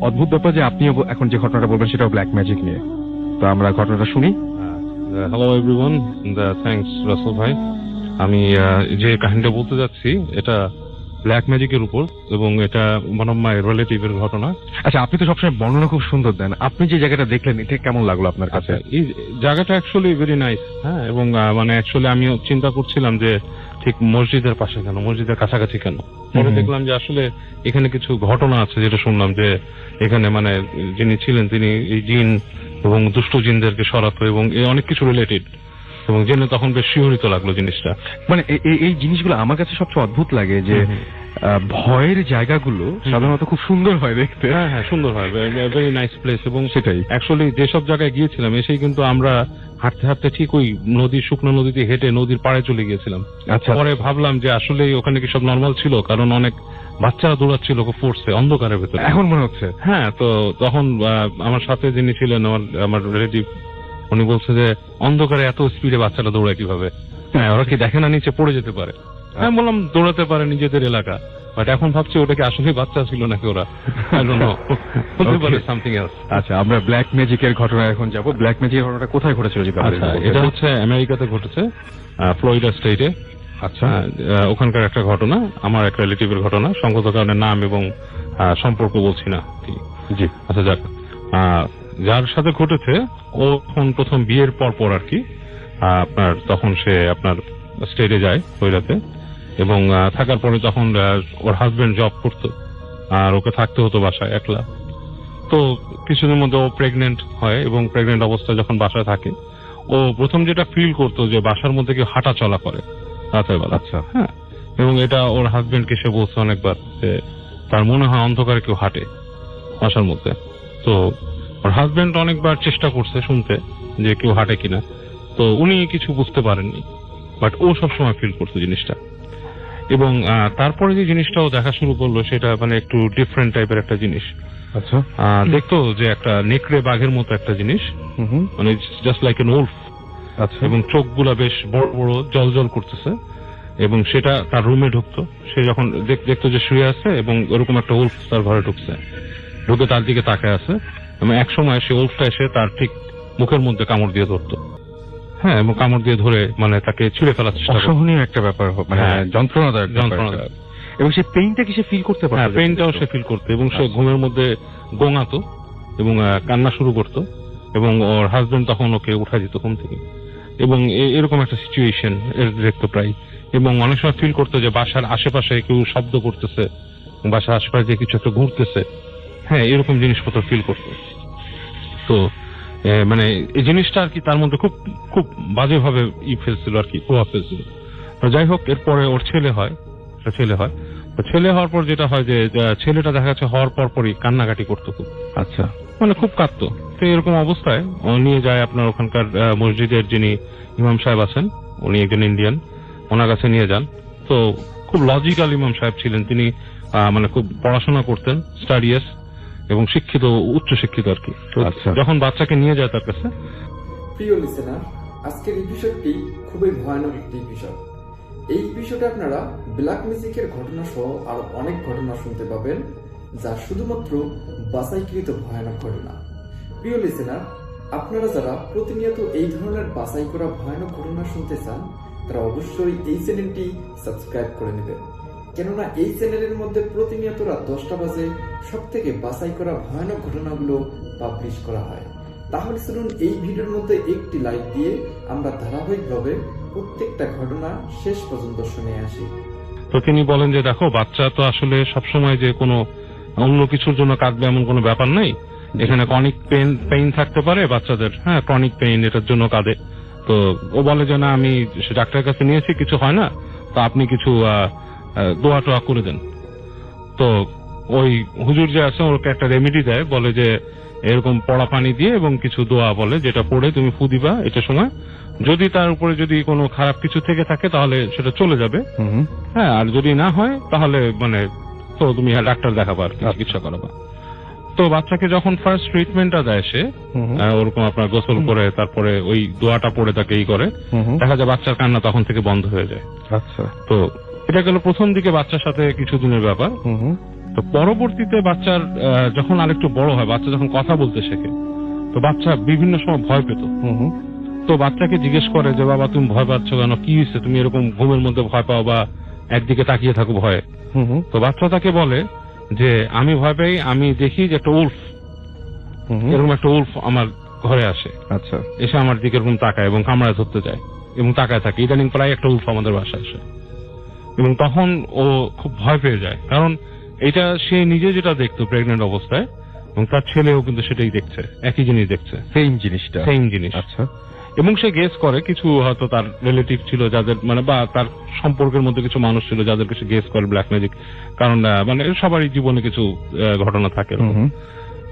অদ্ভুত ব্যাপার যে আপনি এখন যে ঘটনাটা বলবেন সেটাও ব্ল্যাক ম্যাজিক নিয়ে। তো আমরা ঘটনাটা শুনি। হ্যালো এভরিওয়ান, থ্যাঙ্কস রাসেল ভাই। আমি যে কাহিনীটা বলতে যাচ্ছি এটা ব্ল্যাক ম্যাজিকের উপর, এবং এটা ওয়ান অফ মাই রিলেটিভের ঘটনা। আচ্ছা, আপনি তো সবসময় বর্ণনা খুব সুন্দর দেন, আপনি যে জায়গাটা দেখলেন এটা কেমন লাগলো আপনার কাছে? এই জায়গাটা অ্যাকচুয়ালি ভেরি নাইস। হ্যাঁ, এবং মানে অ্যাকচুয়ালি আমি চিন্তা করছিলাম যে ঠিক মসজিদের পাশে কেন, মসজিদের কাছাকাছি কেন। পরে দেখলাম যে আসলে এখানে কিছু ঘটনা আছে, যেটা শুনলাম যে এখানে মানে যিনি ছিলেন তিনি এই জিন এবং দুষ্ট জিনদেরকে সরাতো, এবং অনেক কিছু রিলেটেড, এবং জেনে তখন বেশ শিহরিত লাগলো জিনিসটা। মানে এই জিনিসগুলো আমার কাছে সবচেয়ে অদ্ভুত লাগে যে ভয়ের জায়গাগুলো সাধারণত খুব সুন্দর হয় দেখতে। হ্যাঁ হ্যাঁ, সুন্দর হয়, ভেরি নাইস প্লেস। এবং সেটাই অ্যাকচুয়ালি যেসব জায়গায় গিয়েছিলাম এসেই কিন্তু আমরা হাঁটতে হাঁটতে ঠিক ওই নদীর শুকনো নদীতে হেঁটে নদীর পাড়ে চলে গিয়েছিলাম। আচ্ছা, পরে ভাবলাম যে আসলে ওখানে কি সব নর্মাল ছিল, কারণ অনেক বাচ্চারা দৌড়াচ্ছিল ফোর্সে অন্ধকারের ভেতরে, এখন মনে হচ্ছে। হ্যাঁ, তো তখন আমার সাথে যিনি ছিলেন আমার রিলেটিভ, উনি বলছে যে অন্ধকারে এত স্পিডে বাচ্চারা দৌড়ায় কিভাবে, হ্যাঁ ওরা কি দেখে না নিচে পড়ে যেতে পারে। আমি বললাম দৌড়াতে পারে নিজেদের এলাকা, বাট এখন ভাবছি ওটা কি আসলে বাচ্চা ছিল নাকি ওরা, আই ডোন্ট নো, হতে পারে সামথিং এলস। আচ্ছা, আমরা ব্ল্যাক ম্যাজিকের ঘটনা এখন যাব। ব্ল্যাক ম্যাজিকের ঘটনাটা কোথায় ঘটেছিল? আচ্ছা, এটা হচ্ছে আমেরিকাতে ঘটেছে, ফ্লোরিডা স্টেটে। আচ্ছা, ওখানকার একটা ঘটনা, আমার এক রিলেটিভের ঘটনা। সঙ্গত কারণে নাম এবং সম্পর্ক বলছি না। জি, আচ্ছা যাক, যার সাথে ঘটেছে ও প্রথম বিয়ের পর আর কি আপনার তখন সে আপনার স্টেটে যায় ফ্লোরিডাতে, এবং থাকার পরে তখন ওর হাজবেন্ড জব করতো আর ওকে থাকতে হতো বাসায় একলা। তো কিছুদিনের মধ্যে ও প্রেগনেন্ট হয়, এবং প্রেগনেন্ট অবস্থায় যখন বাসায় থাকে ও প্রথম যেটা ফিল করতো যে বাসার মধ্যে কেউ হাঁটা চলা করে রাতের বেলা। আচ্ছা, হ্যাঁ, এবং এটা ওর হাজবেন্ডকে সে বলছে অনেকবার যে তার মনে হয় অন্ধকারে কেউ হাঁটে বাসার মধ্যে। তো ওর হাজবেন্ড অনেকবার চেষ্টা করছে শুনতে যে কেউ হাঁটে কিনা, তো উনি কিছু বুঝতে পারেননি, বাট ও সবসময় ফিল করতো জিনিসটা। এবং তারপরে যে জিনিসটাও দেখা শুরু করলো সেটা মানে একটু ডিফারেন্ট টাইপের একটা জিনিস। আচ্ছা, দেখতো যে একটা নেকড়ে বাঘের মতো একটা জিনিস, মানে জাস্ট লাইক এন উলফ। আচ্ছা, এবং চোখগুলা বেশ বড় বড় জল জল করতেছে, এবং সেটা তার রুমে ঢুকতো। সে যখন দেখতো যে শুয়ে আছে এবং ওরকম একটা উলফ তার ঘরে ঢুকছে, ঢুকে তার দিকে তাকায় আছে, এবং এক সময় সে উলফটা এসে তার ঠিক মুখের মধ্যে কামড় দিয়ে ধরতো। হ্যাঁ, এবং কামড় দিয়ে ধরে মানে তাকে ছিঁড়ে ফেলার চেষ্টা করতো। অসহনীয় একটা ব্যাপার, মানে যন্ত্রণাদায়ক। এবং সে পেইনটা কি সে ফিল করতে পারতো? হ্যাঁ, পেইনটাও সে ফিল করতো, এবং সে ঘুমের মধ্যে গোঙাতো এবং কান্না শুরু করতো, এবং ওর হাজবেন্ড তখন ওকে উঠা দিত ঘুম থেকে। এবং এরকম একটা সিচুয়েশন দেখতো প্রায়। এবং অনেক সময় ফিল করতো যে বাসার আশেপাশে কেউ শব্দ করতেছে, বাসার আশেপাশে যে কিছু একটা ঘুরতেছে, হ্যাঁ এরকম জিনিসপত্র ফিল করতো। তো মানে এই জিনিসটা আর কি তার মধ্যে খুব খুব বাজেভাবে ফেলছিল আর কি, প্রভাব ফেলছিল। তো যাই হোক, এরপরে ওর ছেলে হয়। তো ছেলে হওয়ার পর যেটা হয় যে ছেলেটা দেখা যাচ্ছে হওয়ার পরই কান্নাকাটি করতো খুব। আচ্ছা, মানে খুব কাঁদতো। তো এরকম অবস্থায় ও নিয়ে যায় আপনার ওখানকার মসজিদের যিনি ইমাম সাহেব আছেন, উনি একজন ইন্ডিয়ান, ওনার কাছে নিয়ে যান। তো খুব লজিক্যাল ইমাম সাহেব ছিলেন তিনি, মানে খুব পড়াশোনা করতেন, স্টাডিয়াস এবং শিক্ষিত, উচ্চ শিক্ষিত আর কি। তো যখন বাচ্চাকে নিয়ে যায় তার কাছে। প্রিয় লিসেনার, আজকের এপিসোডটি খুবই ভয়ানক একটি এপিসোড। এই এপিসোডে আপনারা ব্ল্যাক ম্যাজিকের ঘটনা সহ আরো অনেক ঘটনা শুনতে পাবেন, যা শুধুমাত্র বাছাইকৃত ভয়ানক ঘটনা। প্রিয় লিসেনার, আপনারা যারা প্রতিনিয়ত এই ধরনের বাছাই করা ভয়ানক ঘটনা শুনতে চান তারা অবশ্যই এই চ্যানেলটি সাবস্ক্রাইব করে নেবেন, কেননা এই চ্যানেলের মধ্যে প্রতিনিয়ত রাত 10টা বাজে সব থেকে বাছাই করা ভয়ানক ঘটনাগুলো পাবলিশ করা হয়। তাহলে শুনুন, এই ভিডিওর মধ্যে একটি লাইক দিয়ে আমরা ধারাবাহিকভাবে প্রত্যেকটা ঘটনা শেষ পর্যন্ত শুনে আসি। তো তিনি বলেন যে দেখো, বাচ্চা তো আসলে সবসময় যে কোনো অন্য কিছুর জন্য কাঁদবে এমন কোনো ব্যাপার নেই। এখানে ক্রনিক পেইন থাকতে পারে বাচ্চাদের, হ্যাঁ ক্রনিক পেইন, এটার জন্য কাঁদে। তো ও বলে যে না, আমি ডাক্তারের কাছে নিয়েছি, কিছু হয় না, তো আপনি কিছু দোয়া টোয়া করে দেন। তো ওই হুজুর যে আছে ওকে একটা রেমেডি দেয়, বলে যে এরকম পড়া পানি দিয়ে এবং কিছু দোয়া বলে, যেটা পড়ে তুমি ফু দিবা এটার সময়, যদি তার উপরে যদি কোনো খারাপ কিছু থেকে থাকে তাহলে সেটা চলে যাবে, হ্যাঁ, আর যদি না হয় তাহলে মানে তো তুমি ডাক্তার দেখাবা আর চিকিৎসা করাবা। তো বাচ্চাকে যখন ফার্স্ট ট্রিটমেন্টটা দেয় সে ওরকম আপনার গোসল করে তারপরে ওই দোয়াটা পড়ে তাকে করে, দেখা যায় বাচ্চার কান্না তখন থেকে বন্ধ হয়ে যায়। আচ্ছা, তো এটা গেল প্রথম দিকে বাচ্চার সাথে কিছুদিনের ব্যাপার। তো পরবর্তীতে বাচ্চার যখন আরেকটু বড় হয়, বাচ্চা যখন কথা বলতে শেখে, তো বাচ্চা বিভিন্ন সময় ভয় পেত। তো বাচ্চাকে জিজ্ঞেস করে যে বাবা তুমি ভয় পাচ্ছ কেন, কি হয়েছে, তুমি এরকম ঘুমের মধ্যে ভয় পাও বা একদিকে তাকিয়ে থাকো ভয়ে। তো বাচ্চা তাকে বলে যে আমি ভয় পাই, আমি দেখি যে একটা উল্ফ, এরকম একটা উল্ফ আমার ঘরে আসে, আচ্ছা, এসে আমার দিকে এরকম তাকায় এবং কামড়ায় ধরতে যায় এবং তাকায় থাকে। ইদানিং প্রায় একটা উল্ফ আমাদের বাসায় আসে এবং তখন ও খুব ভয় পেয়ে যায়, কারণ এটা সে নিজে যেটা দেখতো প্রেগনেন্ট অবস্থায় এবং তার ছেলেও কিন্তু সেটাই দেখছে, একই জিনিস দেখছে, সেম জিনিসটা, সেম জিনিস। আচ্ছা, এবং সে গেস করে কিছু হয়তো তার রিলেটিভ ছিল যাদের মানে বা তার সম্পর্কের মধ্যে কিছু মানুষ ছিল যাদেরকে সে গেস করে ব্ল্যাক ম্যাজিক, কারণ মানে সবারই জীবনে কিছু ঘটনা থাকে।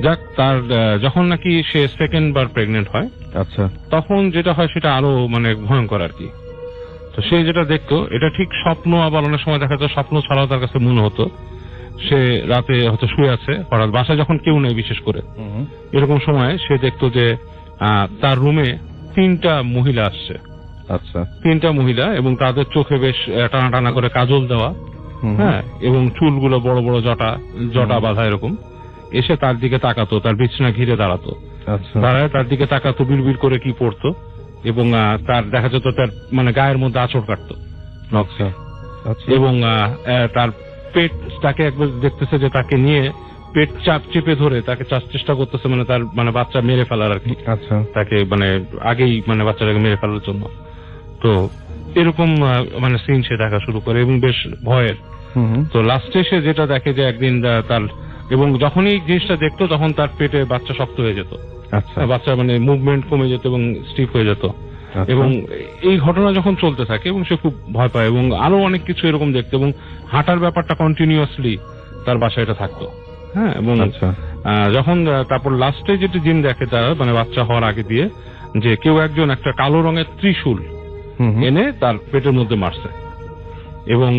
যাক, তার যখন নাকি সে সেকেন্ড বার প্রেগনেন্ট হয়, আচ্ছা, তখন যেটা হয় সেটা আরো মানে ভয়ঙ্কর আর কি। তো সে যেটা দেখতো এটা ঠিক স্বপ্ন, আবার অনেক সময় দেখা যায় স্বপ্ন ছাড়াও তার কাছে মনে হতো সে রাতে হয়তো শুয়ে আছে, হঠাৎ বাসায় যখন কেউ নেই বিশেষ করে, এরকম সময় সে দেখতো যে তার রুমে 3টা মহিলা আসছে। আচ্ছা, 3টা মহিলা এবং তাদের চোখে বেশ টানা টানা করে কাজল দেওয়া, হ্যাঁ, এবং চুলগুলো বড় বড় জটা বাঁধা, এরকম এসে তার দিকে তাকাতো, তার বিছানা ঘিরে দাঁড়াতো, দাঁড়ায় তার দিকে তাকাতো, বিড়বিড় করে কি পড়তো এবং তার দেখা যেত তার মানে গায়ের মধ্যে আঁচড় কাটতো। আচ্ছা, এবং তার পেটটাকে একবার দেখতেছে যে তাকে নিয়ে পেট চাপ চেপে ধরে তাকে চেষ্টা করতেছে, মানে তার মানে বাচ্চা মেরে ফেলার আর কি। আচ্ছা, তাকে মানে আগেই মানে বাচ্চাটাকে মেরে ফেলার জন্য। তো এরকম মানে সিন সে দেখা শুরু করে এবং বেশ ভয়ের। তো লাস্টে সে যেটা দেখে যে একদিন তার, এবং যখনই এই জিনিসটা দেখতো তখন তার পেটে বাচ্চা শক্ত হয়ে যেত, আচ্ছা, বাচ্চা মানে মুভমেন্ট কমে যেত এবং স্টিফ হয়ে যেত। এবং এই ঘটনা যখন চলতে থাকে এবং সে খুব ভয় পায় এবং আরো অনেক কিছু এরকম দেখতো এবং হাঁটার ব্যাপারটা কন্টিনিউয়াসলি তার বাসায় এটা থাকতো। হ্যাঁ, এবং যখন তারপর লাস্টে যেটা জিন দেখে তার মানে বাচ্চা হওয়ার আগে দিয়ে, যে কেউ একজন একটা কালো রঙের ত্রিশূল এনে তার পেটের মধ্যে মারছে। এবং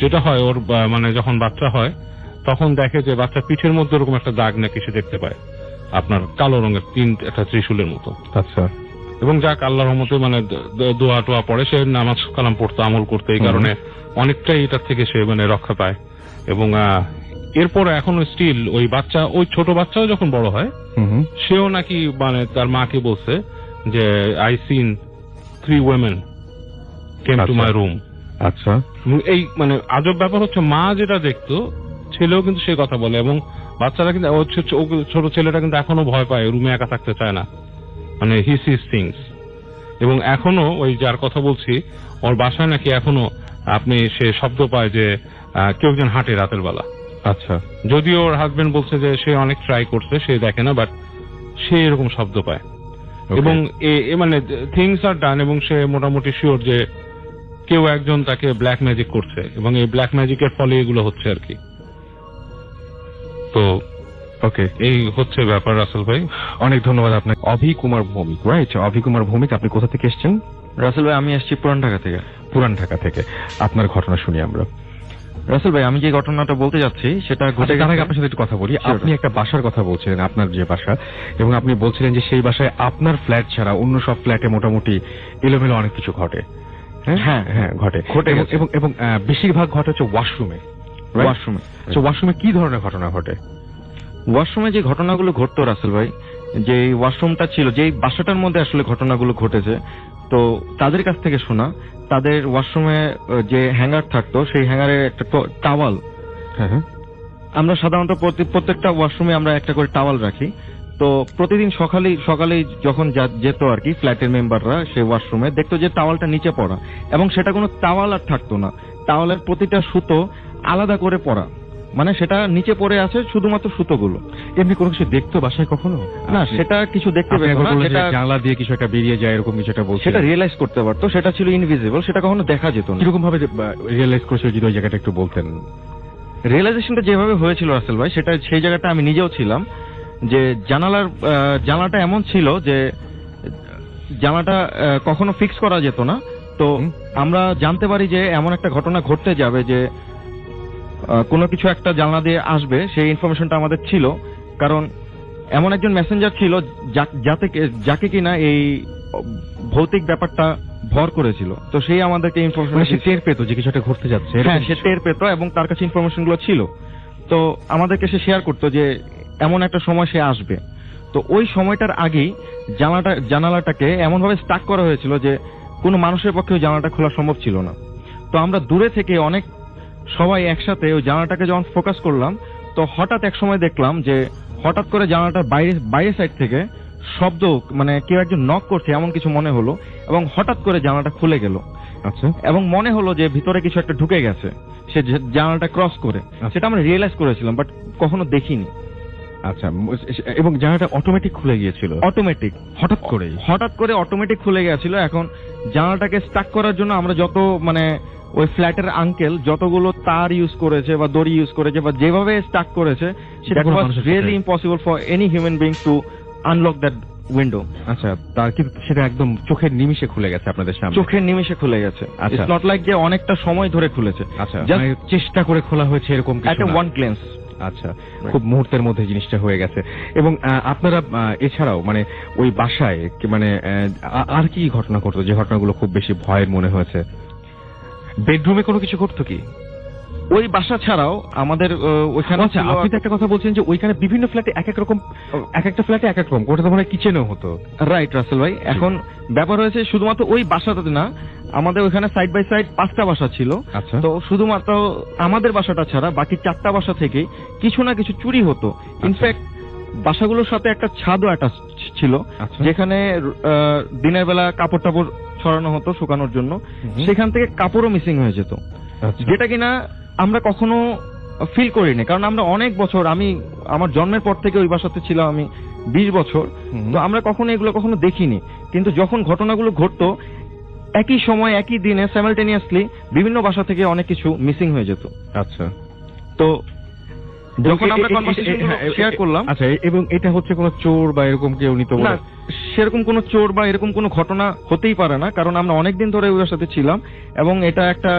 যেটা হয় ওর মানে যখন বাচ্চা হয় তখন দেখে যে বাচ্চা পিঠের মধ্যে ওরকম একটা দাগ নাকি সে দেখতে পায়, আপনার কালো রঙের একটা ত্রিশূলের মতো। আচ্ছা, এবং যাক আল্লাহর রহমতে মানে দোয়া টোয়া পড়ে, সে নামাজ কালাম পড়তো, আমল করতো, এই কারণে অনেকটাই এটার থেকে সে মানে রক্ষা পায়। এবং এরপর এখনো স্টিল ওই বাচ্চা, ওই ছোট বাচ্চাও যখন বড় হয় সেও নাকি মানে তার মাকে বলছে যে I seen 3 women came to my room। আচ্ছা, এই মানে আজব ব্যাপার হচ্ছে মা যেটা দেখতো ছেলেও কিন্তু সে কথা বলে এবং বাচ্চারা কিন্তু ছোট ছেলেটা কিন্তু এখনো ভয় পায়, রুমে একা থাকতে চায় না, মানে হি সিজ থিংস। এবং এখনো ওই যার কথা বলছি ওর বাসায় নাকি এখনো আপনি সে শব্দ পায় যে কেউ একজন হাঁটে রাতের বেলা। আচ্ছা, যদিও ওর হাজবেন্ড বলছে যে সে অনেক ট্রাই করছে, সে দেখে না, বাট সে এরকম শব্দ পায়। এবং মানে থিংস আর ডান, এবং সে মোটামুটি শিওর যে কেউ একজন তাকে ব্ল্যাক ম্যাজিক করছে এবং এই ব্ল্যাক ম্যাজিকের ফলে এগুলো হচ্ছে আর কি। তো ওকে, এই হচ্ছে ব্যাপার রাসেল ভাই। অনেক ধন্যবাদ আপনাকে। অভি কুমার ভৌমিক, রাইট? অভি কুমার ভৌমিক, আপনি কোথা থেকে এসেছেন? রাসেল ভাই, আমি আসছি পুরান ঢাকা থেকে। পুরান ঢাকা থেকে। আপনার ঘটনা শুনি আমরা। রাসেল ভাই, আমি যে ঘটনাটা বলতে যাচ্ছি সেটা ঘটে তার আগে আপনার সাথে একটু কথা বলি। আপনি একটা বাসার কথা বলছিলেন, আপনার যে বাসা, এবং আপনি বলছিলেন যে সেই বাসায় আপনার ফ্ল্যাট ছাড়া অন্য সব ফ্ল্যাটে মোটামুটি এলোমেলো অনেক কিছু ঘটে। হ্যাঁ হ্যাঁ, ঘটে এবং বেশিরভাগ ঘটে হচ্ছে ওয়াশরুমে। ওয়াশরুমে কি ধরনের ঘটনা ঘটে? ওয়াশরুমে যে ঘটনাগুলো ঘটতো রাসেল ভাই, যে ওয়াশরুমটা ছিল, যে বাসাটার মধ্যে আসলে ঘটনাগুলো ঘটেছে, তো তাদের কাছ থেকে শোনা, তাদের ওয়াশরুমে যে হ্যাঙ্গার থাকতো সেই হ্যাঙ্গারে একটা টাওয়াল, আমরা সাধারণত প্রত্যেকটা ওয়াশরুমে আমরা একটা করে টাওয়াল রাখি। তো প্রতিদিন সকালেই যখন যেত আর কি ফ্ল্যাটের মেম্বাররা সেই ওয়াশরুমে, দেখতো যে টাওয়ালটা নিচে পড়া, এবং সেটা কোনো টাওয়াল আর থাকতো না, টাওয়ালের প্রতিটা সুতো আলাদা করে পড়া, মানে সেটা নিচে পড়ে আছে শুধুমাত্র সুতোগুলো। এমনি কোনো কিছু দেখতো বাসায় কখনো? না, সেটা কিছু দেখতে পেত না, সেটা জানলা দিয়ে কিছু একটা বেরিয়ে যায় এরকম কিছু একটা বলছে, সেটা রিয়েলাইজ করতে পারতো, সেটা ছিল ইনভিজিবল, সেটা কখনো দেখা যেত না। কিরকম ভাবে রিয়েলাইজ করেছিল যদি ওই জায়গাটা একটু বলতেন? রিয়েলাইজেশনটা যেভাবে হয়েছিল রাসেল ভাই, সেটা সেই জায়গাটা আমি নিজেও ছিলাম, যে জানালাটা এমন ছিল যে জানালাটা কখনো ফিক্স করা যেত না। তো আমরা জানতে পারি যে এমন একটা ঘটনা ঘটতে যাবে যে কোনো কিছু একটা জানলা দিয়ে আসবে, সেই ইনফরমেশনটা আমাদের ছিল, কারণ এমন একজন মেসেঞ্জার ছিল যাকে কিনা এই ভৌতিক ব্যাপারটা ভর করেছিল। তো সেই আমাদেরকে ইনফরমেশন টের পেত যে কিছু একটা ঘটতে যাচ্ছে। হ্যাঁ, সে টের পেত এবং তার কাছে ইনফরমেশন গুলো ছিল। তো আমাদেরকে সে শেয়ার করতো যে এমন একটা সময় সে আসবে। তো ওই সময়টার আগেই জানালাটাকে এমনভাবে স্টাক করা হয়েছিল যে কোনো মানুষের পক্ষে ওই জানালাটা খোলা সম্ভব ছিল না। তো আমরা দূরে থেকে অনেক সবাই একসাথে ওই জানালাটাকে যখন ফোকাস করলাম, তো হঠাৎ এক সময় দেখলাম যে হঠাৎ করে জানালাটার বাইরে সাইড থেকে শব্দ, মানে কেউ একজন নক করছে এমন কিছু মনে হলো, এবং হঠাৎ করে জানালাটা খুলে গেল। আচ্ছা, এবং মনে হলো যে ভিতরে কিছু একটা ঢুকে গেছে সে জানালাটা ক্রস করে। সেটা আমরা রিয়েলাইজ করেছিলাম, বাট কখনো দেখিনি। আচ্ছা, এবং জানালাটা অটোমেটিক খুলে গিয়েছিল? অটোমেটিক, হঠাৎ করে অটোমেটিক খুলে গিয়েছিল। এখন জানালাটাকে স্টাক করার জন্য আমরা যত মানে ওই ফ্ল্যাটের আঙ্কেল যতগুলো তার ইউজ করেছে বা দড়ি ইউজ করেছে বা যেভাবে স্টাক করেছে, সেটা was really impossible for any human being two unlock that window. আচ্ছা, তার কিন্তু সেটা একদম চোখের নিমিষে খুলে গেছে আপনাদের সামনে? চোখের নিমিষে খুলে গেছে। আচ্ছা, ইটস নট লাইক যে অনেকটা সময় ধরে খুলেছে। আচ্ছা, মানে চেষ্টা করে খোলা হয়েছে এরকম কিছু একটা না? One glance. আচ্ছা, খুব মুহূর্তের মধ্যে জিনিসটা হয়ে গেছে। এবং আপনারা এছাড়াও মানে ওই বাসায় মানে আর কি ঘটনা ঘটতো যে ঘটনাগুলো খুব বেশি ভয়ের মনে হয়েছে? বেডরুমে কোনো কিছু ঘটতো কি? ওই বাসা ছাড়াও আমাদের ওইখানে আচ্ছা, আপনি তো একটা কথা বলছেন যে ওইখানে বিভিন্ন ফ্ল্যাটে এক এক রকম, এক একটা ফ্ল্যাটে এক এক রকম, ওটা তো মনে হয় কিচেনেও হতো। রাইট রাসেল ভাই, এখন ব্যাপার হয়েছে শুধুমাত্র ওই বাসাটাতে না, আমাদের ওইখানে সাইড বাই সাইড 5টা বাসা ছিল। আচ্ছা, তো শুধুমাত্র আমাদের বাসাটা ছাড়া বাকি 4টা বাসা থেকে কিছু না কিছু চুরি হতো। ইনফ্যাক্ট বাসাগুলোর সাথে একটা ছাদও অ্যাটাচ ছিল, যেখানে দিনের বেলা কাপড় টাপড় ছড়ানো হতো শুকানোর জন্য, সেখান থেকে কাপড়ও মিসিং হয়ে যেত, যেটা কিনা আমরা কখনো ফিল করিনি। কারণ আমরা অনেক বছর, আমি আমার জন্মের পর থেকে ওই বাসাতে ছিলাম আমি 20 বছর, তো আমরা কখনো এগুলো কখনো দেখিনি। কিন্তু যখন ঘটনাগুলো ঘটতো একই সময় একই দিনে সাইমালটেনিয়াসলি বিভিন্ন বাসা থেকে অনেক কিছু মিসিং হয়ে যেত। আচ্ছা, তো যখন আমরা কনভারসেশন শেয়ার করলাম, আচ্ছা, এবং এটা হচ্ছে কোনো চোর বা এরকম কেউ নিত না, সেরকম কোনো চোর বা এরকম কোনো ঘটনা হতেই পারে না, কারণ আমরা অনেকদিন ধরে ওই সাথে ছিলাম এবং এটা একটা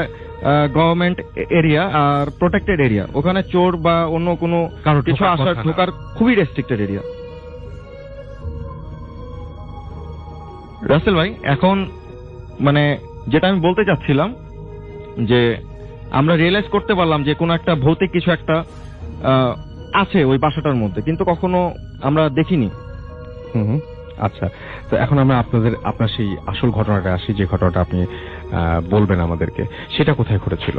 গভর্নমেন্ট এরিয়া আর প্রোটেক্টেড এরিয়া। ওখানে চোর বা অন্য কোনো কিছু আসার ঢোকার খুবই রেস্ট্রিক্টেড এরিয়া। রাসেল ভাই, এখন মানে যেটা আমি বলতে চাচ্ছিলাম যে আমরা রিয়েলাইজ করতে পারলাম যে কোনো একটা ভৌতিক কিছু একটা আছে ওই বাসাটার মধ্যে, কিন্তু কখনো আমরা দেখিনি। আচ্ছা, তো এখন আমরা আপনার সেই আসল ঘটনাটা আসি, যে ঘটনাটা আপনি বলবেন আমাদেরকে, সেটা কোথায় ঘটেছিল?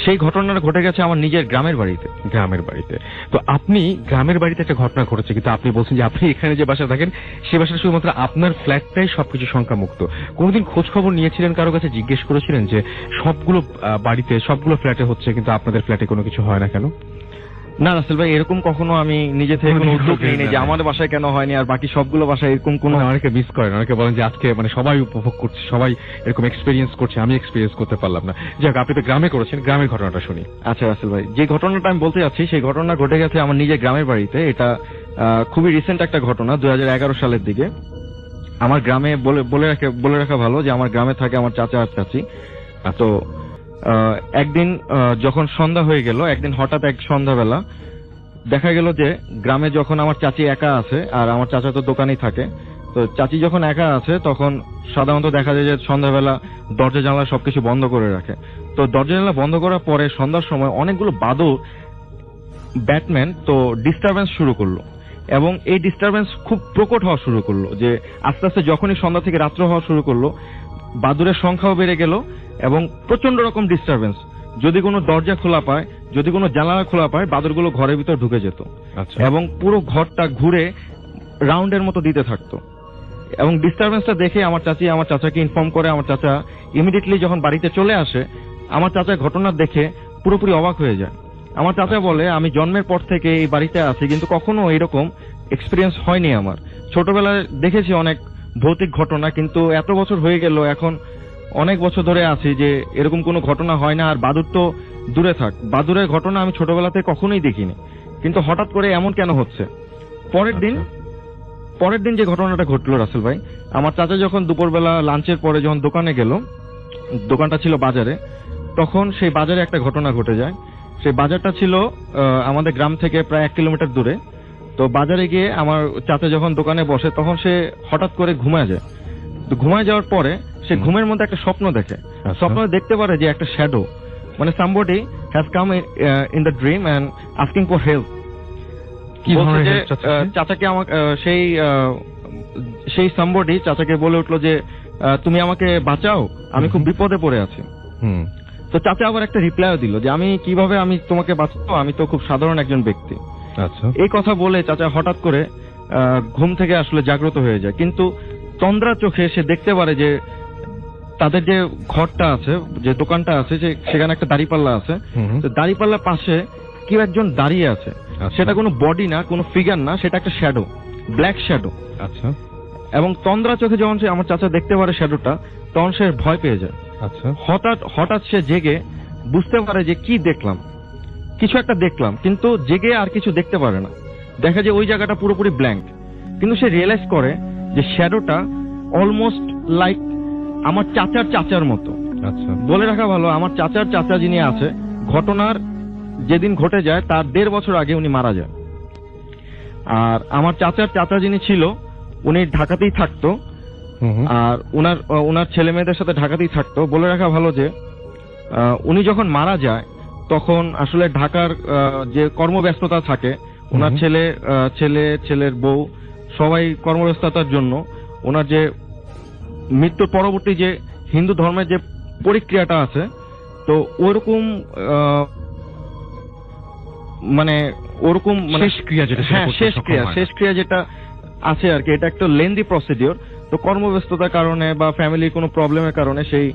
সেই ঘটনাটা ঘটে গেছে আমার নিজের গ্রামের বাড়িতে। গ্রামের বাড়িতে? তো আপনি গ্রামের বাড়িতে একটা ঘটনা ঘটেছে, কিন্তু আপনি বলছেন যে আপনি এখানে যে বাসা থাকেন সে বাসায় শুধুমাত্র আপনার ফ্ল্যাটটাই সবকিছু সংখ্যামুক্ত। কোনোদিন খোঁজ খবর নিয়েছিলেন, কারো কাছে জিজ্ঞেস করেছিলেন যে সবগুলো বাড়িতে সবগুলো ফ্ল্যাটে হচ্ছে কিন্তু আপনাদের ফ্ল্যাটে কোনো কিছু হয় না কেন? না রাসেল ভাই, এরকম কখনো আমি নিজে থেকে কোনো উদ্যোগ নিইনি যে আমাদের বাসায় কেন হয়নি আর বাকি সবগুলো বাসায় এরকম কোনো। অনেকে মিস করেন, অনেকে বলেন যে আজকে মানে সবাই উপভোগ করছে, সবাই এরকম এক্সপেরিয়েন্স করছে, আমি এক্সপেরিয়েন্স করতে পারলাম না। যাক, আপনি তো গ্রামে করেছেন, গ্রামের ঘটনাটা শুনি। আচ্ছা রাসেল ভাই, যে ঘটনাটা আমি বলতে যাচ্ছি সেই ঘটনা ঘটে গেছে আমার নিজের গ্রামের বাড়িতে। এটা খুবই রিসেন্ট একটা ঘটনা, 2011 সালের দিকে। আমার গ্রামে বলে রাখা ভালো যে আমার গ্রামে থাকে আমার চাচা আর চাচি। তো একদিন যখন সন্ধ্যা হয়ে গেল, একদিন হঠাৎ এক সন্ধ্যাবেলা দেখা গেল যে গ্রামে যখন আমার চাচি একা আছে আর আমার চাচা তো দোকানেই থাকে, তো চাচি যখন একা আছে তখন সাধারণত দেখা যায় যে সন্ধ্যাবেলা দরজা জানলা সবকিছু বন্ধ করে রাখে। তো দরজা জানলা বন্ধ করার পরে সন্ধ্যার সময় অনেকগুলো বাদর ব্যাটম্যান তো ডিস্টারবেন্স শুরু করলো, এবং এই ডিস্টারবেন্স খুব প্রকট হওয়া শুরু করলো, যে আস্তে আস্তে যখনই সন্ধ্যা থেকে রাত্র হওয়া শুরু করলো বাদুরের সংখ্যাও বেড়ে গেল এবং প্রচন্ড রকম ডিস্টারবেন্স। যদি কোনো দরজা খোলা পায়, যদি কোনো জানালা খোলা পায়, বাদুরগুলো ঘরের ভিতর ঢুকে যেত এবং পুরো ঘরটা ঘুরে রাউন্ডের মতো দিতে থাকতো। এবং ডিস্টারবেন্সটা দেখে আমার চাচাকে ইনফর্ম করে। আমার চাচা ইমিডিয়েটলি যখন বাড়িতে চলে আসে, আমার চাচা ঘটনা দেখে পুরোপুরি অবাক হয়ে যায়। আমার চাচা বলে, আমি জন্মের পর থেকে এই বাড়িতে আছি কিন্তু কখনো এরকম এক্সপিরিয়েন্স হয়নি আমার। ছোটবেলায় দেখেছি অনেক ভৌতিক ঘটনা, কিন্তু এত বছর হয়ে গেল, এখন অনেক বছর ধরে আছি যে এরকম কোনো ঘটনা হয় না। আর বাদুর তো দূরে থাক, বাদুরের ঘটনা আমি ছোটবেলাতে কখনোই দেখিনি, কিন্তু হঠাৎ করে এমন কেন হচ্ছে? পরের দিন যে ঘটনাটা ঘটলো রাসেল ভাই, আমার চাচা যখন দুপুরবেলা লাঞ্চের পরে যখন দোকানে গেল, দোকানটা ছিল বাজারে, তখন সেই বাজারে একটা ঘটনা ঘটে যায়। সেই বাজারটা ছিল আমাদের গ্রাম থেকে প্রায় 1 কিলোমিটার দূরে। তো বাজারে গিয়ে আমার চাচা যখন দোকানে বসে তখন সে হঠাৎ করে ঘুমায় যায়। তো ঘুমায় যাওয়ার পরে সে ঘুমের মধ্যে একটা স্বপ্ন দেখে। স্বপ্ন দেখতে পারে যে একটা শ্যাডো, মানে somebody has come in the dream and asking for help. কি ধরনের বলছে যে, help চাচ্ছেন? চাচাকে আমাকে সেই somebody চাচাকে বলে উঠলো যে তুমি আমাকে বাঁচাও, আমি খুব বিপদে পড়ে আছি। হুম। তো চাচা আবার একটা রিপ্লাইও দিল যে আমি কিভাবে আমি তোমাকে বাঁচাবো, আমি তো খুব সাধারণ একজন ব্যক্তি। আচ্ছা। এই কথা বলে চাচা হঠাৎ করে ঘুম থেকে আসলে জাগ্রত হয়ে যায়, কিন্তু তন্দ্রা চোখে সে দেখতে পারে যে তাদের যে ঘরটা আছে, যে দোকানটা আছে, সেখানে একটা দাড়িপাল্লা আছে। হুম। তো দাড়িপাল্লার পাশে কেউ একজন দাঁড়িয়ে আছে। আচ্ছা। সেটা কোনো বডি না, কোনো ফিগার না, সেটা একটা শ্যাডো, ব্ল্যাক শ্যাডো। আচ্ছা। এবং তন্দ্রা চোখে যখন সে আমার চাচা দেখতে পারে শ্যাডোটা, তখন সে ভয় পেয়ে যায়। আচ্ছা। হঠাৎ সে জেগে বুঝতে পারে যে কি দেখলাম, কিছু একটা দেখলাম, কিন্তু জেগে আর কিছু দেখতে পারে না। দেখা যায় ওই জায়গাটা পুরোপুরি ব্ল্যাঙ্ক। কিন্তু সে রিয়েলাইজ করে যে শ্যাডোটা অলমোস্ট লাইক আমার চাচার মতো। আচ্ছা। বলে রাখা ভালো, আমার চাচা যিনি আছে, ঘটনার যেদিন ঘটে যায় তার 1.5 বছর আগে উনি মারা যায়। আর আমার চাচা যিনি ছিল, উনি ঢাকাতেই থাকতো। হুম। আর ওনার ছেলে মেয়েদের সাথে ঢাকাতেই থাকতো। বলে রাখা ভালো যে উনি যখন মারা যায় তখন আসলে ঢাকার যে কর্মব্যস্ততা থাকে, ওনার ছেলের বউ সবাই কর্মব্যস্ততার জন্য ওনার যে মৃত্যুর পরবর্তী যে হিন্দু ধর্মের যে পরিক্রিয়াটা আছে, তো ওরকম শেষ ক্রিয়া যেটা, হ্যাঁ, শেষ ক্রিয়া যেটা আছে আর কি, এটা একটা লেন্দি প্রসিডিওর। তো কর্মব্যস্ততার কারণে বা ফ্যামিলির কোনো প্রবলেমের কারণে সেই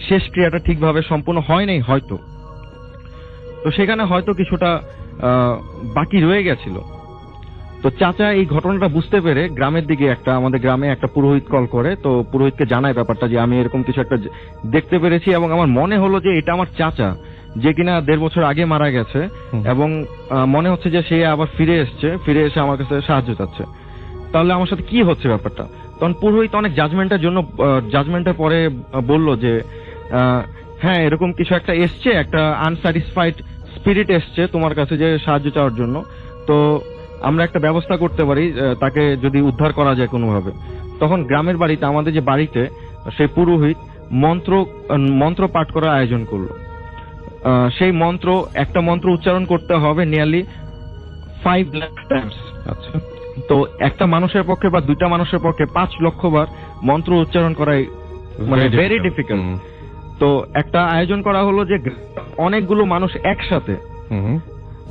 শেষ ক্রিয়াটা ঠিকভাবে সম্পূর্ণ হয় নাই হয়তো। তো সেখানে হয়তো কিছুটা বাকি রয়ে গেছিল। তো চাচা এই ঘটনাটা বুঝতে পেরে গ্রামের দিকে আমাদের গ্রামে একটা পুরোহিত কল করে। তো পুরোহিতকে জানায় ব্যাপারটা যে আমি এরকম কিছু একটা দেখতে পেরেছি, এবং আমার মনে হলো যে এটা আমার চাচা, যে কিনা 1.5 বছর আগে মারা গেছে, এবং মনে হচ্ছে যে সে আবার ফিরে এসে আমার কাছে সাহায্য চাচ্ছে। তাহলে আমার সাথে কি হচ্ছে ব্যাপারটা? তখন পুরোহিত অনেক জাজমেন্টের পরে বলল যে হ্যাঁ, এরকম কিছু একটা এসছে, একটা আনস্যাটিসফাইড স্পিরিট এসছে তোমার কাছে যে সাহায্য চাওয়ার জন্য। তো আমরা একটা ব্যবস্থা করতে পারি, তাকে যদি উদ্ধার করা যায় কোনোভাবে। তখন গ্রামের বাড়িতে, আমাদের যে বাড়িতে, সেই পুরোহিত মন্ত্র পাঠ করার আয়োজন করলো। সেই একটা মন্ত্র উচ্চারণ করতে হবে নিয়ারলি 5 লাখ টাইমস। আচ্ছা। তো একটা মানুষের পক্ষে বা 2টা মানুষের পক্ষে 5 লক্ষ বার মন্ত্র উচ্চারণ করাই ভেরি ডিফিকাল্ট। তো একটা আয়োজন করা হলো যে অনেকগুলো মানুষ একসাথে।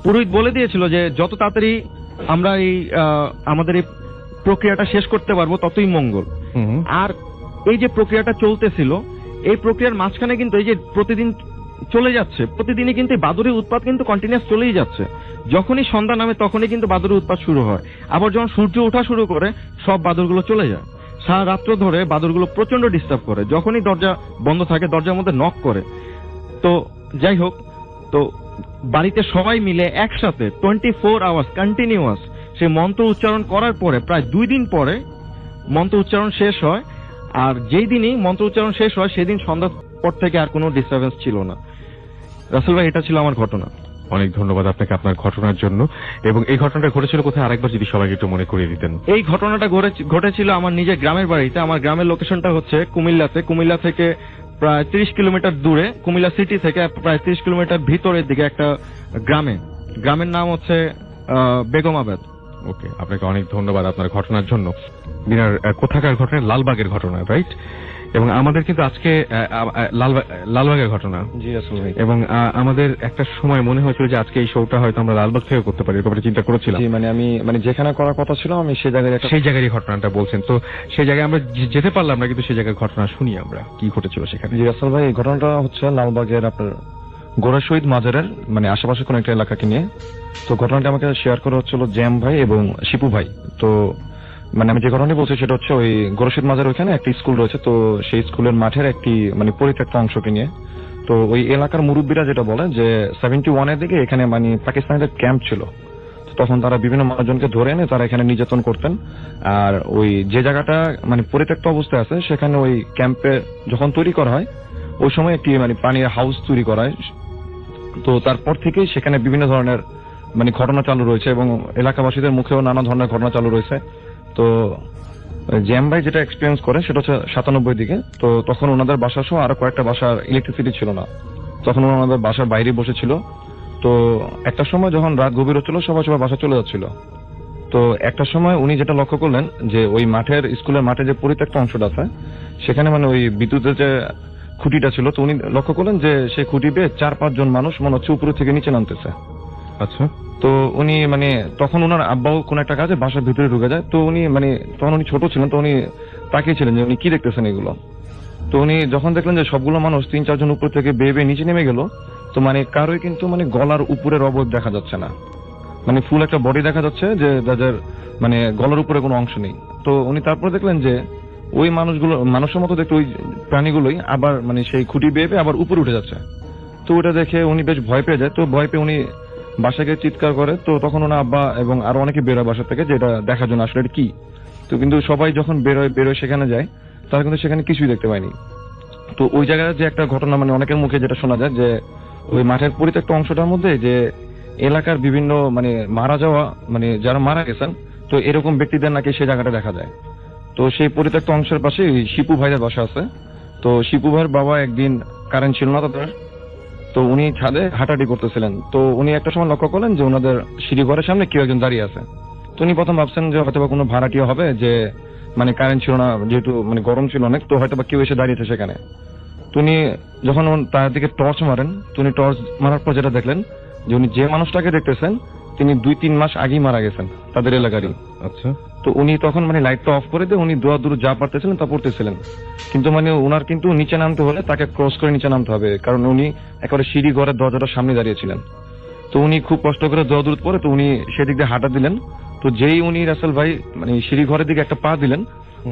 পুরোহিত বলে দিয়েছিল যে যত তাড়াতাড়ি আমরা আমাদের এই প্রক্রিয়াটা শেষ করতে পারবো ততই মঙ্গল। আর এই যে প্রক্রিয়াটা চলতেছিল, এই প্রক্রিয়ার মাঝখানে কিন্তু এই যে প্রতিদিন চলে যাচ্ছে, প্রতিদিনই কিন্তু বাদুড়ের উৎপাত কিন্তু কন্টিনিউয়াস চলেই যাচ্ছে। যখনই সন্ধ্যা নামে তখনই কিন্তু বাদুড়ের উৎপাত শুরু হয়। আবার যখন সূর্য ওঠা শুরু করে সব বাদুড়গুলো চলে যায়। সারা রাত্র ধরে বাদুড়গুলো প্রচন্ড ডিস্টার্ব করে। যখনই দরজা বন্ধ থাকে দরজার মধ্যে নক করে। তো যাই হোক, তো বাড়িতে সবাই মিলে একসাথে 24 আওয়ার্স কন্টিনিউয়াস সে মন্ত্র উচ্চারণ করার পরে প্রায় 2 দিন পরে মন্ত্র উচ্চারণ শেষ হয়। আর যেই দিনই মন্ত্র উচ্চারণ শেষ হয় সেদিন সন্ধ্যার পর থেকে আর কোনো ডিস্টার্বেন্স ছিল না। রাসেল ভাই, এটা ছিল আমার ঘটনা। অনেক ধন্যবাদ আপনাকে আপনার ঘটনার জন্য। এবং এই ঘটনাটা ঘটেছিল কোথায়, আরেকবার যদি সবাইকে একটু মনে করিয়ে দিতেন। এই ঘটনাটা ঘটেছিল আমার নিজের গ্রামের বাড়িতে। আমার গ্রামের লোকেশনটা হচ্ছে কুমিল্লাতে। কুমিল্লা থেকে প্রায় 30 কিলোমিটার দূরে, কুমিল্লা সিটি থেকে প্রায় 30 কিলোমিটার ভিতরের দিকে একটা গ্রামের নাম হচ্ছে বেগমাবাদ। ওকে, আপনাকে অনেক ধন্যবাদ আপনার ঘটনার জন্য। মিনার কোথাকার ঘটনা? লালবাগের ঘটনা, রাইট? এবং আমাদের কিন্তু আজকে লালবাগের ঘটনা। জি আসলে ভাই। এবং আমাদের একটা সময় মনে হয়েছিল যে আজকে এই শোটা হয়তো আমরা লালবাগ থেকে করতে পারি, এরকম চিন্তা করেছিলাম। আমি যেখানে করার কথা ছিল আমি সেই জায়গায় ঘটনাটা বলছেন। তো সেই জায়গায় আমরা যেতে পারলাম না, কিন্তু সেই জায়গার ঘটনা শুনি আমরা, কি ঘটেছিল সেখানে। জি আসল ভাই, এই ঘটনাটা হচ্ছে লালবাগের আপনার গোড়া শহীদ মাজারের আশেপাশে কোন একটা এলাকাকে নিয়ে। তো ঘটনাটা আমাকে শেয়ার করা হচ্ছিল জ্যাম ভাই এবং শিপু ভাই। তো আমি যে ঘটনাটি বলছি সেটা হচ্ছে ওই গোড়া শহীদ মাজার ওইখানে একটা স্কুল রয়েছে। তো সেই স্কুলের মাঠের একটি পরিত্যক্ত অংশকে নিয়ে, তো ওই এলাকার মুরব্বীরা যেটা বলে যে 71-এর দিকে এখানে পাকিস্তানিদের ক্যাম্প ছিল। তখন তারা বিভিন্ন মানুষজনকে ধরে এনে তারা এখানে নির্যাতন করতেন। আর ওই যে জায়গাটা পরিত্যক্ত অবস্থায় আছে সেখানে ওই ক্যাম্পে যখন তৈরি করা হয় ওই সময় একটি পানির হাউস তৈরি করা হয়। তো তারপর থেকেই সেখানে বিভিন্ন ধরনের ঘটনা চালু রয়েছে এবং এলাকাবাসীদের মুখেও নানা ধরনের ঘটনা চালু রয়েছে। তো জ্যাম ভাই যেটা এক্সপিরিয়েন্স করে সেটা হচ্ছে 97 দিকে। তো তখন ওনাদের বাসা সহ আরো কয়েকটা বাসার ইলেকট্রিসিটি ছিল না। তখন ওনাদের বাসার বাইরে বসেছিল তো একটা সময় যখন রাত গভীর হচ্ছিল সবাই বাসা চলে যাচ্ছিল। তো একটা সময় উনি যেটা লক্ষ্য করলেন যে ওই স্কুলের মাঠে যে পরিত্যক্ত অংশটা আছে সেখানে মানে ওই বিদ্যুতের যে খুঁটিটা ছিল, তো উনি লক্ষ্য করলেন যে সেই খুঁটি বেয়ে 4-5 জন মানুষ মনে হচ্ছে উপরে থেকে নিচে নামতেছে। আচ্ছা। তো উনি মানে তখন ওনার আব্বাও কোন একটা কাজে বাসার ভিতরে ঢুকে যায়। তো উনি মানে তখন উনি ছোট ছিলেন, তো উনি তাকিয়েছিলেন যে উনি কি দেখতেছেন এগুলো। তো উনি যখন দেখলেন যে সবগুলো মানুষ 3-4 জন উপর থেকে বেয়ে বেয়ে নিচে নেমে গেল, তো মানে কারোই কিন্তু মানে গলার উপরের অবয়ব দেখা যাচ্ছে না, মানে ফুল একটা বডি দেখা যাচ্ছে যে যাদের মানে গলার উপরে কোনো অংশ নেই। তো উনি তারপরে দেখলেন যে ওই মানুষের মতো দেখতে ওই প্রাণীগুলোই আবার মানে সেই খুঁটি বেয়ে বেয়ে আবার উপরে উঠে যাচ্ছে। তো ওটা দেখে উনি বেশ ভয় পেয়ে যায়। তো ভয় পেয়ে উনি বাসাকে চিৎকার করে। তো তখন ওনার আব্বা এবং আরো অনেকে বেরোয় বাসা থেকে, যে এটা দেখার জন্য আসলে এটা কি। তো কিন্তু সবাই যখন বেরোয় সেখানে যায়, তারা কিন্তু সেখানে কিছুই দেখতে পায়নি। তো ওই জায়গায় যে একটা ঘটনা মানে অনেকের মুখে যেটা শোনা যায় যে ওই মাঠের পরিত্যক্ত অংশটার মধ্যে যে এলাকার বিভিন্ন মানে মারা যাওয়া মানে যারা মারা গেছেন, তো এরকম ব্যক্তিদের নাকি সেই জায়গাটা দেখা যায়। তো সেই পরিত্যক্ত অংশের পাশে শিপু ভাইয়ের বাসা আছে। তো শিপু ভাইয়ের বাবা একদিন কারেন্ট ছিল না তাদের, তো উনি ছাদে হাঁটাহাঁটি করতেছিলেন। তো উনি একটা সময় লক্ষ্য করলেন যে ওনাদের সিঁড়ি ঘরের সামনে কেউ একজন দাঁড়িয়ে আছে। তো উনি প্রথম ভাবছেন যে হয়তো বা কোনো ভাড়াটিয়া হবে, যে মানে কারেন্ট ছিল না যেহেতু মানে গরম ছিল অনেক, তো হয়তো বা কেউ এসে দাঁড়িয়েছে সেখানে। তো উনি যখন তার দিকে টর্চ মারেন, তো উনি টর্চ মারার পর যেটা দেখলেন যে উনি যে মানুষটাকে দেখতেছেন তিনি 2-3 মাস আগেই মারা গেছেন তাদের এলাকারই। আচ্ছা। তো উনি তখন মানে লাইটটা অফ করে দিয়ে উনি দূর যা পারতেছিলেন তা পড়তেছিলেন। কিন্তু মানে ওনার কিন্তু নিচে নামতে হলে তাকে ক্রস করে নিচে নামতে হবে, কারণ উনি একেবারে সিঁড়ি ঘরের দরজাটার সামনে দাঁড়িয়েছিলেন। তো উনি খুব কষ্ট করে দূর পরে তো উনি সেদিক দিয়ে হাঁটা দিলেন। তো যেই উনি রাসেল ভাই মানে সিঁড়ি ঘরের দিকে একটা পা দিলেন,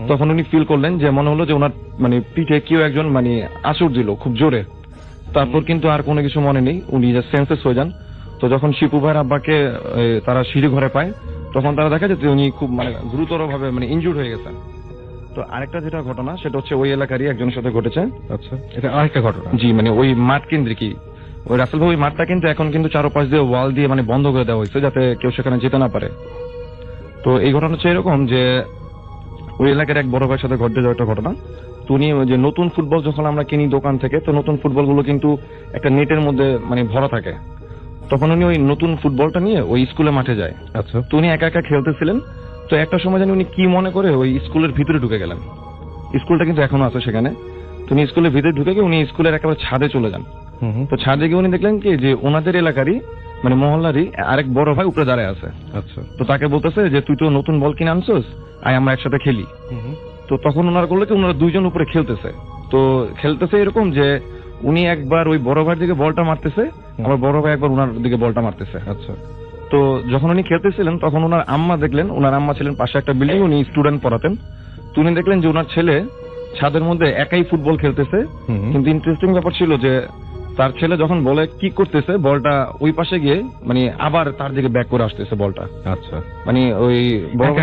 তখন উনি ফিল করলেন যে মনে হলো যে ওনার মানে পিঠে কেউ একজন মানে আঁচড় দিল খুব জোরে। তারপর কিন্তু আর কোনো কিছু মনে নেই, উনি সেন্সেস হয়ে যান। তো যখন শিপু ভাইয়ের আব্বাকে তারা সিঁড়ি ঘরে পায়, তখন তারা দেখা যায় যে উনি খুব মানে গুরুতর ভাবে মানে ইনজুর্ড হয়ে গেছেন। তো আরেকটা যেটা ঘটনা সেটা হচ্ছে ওই এলাকারই একজনের সাথে ঘটেছে। আচ্ছা, এটা আরেকটা ঘটনা। জি, মানে ওই মাঠ কেন্দ্রিকই ওই রাসেল ভাই, ওই মাঠটা কিন্তু এখন কিন্তু চারপাশ দিয়ে ওয়াল দিয়ে মানে বন্ধ করে দেওয়া হয়েছে যাতে কেউ সেখানে যেতে না পারে। তো এই ঘটনা হচ্ছে এরকম যে ওই এলাকার এক বড় ভাইয়ের সাথে ঘটে যাওয়া একটা ঘটনা। তো উনি যে নতুন ফুটবল যখন আমরা কিনি দোকান থেকে, তো নতুন ফুটবল গুলো কিন্তু একটা নেটের মধ্যে মানে ভরা থাকে। তখন উনি ওই নতুন ফুটবলটা নিয়ে ওই স্কুলে মাঠে যায়। আচ্ছা। তো উনি একা একা খেলতেছিলেন। তো একটা সময় জানি উনি কি মনে করে ওই স্কুলের ভিতরে ঢুকে গেলেন। স্কুলটা কিন্তু এখনো আছে সেখানে। তো উনি স্কুলের ভিতরে ঢুকে গিয়ে উনি স্কুলের একেবারে ছাদে চলে যান। তো ছাদে গিয়ে উনি দেখলেন কি যে ওনাদের এলাকারই মানে মহল্লারই আরেক বড় ভাই উপরে দাঁড়ায় আছে। আচ্ছা। তো তাকে বলতেছে যে তুই তো নতুন বল কিনে আনছোস, আয় আমরা একসাথে খেলি। তো তখন ওনারা করলো কি ওনারা দুইজন উপরে খেলতেছে। তো খেলতেছে এরকম যে উনি একবার ওই বড় ভাইয়ের দিকে বলটা মারতেছে, আবার বড় ভাই একবার ওনার দিকে বলটা মারতেছে। আচ্ছা। তো যখন উনি খেলতেছিলেন তখন ওনার আম্মা দেখলেন, ওনার আম্মা ছিলেন পাশে একটা বিল্ডিং, উনি স্টুডেন্ট পড়াতেন। তো উনি দেখলেন যে ওনার ছেলে ছাদের মধ্যে একাই ফুটবল খেলতেছে। কিন্তু ইন্টারেস্টিং ব্যাপার ছিল যে তার ছেলে যখন বলে কি করতেছে, বলটা ওই পাশে গিয়ে মানে আবার তার দিকে ব্যাক করে আসতেছে বলটা। আচ্ছা। মানে ওই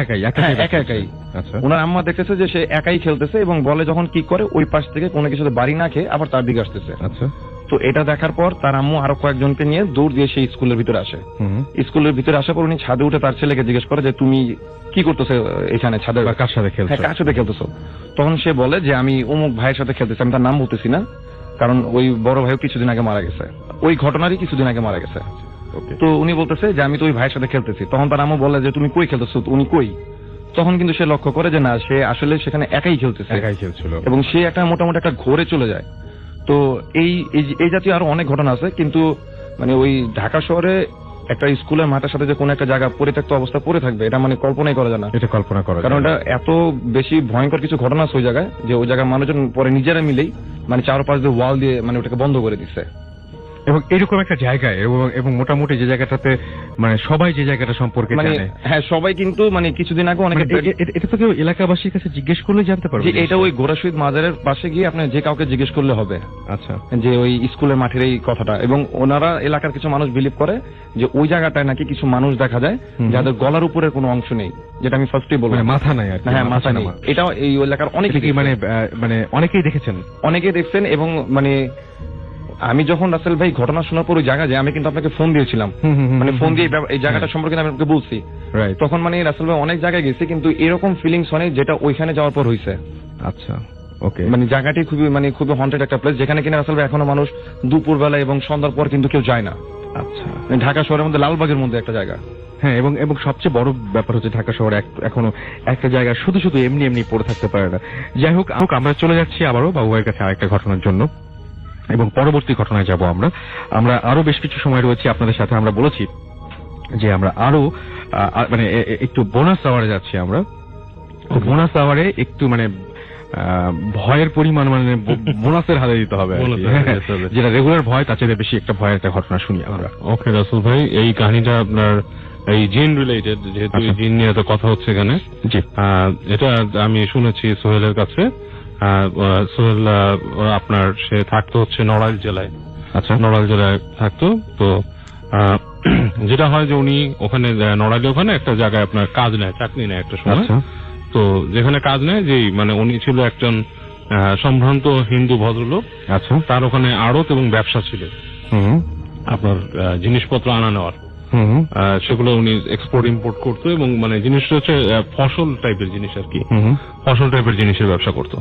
একাই। আচ্ছা। ওনার আম্মা দেখতেছে যে সে একাই খেলতেছে এবং বলে যখন কি করে ওই পাশ থেকে কোনো কিছুতে বাড়ি না খেয়ে আবার তার দিকে আসতেছে। আচ্ছা। তো এটা দেখার পর তার আম্মু আরো কয়েকজনকে নিয়ে দৌড় দিয়ে সেই স্কুলের ভিতরে আসে। স্কুলের ভিতরে আসার পর উনি ছাদে উঠে তার ছেলেকে জিজ্ঞেস করে যে তুমি কি করতেছো এখানে ছাদে, কার সাথে খেলছো? হ্যাঁ, কার সাথে খেলতেছো? তখন সে বলে যে আমি অমুক ভাইয়ের সাথে খেলতেছি, আমি তার নাম বলতেছি না কারণ ওই বড় ভাইও কিছুদিন আগে মারা গেছে, ওই ঘটনারই কিছুদিন আগে মারা গেছে। তো উনি বলতেছে যে আমি তো ওই ভাইয়ের সাথে খেলতেছি। তখন তার আম্মু বলে যে তুমি কই খেলতেছো, উনি কই? তখন কিন্তু সে লক্ষ্য করে যে না, সে আসলে সেখানে একাই খেলতেছে, একাই খেলছিল এবং সে একটা মোটামুটি একটা ঘোরে চলে যায়। তো এই জাতীয় আরো অনেক ঘটনা আছে, কিন্তু মানে ওই ঢাকা শহরে একটা স্কুলের মাঠের সাথে যে কোনো একটা জায়গা পরিত্যক্ত অবস্থা পড়ে থাকবে এটা মানে কল্পনাই করা যায় না। এটা কল্পনা করা, কারণ এটা এত বেশি ভয়ঙ্কর কিছু ঘটনা আছে ওই জায়গায় যে ওই জায়গায় মানুষজন পরে নিজেরা মিলেই মানে চারপাশ দিয়ে ওয়াল দিয়ে মানে ওটাকে বন্ধ করে দিচ্ছে। এবং এরকম একটা জায়গায় এবং মোটামুটি যে জায়গাটাতে মানে সবাই যে জায়গাটা সম্পর্কে মানে জানে, হ্যাঁ সবাই কিন্তু মানে কিছুদিন আগে অনেকে এটা তো কেউ এলাকাবাসীর কাছে জিজ্ঞেস করলে জানতে পারবে। এটা ওই গোরা শহীদ মাজারের পাশে গিয়ে আপনি যে কাউকে জিজ্ঞেস করলে হবে। আচ্ছা। যে ওই স্কুলের মাঠের এই কথাটা, এবং ওনারা এলাকার কিছু মানুষ বিলিভ করে যে ওই জায়গাটায় নাকি কিছু মানুষ দেখা যায় যাদের গলার উপরে কোনো অংশ নেই, যেটা আমি ফার্স্টে বললাম, মাথা নাই আর কি। হ্যাঁ, মাথা নেই। এটা এই এলাকার অনেকেই মানে অনেকেই দেখেছেন, অনেকেই দেখছেন। এবং মানে আমি যখন রাসেল ভাই ঘটনা শোনার পর ওই জায়গা যায়, আমি কিন্তু আপনাকে ফোন দিয়েছিলাম, মানে ফোন দিয়ে এই জায়গাটা সম্পর্কে আমি আপনাকে বলছি। তখন মানে রাসেল ভাই অনেক জায়গায় গেছি, কিন্তু এরকম ফিলিংস অনেক যেটা ওইখানে যাওয়ার পর হয়েছে। আচ্ছা, ওকে। মানে জায়গাটি খুবই হন্টেড একটা প্লেস, যেখানে কিনা রাসেল ভাই এখনো মানুষ দুপুরবেলা এবং সন্ধ্যার পর কিন্তু কেউ যায় না। আচ্ছা, ঢাকা শহরের মধ্যে লালবাগের মধ্যে একটা জায়গা। হ্যাঁ, এবং এবং সবচেয়ে বড় ব্যাপার হচ্ছে ঢাকা শহরে এখনো একটা জায়গা শুধু শুধু এমনি এমনি পড়ে থাকতে পারে না। যাই হোক, আমরা চলে যাচ্ছি আবারও বাবু ভাইয়ের কাছে আরেকটা ঘটনার জন্য, এবং পরবর্তী ঘটনায় যাব আমরা আরো বেশ কিছু সময় রয়েছে আপনাদের সাথে। আমরা বলেছি যে আমরা আরো মানে একটু বোনাস আওয়ারে যাচ্ছি। আমরা বোনাস আওয়ারে একটু মানে ভয়ের পরিমাণ মানে বোনাসের হাতে দিতে হবে, যেটা রেগুলার ভয় তার চেয়ে বেশি একটা ভয়ের একটা ঘটনা শুনি আমরা। ওকে রাসেল ভাই, এই কাহিনীটা আপনার এই জিন রিলেটেড, যেহেতু জিন নিয়ে তো কথা হচ্ছে এখানে, এটা আমি শুনেছি সোহেলের কাছে। সোহেল আপনার সে থাকতো হচ্ছে নড়াইল জেলায়। আচ্ছা, নড়াইল জেলায় থাকতো। তো যেটা হয় যে উনি ওখানে নড়াইলে ওখানে একটা জায়গায় আপনার কাজ নেয়, চাকরি নেয় একটা সময়। তো যেখানে কাজ নেয়, যে মানে উনি ছিল একজন সম্ভ্রান্ত হিন্দু ভদ্রলোক। আচ্ছা, তার ওখানে আড়ত এবং ব্যবসা ছিল আপনার জিনিসপত্র আনা নেওয়ার। সেগুলো উনি এক্সপোর্ট ইম্পোর্ট করতো, এবং মানে জিনিসটা হচ্ছে ফসল টাইপের জিনিস আর কি, ফসল টাইপের জিনিসের ব্যবসা করতো।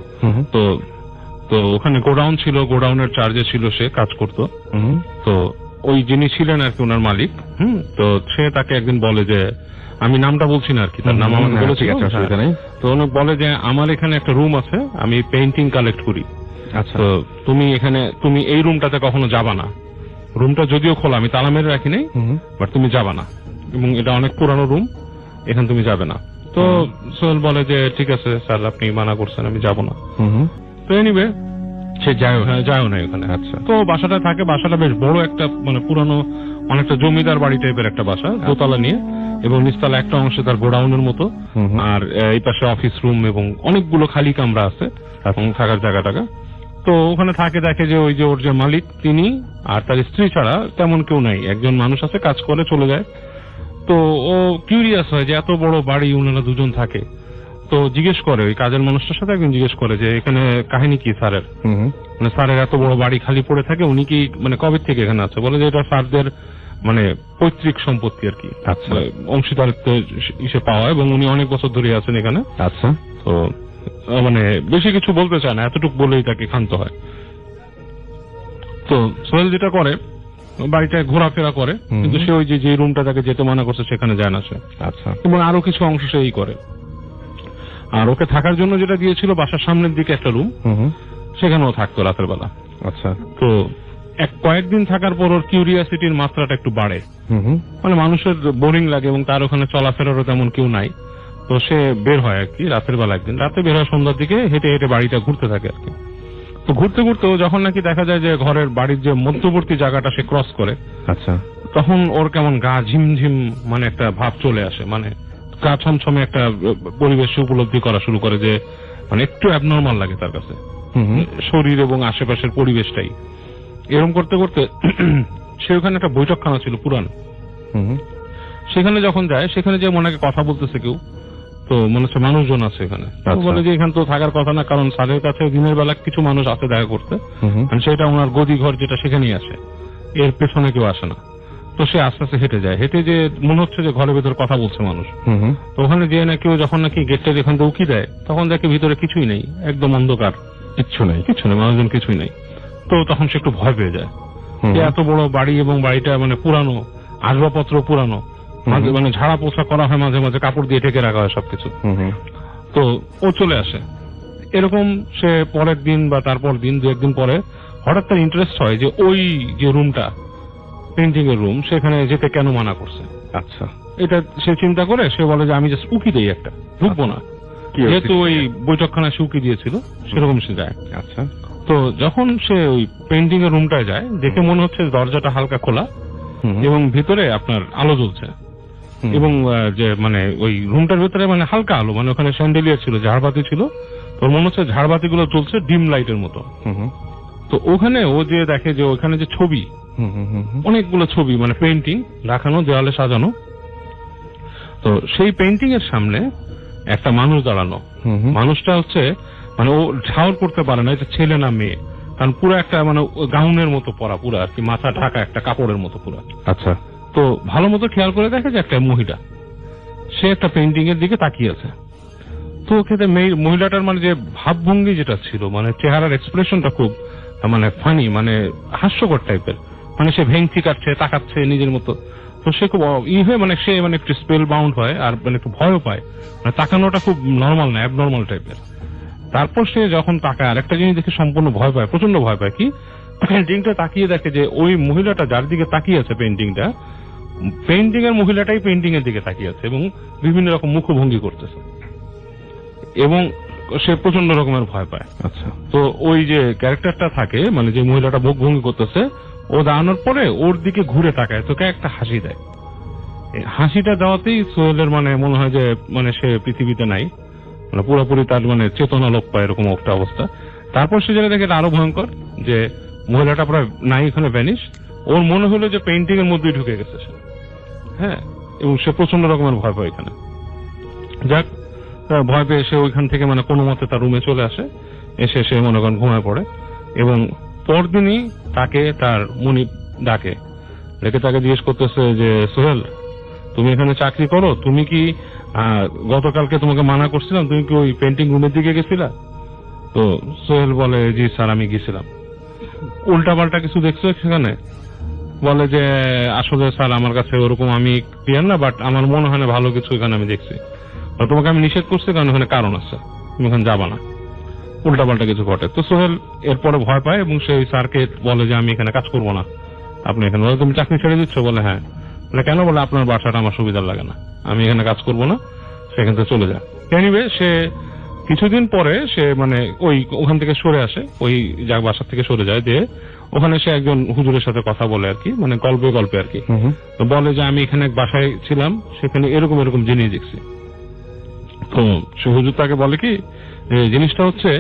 তো ওখানে গোডাউন ছিল, গোডাউনের চার্জে ছিল, সে কাজ করতো। তো ওই যিনি ছিলেন আর কি ওনার মালিক, তো সে তাকে একদিন বলে যে, আমি নামটা বলছি না আর কি, তার নাম আমাকে বলেছি, তো উনি বলে যে আমার এখানে একটা রুম আছে, আমি পেইন্টিং কালেক্ট করি। আচ্ছা, তো তুমি এই রুমটাতে কখনো যাবা না। রুমটা যদিও খোলা, আমি তালা মেরে রাখি নাই, বাট তুমি যাবা না, এবং এটা অনেক পুরানো রুম, এখানে তুমি যাবে না। তো সোহেল বলে যে ঠিক আছে স্যার, আপনি মানা করছেন, আমি যাব না। তো এনিওয়ে সে যায়ও না ওখানে। আচ্ছা, তো বাসাটা থাকে, বাসাটা বেশ বড় একটা মানে পুরানো অনেকটা জমিদার বাড়ি টাইপের একটা বাসা, দোতলা নিয়ে, এবং নিচতলা একটা অংশে তার গোডাউনের মতো, আর এই পাশে অফিস রুম এবং অনেকগুলো খালি কামরা আছে এবং থাকার জায়গা টাকা। তো ওখানে থাকে, দেখে যে ওই যে ওর যে মালিক তিনি আর তার স্ত্রী ছাড়া তেমন কেউ নাই, একজন মানুষ আছে, কাজ করে চলে যায়। তো ও কিউরিয়াস হয় যে এত বড় বাড়ি ওনারা দুজন থাকে। তো জিজ্ঞেস করে ওই কাজের মানুষটার সাথে, একদিন জিজ্ঞেস করে যে এখানে কাহিনী কি স্যারের, মানে স্যারের এত বড় বাড়ি খালি পড়ে থাকে, উনি কি মানে কবে থেকে এখানে আছে? বলে যে এটা স্যারদের মানে পৈতৃক সম্পত্তি আর কি, অংশীদারিত্ব ইসে পাওয়া, এবং উনি অনেক বছর ধরে আছেন এখানে। আচ্ছা, তো মানে বেশি কিছু বলতে চায় না, এতটুকু বলেই তাকে ক্ষান্ত হয়। তো সোহেল যেটা করে, বাড়িটায় ঘোরাফেরা করে, কিন্তু সে ওই যে রুমটা তাকে যেতে মানা করছে সেখানে যায় না সে। আচ্ছা, এবং আরো কিছু অংশ সেই করে। আর ওকে থাকার জন্য যেটা দিয়েছিল বাসার সামনের দিকে একটা রুম, সেখানেও থাকতো রাতের বেলা। আচ্ছা, তো কয়েকদিন থাকার পর ওর কিউরিয়াসিটির মাত্রাটা একটু বাড়ে, মানে মানুষের বোরিং লাগে এবং তার ওখানে চলাফেরারও তেমন কেউ নাই। তো সে বের হয় আর কি রাতের বেলা, একদিন রাতে বের হয়, সন্ধ্যার দিকে হেঁটে হেঁটে বাড়িটা ঘুরতে থাকে আর কি। তো ঘুরতে ঘুরতে যখন নাকি দেখা যায় যে ঘরের বাড়ির যে মধ্যবর্তী জায়গাটা সে ক্রস করে, আচ্ছা, তখন ওর কেমন গা ঝিমঝিম মানে একটা ভাব চলে আসে, মানে গা ছমছমে একটা পরিবেশ উপলব্ধি করা শুরু করে, যে মানে একটু অ্যাবনর্মাল লাগে তার কাছে শরীর এবং আশেপাশের পরিবেশটাই। এরকম করতে করতে সে ওখানে একটা বৈঠকখানা ছিল পুরান, সেখানে যখন যায়, সেখানে যে মনে কথা বলতেছে কেউ, তো মনে হচ্ছে মানুষজন আছে এখানে। বলে যে এখানে তো থাকার কথা না, কারণ স্যারের কাছে দিনের বেলা কিছু মানুষ আসে দেখা করতে, সেটা ওনার গদি ঘর যেটা সেখানেই আসে, এর পেছনে কেউ আসে না। তো সে আস্তে আস্তে হেঁটে যায়, হেঁটে যে মনে হচ্ছে যে ঘরের ভেতর কথা বলছে মানুষ। তো ওখানে যে না কেউ যখন নাকি গেটটা এখান থেকে উকি দেয়, তখন দেখে ভিতরে কিছুই নেই, একদম অন্ধকার, কিচ্ছু নেই, মানুষজন কিছুই নেই। তো তখন সে একটু ভয় পেয়ে যায়, এত বড় বাড়ি এবং বাড়িটা মানে পুরানো, আসবাবপত্র পুরানো, মানে ঝাড়া পোছা করা হয়, মাঝে মাঝে কাপড় দিয়ে ঢেকে রাখা হয় সবকিছু। তো ও চলে আসে। এরকম সে পরের দিন বা তারপর দিন, দু একদিন পরে হঠাৎ তার ইন্টারেস্ট হয় যে ওই যে রুমটা পেন্টিং এর রুম, সেখানে যেতে কেন মানা করছে। আচ্ছা, এটা সে চিন্তা করে সে বলে যে আমি জাস্ট উকি দেই, একটা ঢুকবো না, যেহেতু ওই বৈঠকখানা সে উকি দিয়েছিল, সেরকম সে যায়। আচ্ছা, তো যখন সে ওই পেন্টিং এর রুমটায় যায়, দেখে মনে হচ্ছে দরজাটা হালকা খোলা এবং ভিতরে আপনার আলো জ্বলছে, এবং যে মানে ওই রুমটার ভিতরে মানে হালকা আলো, মানে ওখানে স্যান্ডেলিয়ার ছিল, ঝাড়বাতি ছিল, তোর মনে হচ্ছে ঝাড়বাতি গুলো চলছে ডিম লাইটের মতো। তো ওখানে ও যে দেখে যে ওখানে যে ছবি, অনেকগুলো ছবি মানে পেন্টিং রাখানো, দেওয়ালে সাজানো, তো সেই পেন্টিং এর সামনে একটা মানুষ দাঁড়ানো। মানুষটা হচ্ছে মানে ও ঝাউর করতে পারে না এটা ছেলে না মেয়ে, কারণ পুরো একটা মানে গাউনের মতো পরা, পুরো আর কি মাথা ঢাকা একটা কাপড়ের মতো পুরো। আচ্ছা, তো ভালো মতো খেয়াল করে দেখে যে একটা মহিলা, সে একটা পেন্টিং এর দিকে তাকিয়ে আছে। তো ওখানে মহিলাটার মানে যে ভাবভঙ্গি যেটা ছিল, মানে চেহারার এক্সপ্রেশনটা খুব মানে ফানি, মানে হাস্যকর টাইপের, মানে সে ভেঙচি কাটছে, তাকাচ্ছে নিজের মতো। তো সে খুব হয়ে মানে সে মানে একটু স্পেল বাউন্ড হয় আর মানে একটু ভয়ও পায়, মানে তাকানোটা খুব নর্মাল না, অ্যাবনর্মাল টাইপের। তারপর সে যখন তাকায় আর একটা জিনিস দেখে সম্পূর্ণ ভয় পায়, প্রচন্ড ভয় পায়। কি পেইন্টিংটা তাকিয়ে দেখে যে ওই মহিলাটা যার দিকে তাকিয়ে আছে পেইন্টিং এর মহিলাটাই পেইন্টিং এর দিকে তাকিয়ে আছে এবং বিভিন্ন রকম মুখভঙ্গি করতেছে এবং সে প্রচন্ড রকমের ভয় পায়। আচ্ছা, তো ওই যে ক্যারেক্টারটা থাকে, মানে যে মহিলাটা মুখভঙ্গি করতেছে, ও দাঁড়ানোর পরে ওর দিকে ঘুরে তাকায়, তোকে একটা হাসি দেয়। হাসিটা দেওয়াতেই সোহেলের মানে মনে হয় যে মানে সে পৃথিবীতে নাই, মানে পুরোপুরি তার মানে চেতনা লোপ পায়, এরকম একটা অবস্থা। তারপর সে জায়গায় দেখে আরো ভয়ঙ্কর যে মহিলাটা প্রায় নাই, এখানে ভ্যানিশ। ওর মনে হলো যে পেইন্টিং এর মধ্যেই ঢুকে গেছে সে, হ্যাঁ, এবং সে প্রচন্ড রকমের ভয় পায় এখানে। যাক, ভয় পেয়ে সে ওইখান থেকে মানে কোনো মতে তার রুমে চলে আসে, এসে সে মনে করেন ঘুমায় পড়ে এবং পরদিনই তাকে তার মনিব ডাকে, ডেকে তাকে জিজ্ঞেস করতেছে যে সোহেল, তুমি এখানে চাকরি করো, তুমি কি গতকালকে তোমাকে মানা করছিলাম, তুমি কি ওই পেন্টিং রুমের দিকে গেছিলা? তো সোহেল বলে, জি স্যার আমি গেছিলাম। উল্টাপাল্টা কিছু দেখছো সেখানে? বলে যে আসলে স্যার আমার কাছে ওরকম আমি ক্লিয়ার না, বাট আমার মনে হয় না ভালো কিছু এখানে আমি দেখছি, তোমাকে আমি নিষেধ করছি কারণ ওখানে কারণ আছে, তুমি ওখানে যাবা না। উল্টাপাল্টা কিছু ঘটে। তো সোহেল এরপরে ভয় পায় এবং সেই স্যারকে বলে যে আমি এখানে কাজ করবো না, আপনি এখানে। বলে তুমি চাকরি ছেড়ে দিচ্ছ? বলে হ্যাঁ। বলে কেন? বলে আপনার বাসাটা আমার সুবিধার লাগে না, আমি এখানে কাজ করবো না, সেখান থেকে চলে যায়। এনিওয়ে সে কিছুদিন পরে সে মানে ওখান থেকে সরে আসে, ওই বাসা থেকে সরে যায়, দিয়ে ওখানে সে একজন হুজুরের সাথে কথা বলে আর কি, মানে গল্পে গল্পে আর কি। তো বলে যে আমি এখানে এক বাসায় ছিলাম, সেখানে এরকম এরকম জিনিস দেখছি। তো সে হুজুর তাকে বলে কি জিনিসটা হচ্ছে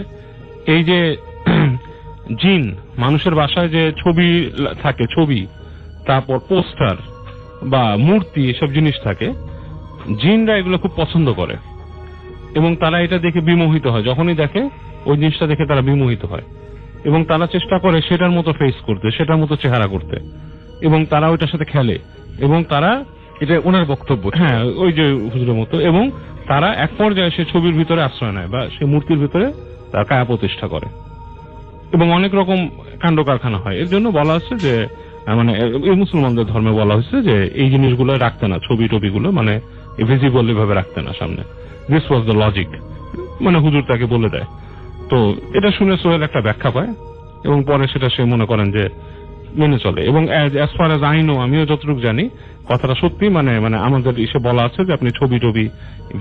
এই যে জিন, মানুষের বাসায় যে ছবি থাকে, ছবি, তারপর পোস্টার বা মূর্তি, এসব জিনিস থাকে, জিনরা এগুলো খুব পছন্দ করে এবং তারা এটা দেখে বিমোহিত হয়। যখনই দেখে ওই জিনিসটা দেখে তারা বিমোহিত হয় এবং তারা চেষ্টা করে সেটার মতো ফেস করতে, সেটার মতো চেহারা করতে, এবং তারা ওইটার সাথে খেলে এবং তারা, এটা ওনার বক্তব্য, হ্যাঁ ওই যে হুজুরের মতো, এবং তারা এক পর্যায়ে সে ছবির ভিতরে আশ্রয় নেয় বা সে মূর্তির ভিতরে তার কায়া প্রতিষ্ঠা করে এবং অনেক রকম কাণ্ড কারখানা হয়। এর জন্য বলা হচ্ছে যে মানে এই মুসলমানদের ধর্মে বলা হচ্ছে যে এই জিনিসগুলো রাখতে না, ছবি টবিগুলো মানে ভিজিবল ভাবে রাখতে না সামনে। দিস ওয়াজ দ্য লজিক, মানে হুজুর তাকে বলে দেয়। তো এটা শুনে সোহেল একটা ব্যাখ্যা পায় এবং পরে সেটা সে মনে করেন যে মেনে চলে। এবং as far as I know, আমিও যতটুকু জানি কথাটা সত্যি, মানে মানে আমাদের এসে বলা আছে যে আপনি ছবি টবি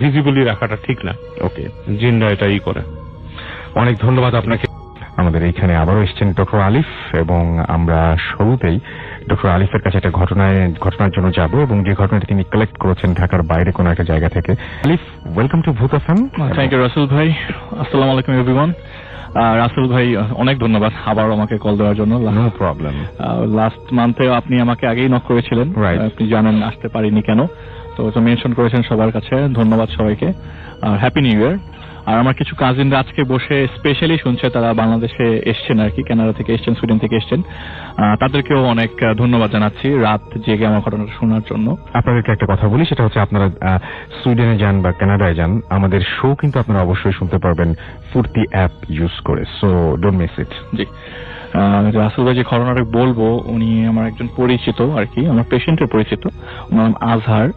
ভিজিবলি রাখাটা ঠিক না। ওকে, জিনরা এটাই করে। অনেক ধন্যবাদ আপনাকে। আমাদের এইখানে আবারও এসেছেন ডক্টর আলিফ, এবং আমরা শুরুতেই ডক্টর আলিফের কাছে একটা ঘটনার জন্য যাব, এবং যে ঘটনাটি তিনি কালেক্ট করেছেন ঢাকার বাইরে কোনো একটা জায়গা থেকে। আলিফ, ওয়েলকাম টু ভূত এফএম। থ্যাংক ইউ রাসেল ভাই। আসসালামু আলাইকুম এভরিওয়ান। রাসেল ভাই অনেক ধন্যবাদ আবার আমাকে কল দেওয়ার জন্য। No problem. লাস্ট মান্থে আপনি আমাকে আগেই নক করেছিলেন, আপনি জানেন আসতে পারিনি কেন, তো মেনশন করেছেন সবার কাছে, ধন্যবাদ সবাইকে, আর হ্যাপি নিউ ইয়ার। আর আমার কিছু কাজিনরা আজকে বসে স্পেশালি শুনছে, তারা বাংলাদেশে এসছেন আর কি, কানাডা থেকে এসছেন, সুইডেন থেকে এসছেন, তাদেরকেও অনেক ধন্যবাদ জানাচ্ছি রাত জেগে আমার ঘটনাটা শোনার জন্য। আপনাদেরকে একটা কথা বলি, সেটা হচ্ছে আপনারা সুইডেনে যান বা কানাডায় যান, আমাদের শো কিন্তু আপনারা অবশ্যই শুনতে পারবেন ফুর্তি অ্যাপ ইউজ করে, সো ডোন্ট মিস ইট। জি, রাসেল ভাই যে ঘটনাটা বলবো, উনি আমার একজন পরিচিত আর কি, আমার পেশেন্টের পরিচিত, ওনার নাম আজহার।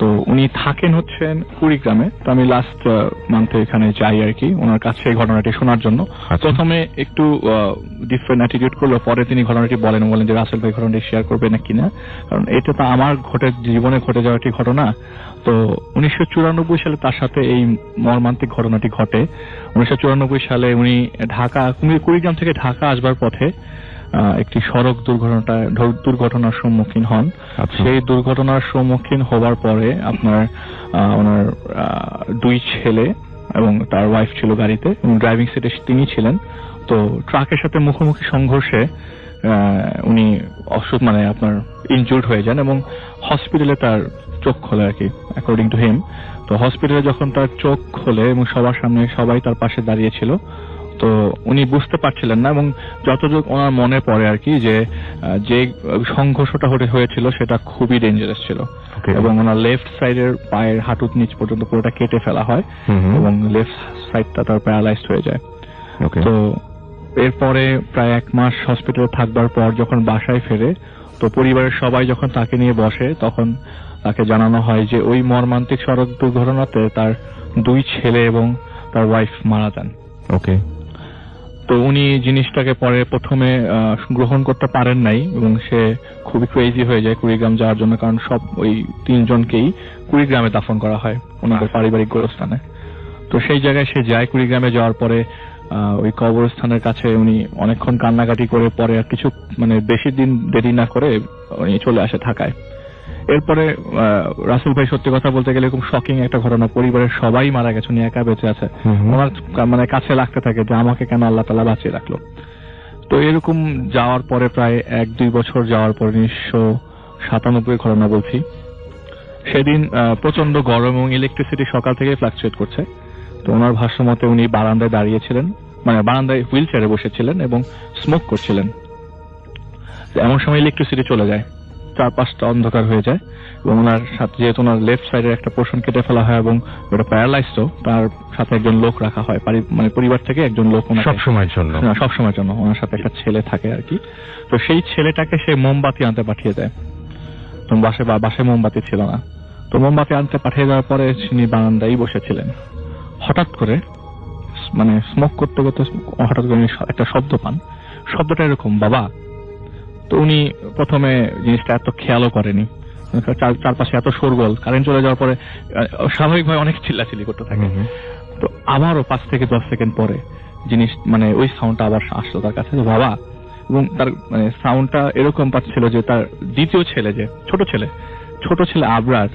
তো উনি থাকেন হচ্ছেন কুড়িগ্রামে। তো আমি লাস্ট মান্থে এখানে যাই আর কি ওনার কাছে এই ঘটনাটি শোনার জন্য। প্রথমে একটু ডিফারেন্ট অ্যাটিটিউড করলো, পরে তিনি ঘটনাটি বলেন যে রাসেল ভাই ঘটনাটি শেয়ার করবে না কিনা, কারণ এটা তো আমার জীবনে ঘটে যাওয়া একটি ঘটনা। তো 1994 সালে তার সাথে এই মর্মান্তিক ঘটনাটি ঘটে। 1994 সালে উনি কুড়িগ্রাম থেকে ঢাকা আসবার পথে একটি সড়ক দুর্ঘটনার সম্মুখীন হন। সেই দুর্ঘটনার সম্মুখীন হবার পরে আপনার ওনার 2 ছেলে এবং তার ওয়াইফ ছিল গাড়িতে, এবং ড্রাইভিং সিটে তিনি ছিলেন। তো ট্রাকের সাথে মুখোমুখি সংঘর্ষে উনি মানে আপনার ইনজুর্ড হয়ে যান এবং হসপিটালে তার চোখ খোলে আর কি, অ্যাকর্ডিং টু হিম। তো হসপিটালে যখন তার চোখ খোলে এবং সবার সামনে সবাই তার পাশে দাঁড়িয়ে ছিল, তো উনি বুঝতে পারছিলেন না, এবং যতটুকু ওনার মনে পড়ে আর কি, যে সংঘর্ষটা হয়েছিল সেটা খুবই ডেঞ্জারাস ছিল, এবং ওনার লেফট সাইডের পায়ের হাঁটুর নিচ পর্যন্ত পুরোটা কেটে ফেলা হয় এবং লেফট সাইডটা তার প্যারালাইজড হয়ে যায়। তো এরপরে প্রায় 1 মাস হসপিটালে থাকবার পর যখন বাসায় ফেরে, তো পরিবারের সবাই যখন তাকে নিয়ে বসে তখন তাকে জানানো হয় যে ওই মর্মান্তিক সড়ক দুর্ঘটনাতে তার 2 ছেলে এবং তার ওয়াইফ মারা যান। ওকে। তো উনি জিনিসটাকে পরে প্রথমে গ্রহণ করতে পারেন নাই এবং সে খুবই ক্রেজি হয়ে যায় কুড়িগ্রাম যাওয়ার জন্য, কারণ সব ওই 3 জনকেই কুড়িগ্রামে দাফন করা হয় ওনাদের পারিবারিক গোরস্থানে। তো সেই জায়গায় সে যায়। কুড়িগ্রামে যাওয়ার পরে ওই কবরস্থানের কাছে উনি অনেকক্ষণ কান্নাকাটি করে পরে আর কিছু মানে বেশি দিন দেরি না করে উনি চলে আসে ঢাকায়। এরপরে রাসেল ভাই সত্যি কথা বলতে গেলে এরকম শকিং একটা ঘটনা, পরিবারের সবাই মারা গেছে, উনি একা বেঁচে আছে। ওনার মানে কাছে লাগতে থাকে যে আমাকে কেন আল্লাহ তাআলা বাঁচিয়ে রাখলো। তো এরকম যাওয়ার পরে প্রায় 1-2 বছর যাওয়ার পর 1997 ঘটনা বলছি, সেদিন প্রচন্ড গরম এবং ইলেকট্রিসিটি সকাল থেকে ফ্লাকচুয়েট করছে। তো ওনার ভাষ্য মতে উনি বারান্দায় দাঁড়িয়েছিলেন, মানে বারান্দায় হুইল চেয়ারে বসেছিলেন এবং স্মোক করছিলেন। এমন সময় ইলেকট্রিসিটি চলে যায়, চারপাশটা অন্ধকার হয়ে যায় এবং ওনার সাথে যেহেতু ওনার লেফট সাইডের একটা পোর্শন কেটে ফেলা হয় এবং ওটা প্যারালাইজড, তার সাথে একজন লোক রাখা হয়, মানে পরিবার থেকে একজন লোক সবসময়ের জন্য ওনার সাথে একটা ছেলে থাকে আর কি। তো সেই ছেলেটাকে সে মোমবাতি আনতে পাঠিয়ে দেয়। তো বাসায় মোমবাতি ছিল না, তো মোমবাতি আনতে পাঠিয়ে দেওয়ার পরে তিনি বারান্দায় বসেছিলেন। হঠাৎ করে মানে স্মোক করতে করতে হঠাৎ করে একটা শব্দ পান, শব্দটা এরকম বাবা। তো উনি প্রথমে জিনিসটা এত খেয়ালও করেনি, চারপাশে এত শোরগোল, কারেন্ট চলে যাওয়ার পরে স্বাভাবিকভাবে অনেক চিল্লাচিল্লি করতে থাকে। তো আবারও 5 থেকে 10 সেকেন্ড পরে জিনিস মানে ওই সাউন্ডটা আবার আসলো তার কাছে, বাবা। এবং তার মানে সাউন্ডটা এরকম পাচ্ছিল যে তার দ্বিতীয় ছেলে, যে ছোট ছেলে আবরার,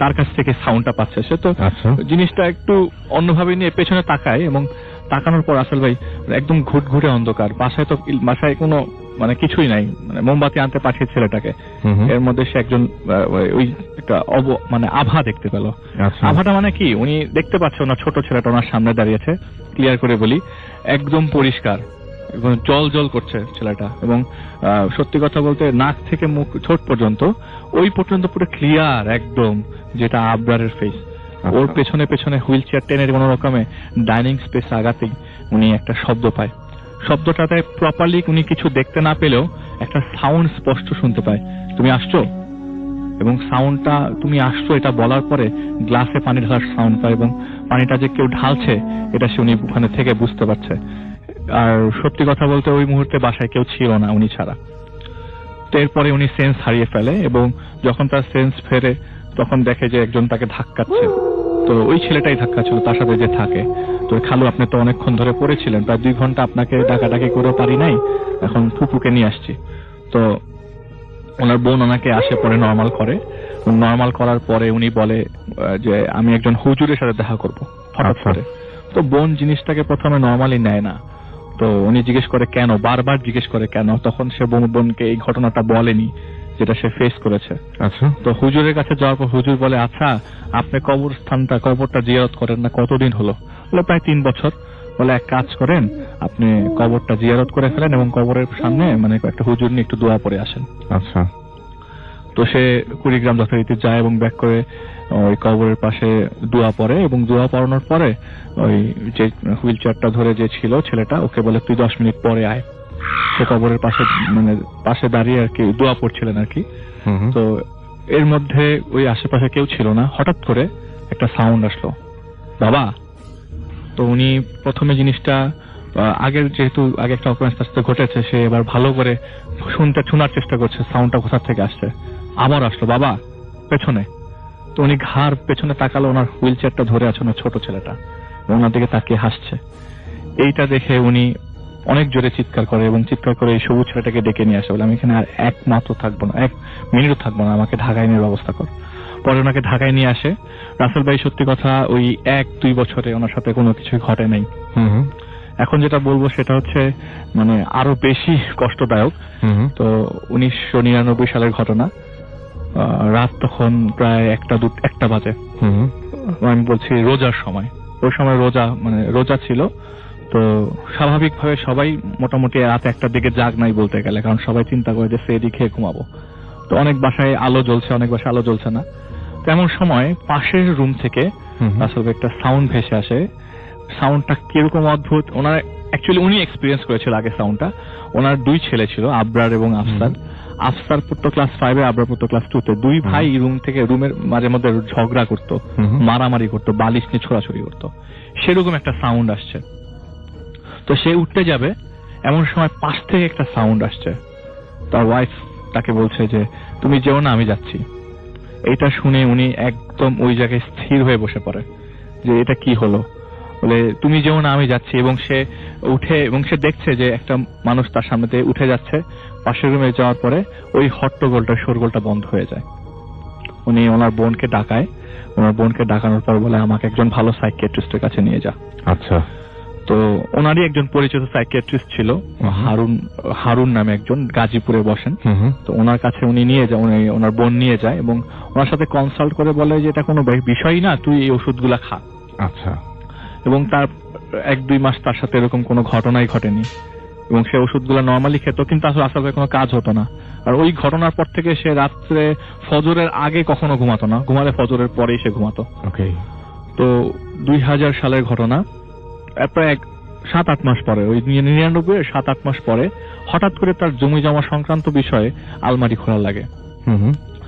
তার কাছ থেকে সাউন্ডটা পাচ্ছে। সে তো জিনিসটা একটু অন্যভাবে নিয়ে পেছনে তাকায় এবং তাকানোর পর আসল ভাই একদম ঘুটঘুটে অন্ধকার, বাসায় কোনো মানে কিছুই নাই, মানে মোমবাতি আনতে পাঠিয়ে ছেলেটাকে, এর মধ্যে সে একজন ওই একটা মানে আভা দেখতে পেল। আভাটা মানে কি, উনি দেখতে পাচ্ছে ওনার ছোট ছেলেটা ওনার সামনে দাঁড়িয়েছে, ক্লিয়ার করে বলি একদম পরিষ্কার, জল করছে ছেলেটা, এবং সত্যি কথা বলতে নাক থেকে মুখ ঠোঁট পর্যন্ত ওই পর্যন্ত পুরো ক্লিয়ার একদম, যেটা আবরারের ফেস। ওর পেছনে পেছনে হুইল চেয়ার টেনে কোন রকমে ডাইনিং স্পেস আগাতেই উনি একটা শব্দ পায়। শব্দটাতে প্রপারলি উনি কিছু দেখতে না পেলেও একটা সাউন্ড স্পষ্ট শুনতে পায়, তুমি আসছো। এবং সাউন্ডটা তুমি আসছো এটা বলার পরে গ্লাসে পানি ঢালার সাউন্ড পায় এবং পানিটা যে কেউ ঢালছে এটা সে উনি ওখানে থেকে বুঝতে পারছে। আর সত্যি কথা বলতে ওই মুহূর্তে বাসায় কেউ ছিল না উনি ছাড়া। তো এরপরে উনি সেন্স হারিয়ে ফেলে এবং যখন তার সেন্স ফেরে তখন দেখে যে একজন তাকে ধাক্কাচ্ছে। তো ওই ছেলেটাই ধাক্কা ছিল তার সাথে যে থাকে। তো খালু আপনি তো অনেকক্ষণ ধরে পড়েছিলেন, প্রায় 2 ঘন্টা আপনাকে ডাকাডাকি করে পারি নাই, এখন ফুপুকে নিয়ে আসছি। তো ওনার বোন ওনাকে আসে পরে নর্মাল করে, নর্মাল করার পরে উনি বলে যে আমি একজন হুজুরের সাথে দেখা করব হঠাৎ করে। তো বোন জিনিসটাকে প্রথমে নর্মালি নেয় না, তো উনি জিজ্ঞেস করে কেন, বারবার জিজ্ঞেস করে কেন। তখন সে বোনকে এই ঘটনাটা বলেনি যেটা সে ফেস করেছে। আচ্ছা, তো হুজুরের কাছে যাওয়ার পর হুজুর বলে আচ্ছা আপনি কবরটা জিয়ারত করেন না কতদিন হলো? বলে প্রায় 3 বছর। বলে এক কাজ করেন, আপনি কবরটা জিয়ারত করে ফেলেন এবং কবরের সামনে মানে একটা হুজুর নিয়ে একটু দোয়া পড়ে আসেন। আচ্ছা, তো সে কুড়িগ্রাম যথারীতি যায় এবং ব্যাক করে ওই কবরের পাশে দোয়া পড়ে এবং দোয়া পড়ানোর পরে ওই যে হুইল চেয়ারটা ধরে যে ছিল ছেলেটা ওকে বলে তুই 10 মিনিট পরে আয়। সে কবরের পাশে দাঁড়িয়ে আর কি দোয়া পড়ছিলেন আর কি। তো এর মধ্যে ওই আশেপাশে কেউ ছিল না, হঠাৎ করে একটা সাউন্ড আসলো, বাবা। তো উনি প্রথমে জিনিসটা যেহেতু আগে একটা অপরাধ ঘটেছে, সে এবার ভালো করে শোনার চেষ্টা করছে সাউন্ডটা কোথা থেকে আসছে। আবার আসলো, বাবা পেছনে। তো উনি ঘাড় পেছনে তাকালো, ওনার হুইল চেয়ারটা ধরে আছে ওনার ছোট ছেলেটা, ওনার দিকে তাকিয়ে হাসছে। এইটা দেখে উনি অনেক জোরে চিৎকার করে এবং চিৎকার করে এই সবুজ ছেলেটাকে ডেকে নিয়ে আসে, বলে আমি এখানে আর 1 মিনিটও থাকবো না, আমাকে ঢাকায় নিয়ে ব্যবস্থা কর। পরে ওনাকে ঢাকায় নিয়ে আসে। রাসেল ভাই সত্যি কথা ওই 1-2 বছরে ওনার সাথে কোনো কিছু ঘটে নাই। এখন যেটা বলবো সেটা হচ্ছে মানে আরো বেশি কষ্টদায়ক। তো 1999 সালের ঘটনা, রাত তখন প্রায় 1টা বাজে। আমি বলছি রোজার সময়, ওই সময় রোজা ছিল। তো স্বাভাবিকভাবে সবাই মোটামুটি রাত 1টার দিকে জাগ নাই বলতে গেলে, কারণ সবাই চিন্তা করে যে সেদি খেয়ে ঘুমাবো। তো অনেক বাসায় আলো জ্বলছে, অনেক বাসায় আলো জ্বলছে না। তেমন সময় পাশের রুম থেকে আসলে একটা সাউন্ড ভেসে আসে। সাউন্ডটা কিরকম অদ্ভুত, উনি এক্সপিরিয়েন্স করেছিল আগে সাউন্ডটা। ওনার 2 ছেলে ছিল, আবরার এবং আফসার। আফসার পড়তো ক্লাস 5-এ, আবরার পড়তো ক্লাস 2-তে। দুই ভাই রুমের মাঝে মধ্যে ঝগড়া করতো, মারামারি করতো, বালিশ নিয়ে ছোড়াছুড়ি করতো। সেরকম একটা সাউন্ড আসছে। তো সে উঠতে যাবে, এমন সময় পাশ থেকে একটা সাউন্ড আসছে। তার ওয়াইফ তাকে বলছে যে তুমি যেও না, আমি যাচ্ছি। এটা শুনে উনি একদম ওই জায়গায় স্থির হয়ে বসে পড়ে যে এটা কি হলো। বলে তুমি যেও না, আমি যাচ্ছি। এবং সে উঠে এবং সে দেখছে যে একটা মানুষ তার সামনে দিয়ে উঠে যাচ্ছে। পাশের রুমে যাওয়ার পরে ওই হট্টগোলটা, শোরগোলটা বন্ধ হয়ে যায়। উনি ওনার বোনকে ডাকায়। ওনার বোনকে ডাকানোর পর বলে আমাকে একজন ভালো সাইকিয়াট্রিস্টের কাছে নিয়ে যা। আচ্ছা। তো ওনারই একজন পরিচিত সাইকিয়াট্রিস্ট ছিল, হারুন নামে একজন, গাজীপুরে বসেন। তো ওনার কাছে উনি নিয়ে যায়, ওনার বোন নিয়ে যায় এবং ওনার সাথে কনসাল্ট করে বলে যে এটা কোনো বিষয় না, তুই এই ওষুধগুলা খা। আচ্ছা। এবং তার 1-2 মাস তার সাথে এরকম কোনো ঘটনাই ঘটেনি এবং সে ওষুধগুলো নর্মালি খেত, কিন্তু আসলে কোনো কাজ হতো না। আর ওই ঘটনার পর থেকে সে রাত্রে ফজরের আগে কখনো ঘুমাতো না, ঘুমালে ফজরের পরেই সে ঘুমাতো। ওকে। তো 2000 সালের ঘটনা, প্রায় 7-8 মাস পরে, ওই 99-এর 7-8 মাস পরে হঠাৎ করে তার জমি জমা সংক্রান্ত বিষয়ে আলমারি খোলা লাগে।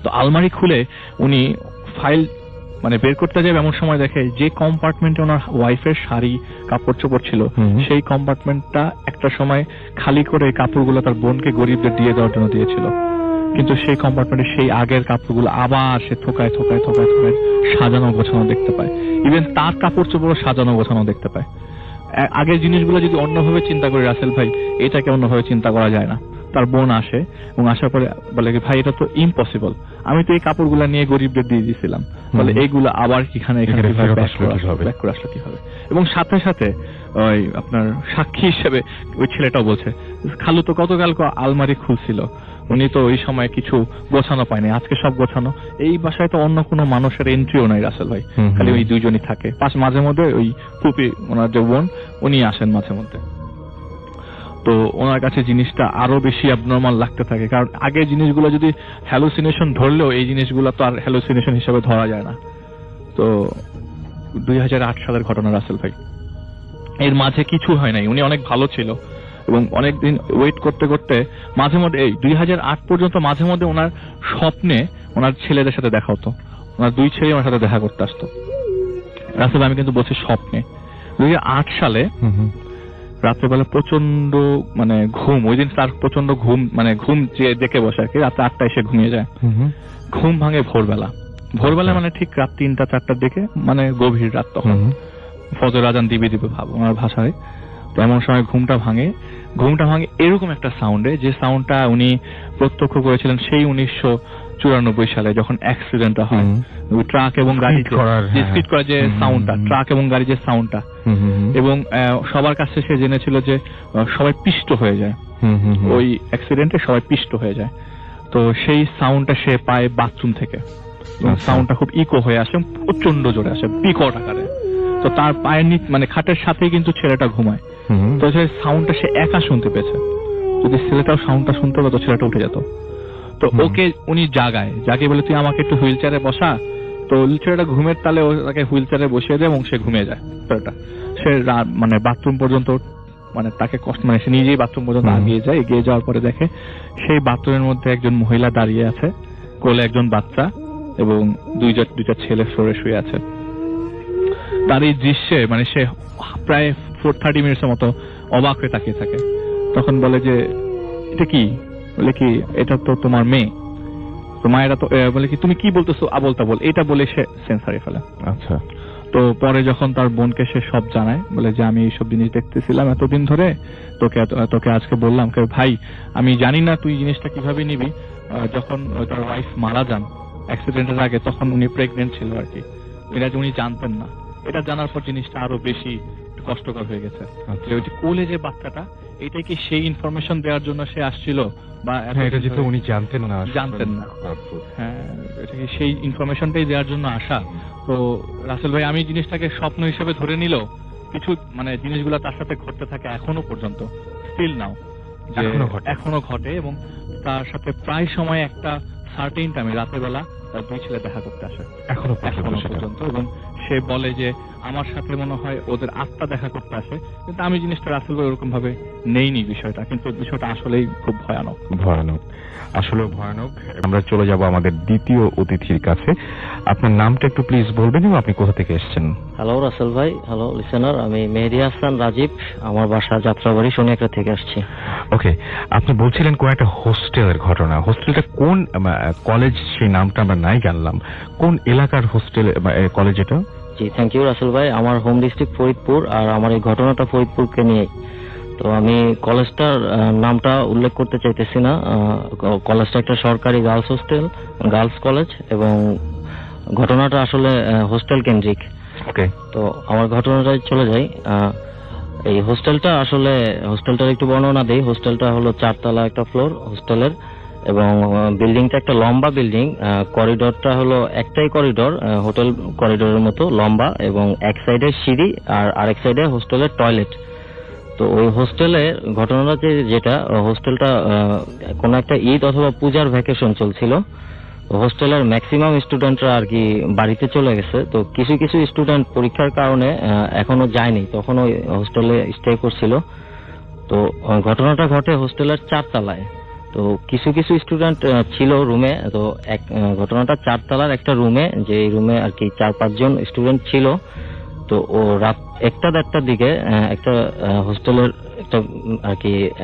তো আলমারি খুলে উনি ফাইল বের করতে যাবে, এমন সময় দেখে যে কম্পার্টমেন্টে ওনার ওয়াইফের শাড়ি কাপড় চোপড় ছিল, সেই কম্পার্টমেন্টটা একটা সময় খালি করে কাপড়গুলো তার বোনকে গরিবদের দিয়ে দেওয়ার জন্য দিয়েছিল। কিন্তু সেই কম্পার্টমেন্টে সেই আগের কাপড়গুলো আবার সে থোকায় থোকায় থোকায় থোকায় সাজানো গোছানো দেখতে পায়। ইভেন তার কাপড় চোপড়ও সাজানো গোছানো দেখতে পায়। আগের জিনিসগুলো যদি অন্যভাবে চিন্তা করি রাসেল ভাই, এটাকে অন্যভাবে চিন্তা করা যায় না। তার বোন আসে এবং আসার পরে বলে ভাই এটা তো ইম্পসিবল, আমি তো এই কাপড়গুলো নিয়ে গরিবদের দিয়ে দিয়েছিলাম, বলে এইগুলো আবার এখানে ব্যাক করে আসলো কিভাবে। এবং সাথে সাথে ওই আপনার সাক্ষী হিসেবে ওই ছেলেটাও বলছে খালু তো গতকাল আলমারি খুলছিল, উনি তো ওই সময় কিছু গোছানো পায়নি, আজকে সব গোছানো। এই বাসায় তো অন্য কোনো মানুষের এন্ট্রিও নাই রাসেল ভাই, খালি ওই দুইজনই থাকে। মাঝে মধ্যে ওই ফুপি ওনার যে বোন উনি আসেন মাঝে মধ্যে। তো ওনার কাছে জিনিসটা আরো বেশি অ্যাবনর্মাল লাগতে থাকে, কারণ আগে জিনিসগুলো যদি হ্যালুসিনেশন ধরলেও এই জিনিসগুলো তো আর হ্যালুসিনেশন হিসেবে ধরা যায় না। তো 2008 সালের ঘটনা রাসেল ভাই, এর মাঝে কিছু হয় নাই, উনি অনেক ভালো ছিল এবং অনেকদিন ওয়েট করতে করতে মাঝে মধ্যে এই 2008 পর্যন্ত মাঝে মধ্যে ওনার স্বপ্নে ওনার ছেলেদের সাথে দেখা হতো, ওনার 2 ছেলে ওনার সাথে দেখা করতে আসতো। রাসেল আমি কিন্তু বলছি স্বপ্নে। 2008 সালে রাত্রেবেলা প্রচন্ড ঘুম, ওই দিন তার প্রচন্ড ঘুম ঘুম যে দেখে বসে আর কি, রাত 8টায় সে ঘুমিয়ে যায়। ঘুম ভাঙে ভোরবেলা ঠিক রাত 3টা-4টার দিকে, গভীর রাত, তখন ফজর আজান দিবে ভাব ওনার ভাষায়। তো এমন সময় ঘুমটা ভাঙে এরকম একটা সাউন্ডে, যে সাউন্ডটা উনি প্রত্যক্ষ করেছিলেন সেই 1994 সালে যখন অ্যাক্সিডেন্টটা হয়, ট্রাক এবং গাড়ি স্পিড করা যে সাউন্ডটা, ট্রাক এবং গাড়ি যে সাউন্ডটা। এবং সবার কাছে সে জেনেছিল যে সবাই পিষ্ট হয়ে যায়, ওই অ্যাক্সিডেন্টে সবাই পিষ্ট হয়ে যায়। তো সেই সাউন্ডটা সে পায় বাথরুম থেকে, সাউন্ডটা খুব ইকো হয়ে আসে, প্রচন্ড জোরে আসে, বিকট আকারে। তো তার পায়ের খাটের সাথেই কিন্তু ছেলেটা ঘুমায়। তো সেই সাউন্ডটা সে একা শুনতে পেয়েছে, যদি ছেলেটাও সাউন্ডটা শুনতে পেত ছেলেটা উঠে যেত। তো ওকে উনি জাগে বলে তুই আমাকে একটু হুইল চেয়ারে বসা। তো ছেলেটা ঘুমের তালে তাকে হুইল চেয়ারে বসিয়ে দেয় এবং সে ঘুমিয়ে যায়। ছেলেটা সে বাথরুম পর্যন্ত তাকে কষ্ট সে নিজেই বাথরুম পর্যন্ত এগিয়ে যাওয়ার পরে দেখে সেই বাথরুমের মধ্যে একজন মহিলা দাঁড়িয়ে আছে, কোলে একজন বাচ্চা এবং দুইটা ছেলে ফ্লোরে শুয়ে আছে। তার এই দৃশ্যে সে প্রায় 30 মিনিটের মতো অবাক হয়ে তাকিয়ে থাকে। তখন বলে যে এটা কি? বলে কি এটা তো তোমার মেয়ে। তো মায়েরা তো বলে কি তুমি কি বলতেছো আবলতা বল, এটা বলে সে সেন্স হারিয়ে ফেলে। আচ্ছা। তো পরে যখন তার বোনকে সে সব জানায়, বলে যে আমি এইসব জিনিস দেখতেছিলাম এতদিন ধরে, তোকে আজকে বললাম ভাই আমি জানি না তুই জিনিসটা কিভাবে নিবি। যখন তার ওয়াইফ মারা যান অ্যাক্সিডেন্টের আগে, তখন উনি প্রেগনেন্ট ছিল আর কি, এটা উনি জানতেন না। এটা জানার পর জিনিসটা আরো বেশি কষ্টকর হয়ে গেছে। ওই যে কোলে যে বাচ্চাটা, এটা কি সেই ইনফরমেশন দেওয়ার জন্য সে আসছিল, বা এটা যেহেতু উনি জানতেন না। হ্যাঁ, এটা কি সেই ইনফরমেশনটাই দেওয়ার জন্য আসা। তো রাসেল ভাই আমি জিনিসটাকে স্বপ্ন হিসেবে ধরে নিল, কিছু জিনিসগুলো তার সাথে ঘটতে থাকে এখনো পর্যন্ত, স্টিল নাও এখনো ঘটে। এবং তার সাথে প্রায় সময় একটা সার্টেন টাইমে রাতের বেলা তার 2 ছেলে দেখা করতে আসে এখনো পর্যন্ত। এবং সে বলে যে আমার সাথে মনে হয় ওদের আত্মা দেখা করতে আসে, কিন্তু আমি জিনিসটা রাসেল ভাই ওরকম ভাবে নেইনি বিষয়টা, কিন্তু বিষয়টা আসলেই খুব ভয়ানক। ভয়ানক, আসলে ভয়ানক। আমরা চলে যাব আমাদের দ্বিতীয় অতিথির কাছে। আপনার নামটা একটু প্লিজ বলবেন এবং আপনি কোথা থেকে এসেছেন? হ্যালো রাসেল ভাই, হ্যালো লিসেনার, আমি মেহেদী হাসান রাজীব, আমার বাসা যাত্রাবাড়ি সোনিয়াকড়া থেকে আসছি। ওকে, আপনি বলছিলেন কোন একটা হোস্টেলের ঘটনা। হোস্টেলটা কোন কলেজ, সেই নামটা আমরা নাই জানলাম। কোন এলাকার হোস্টেল কলেজ এটা? জি, থ্যাংক ইউ রাসেল ভাই। আমার হোম ডিস্ট্রিক্ট ফরিদপুর, আর আমার এই ঘটনাটা ফরিদপুরকে নিয়ে। তো আমি কলেজটার নামটা উল্লেখ করতে চাইতেছি না। কলেজটা একটা সরকারি গার্লস হোস্টেল, গার্লস কলেজ, এবং ঘটনাটা আসলে হোস্টেল কেন্দ্রিক। ওকে, তো আমার ঘটনাটায় চলে যাই। এই হোস্টেলটার একটু বর্ণনা দেই। হোস্টেলটা হলো 4 তলা একটা ফ্লোর হোস্টেলের, এবং বিল্ডিংটা একটা লম্বা বিল্ডিং। করিডোরটা হলো একটাই করিডোর, হোটেল করিডোরের মতো লম্বা, এবং এক সাইডে সিঁড়ি আর আরেক সাইডে হোস্টেলের টয়লেট। তো ওই হোস্টেলের ঘটনাটা যেটা, হোস্টেলটা কোনো একটা ঈদ অথবা পূজার ভ্যাকেশন চলছিল। হোস্টেলের ম্যাক্সিমাম স্টুডেন্টরা আর কি বাড়িতে চলে গেছে। তো কিছু কিছু স্টুডেন্ট পরীক্ষার কারণে এখনো যায়নি, তখন ওই হোস্টেলে স্টে করছিল। তো ঘটনাটা ঘটে হোস্টেলের 4 তলায়। তো কিছু কিছু স্টুডেন্ট ছিল রুমে। তো ঘটনাটা 4 তলার একটা রুমে, যে রুমে আর কি 4-5 জন স্টুডেন্ট ছিল। তো ও রাত 1-1:30টার দিকে একটা হোস্টেলের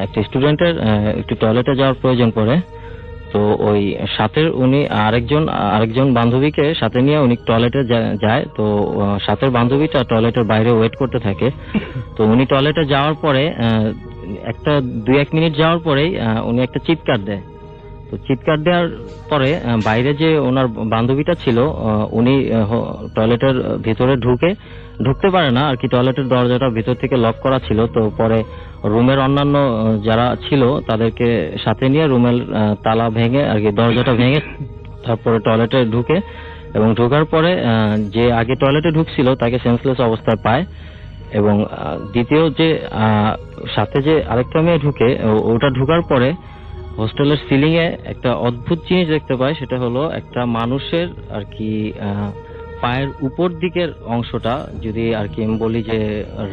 একটা স্টুডেন্টের একটু টয়লেটে যাওয়ার প্রয়োজন পড়ে। তো ওই সাথের উনি আরেকজন বান্ধবীকে সাথে নিয়ে উনি টয়লেটে যায়। তো সাথের বান্ধবীটা টয়লেটের বাইরে ওয়েট করতে থাকে। তো উনি টয়লেটে যাওয়ার পরে 2-1 মিনিট যাওয়ার পরেই উনি একটা চিৎকার দেয়। তো চিৎকার দেওয়ার পরে বাইরে যে ওনার বান্ধবীটা ছিল, উনি টয়লেটের ভিতরে ঢুকতে পারে না আর কি। টয়লেটের দরজাটা ভিতর থেকে লক করা ছিল। তো পরে রুমের অন্যান্য যারা ছিল তাদেরকে সাথে নিয়ে রুমের তালা ভেঙে আর কি, দরজাটা ভেঙে তারপরে টয়লেটে ঢুকে, এবং ঢোকার পরে যে আগে টয়লেটে ঢুকছিল তাকে সেন্সলেস অবস্থায় পায়। এবং দ্বিতীয় যে সাথে যে আরেকটা মেয়ে ঢুকে, ওটা ঢোকার পরে হোস্টেলের সিলিং এ একটা অদ্ভুত জিনিস দেখতে পায়। সেটা হলো একটা মানুষের আর কি পায়ের উপর দিকের অংশটা, যদি আর কি আমি বলি যে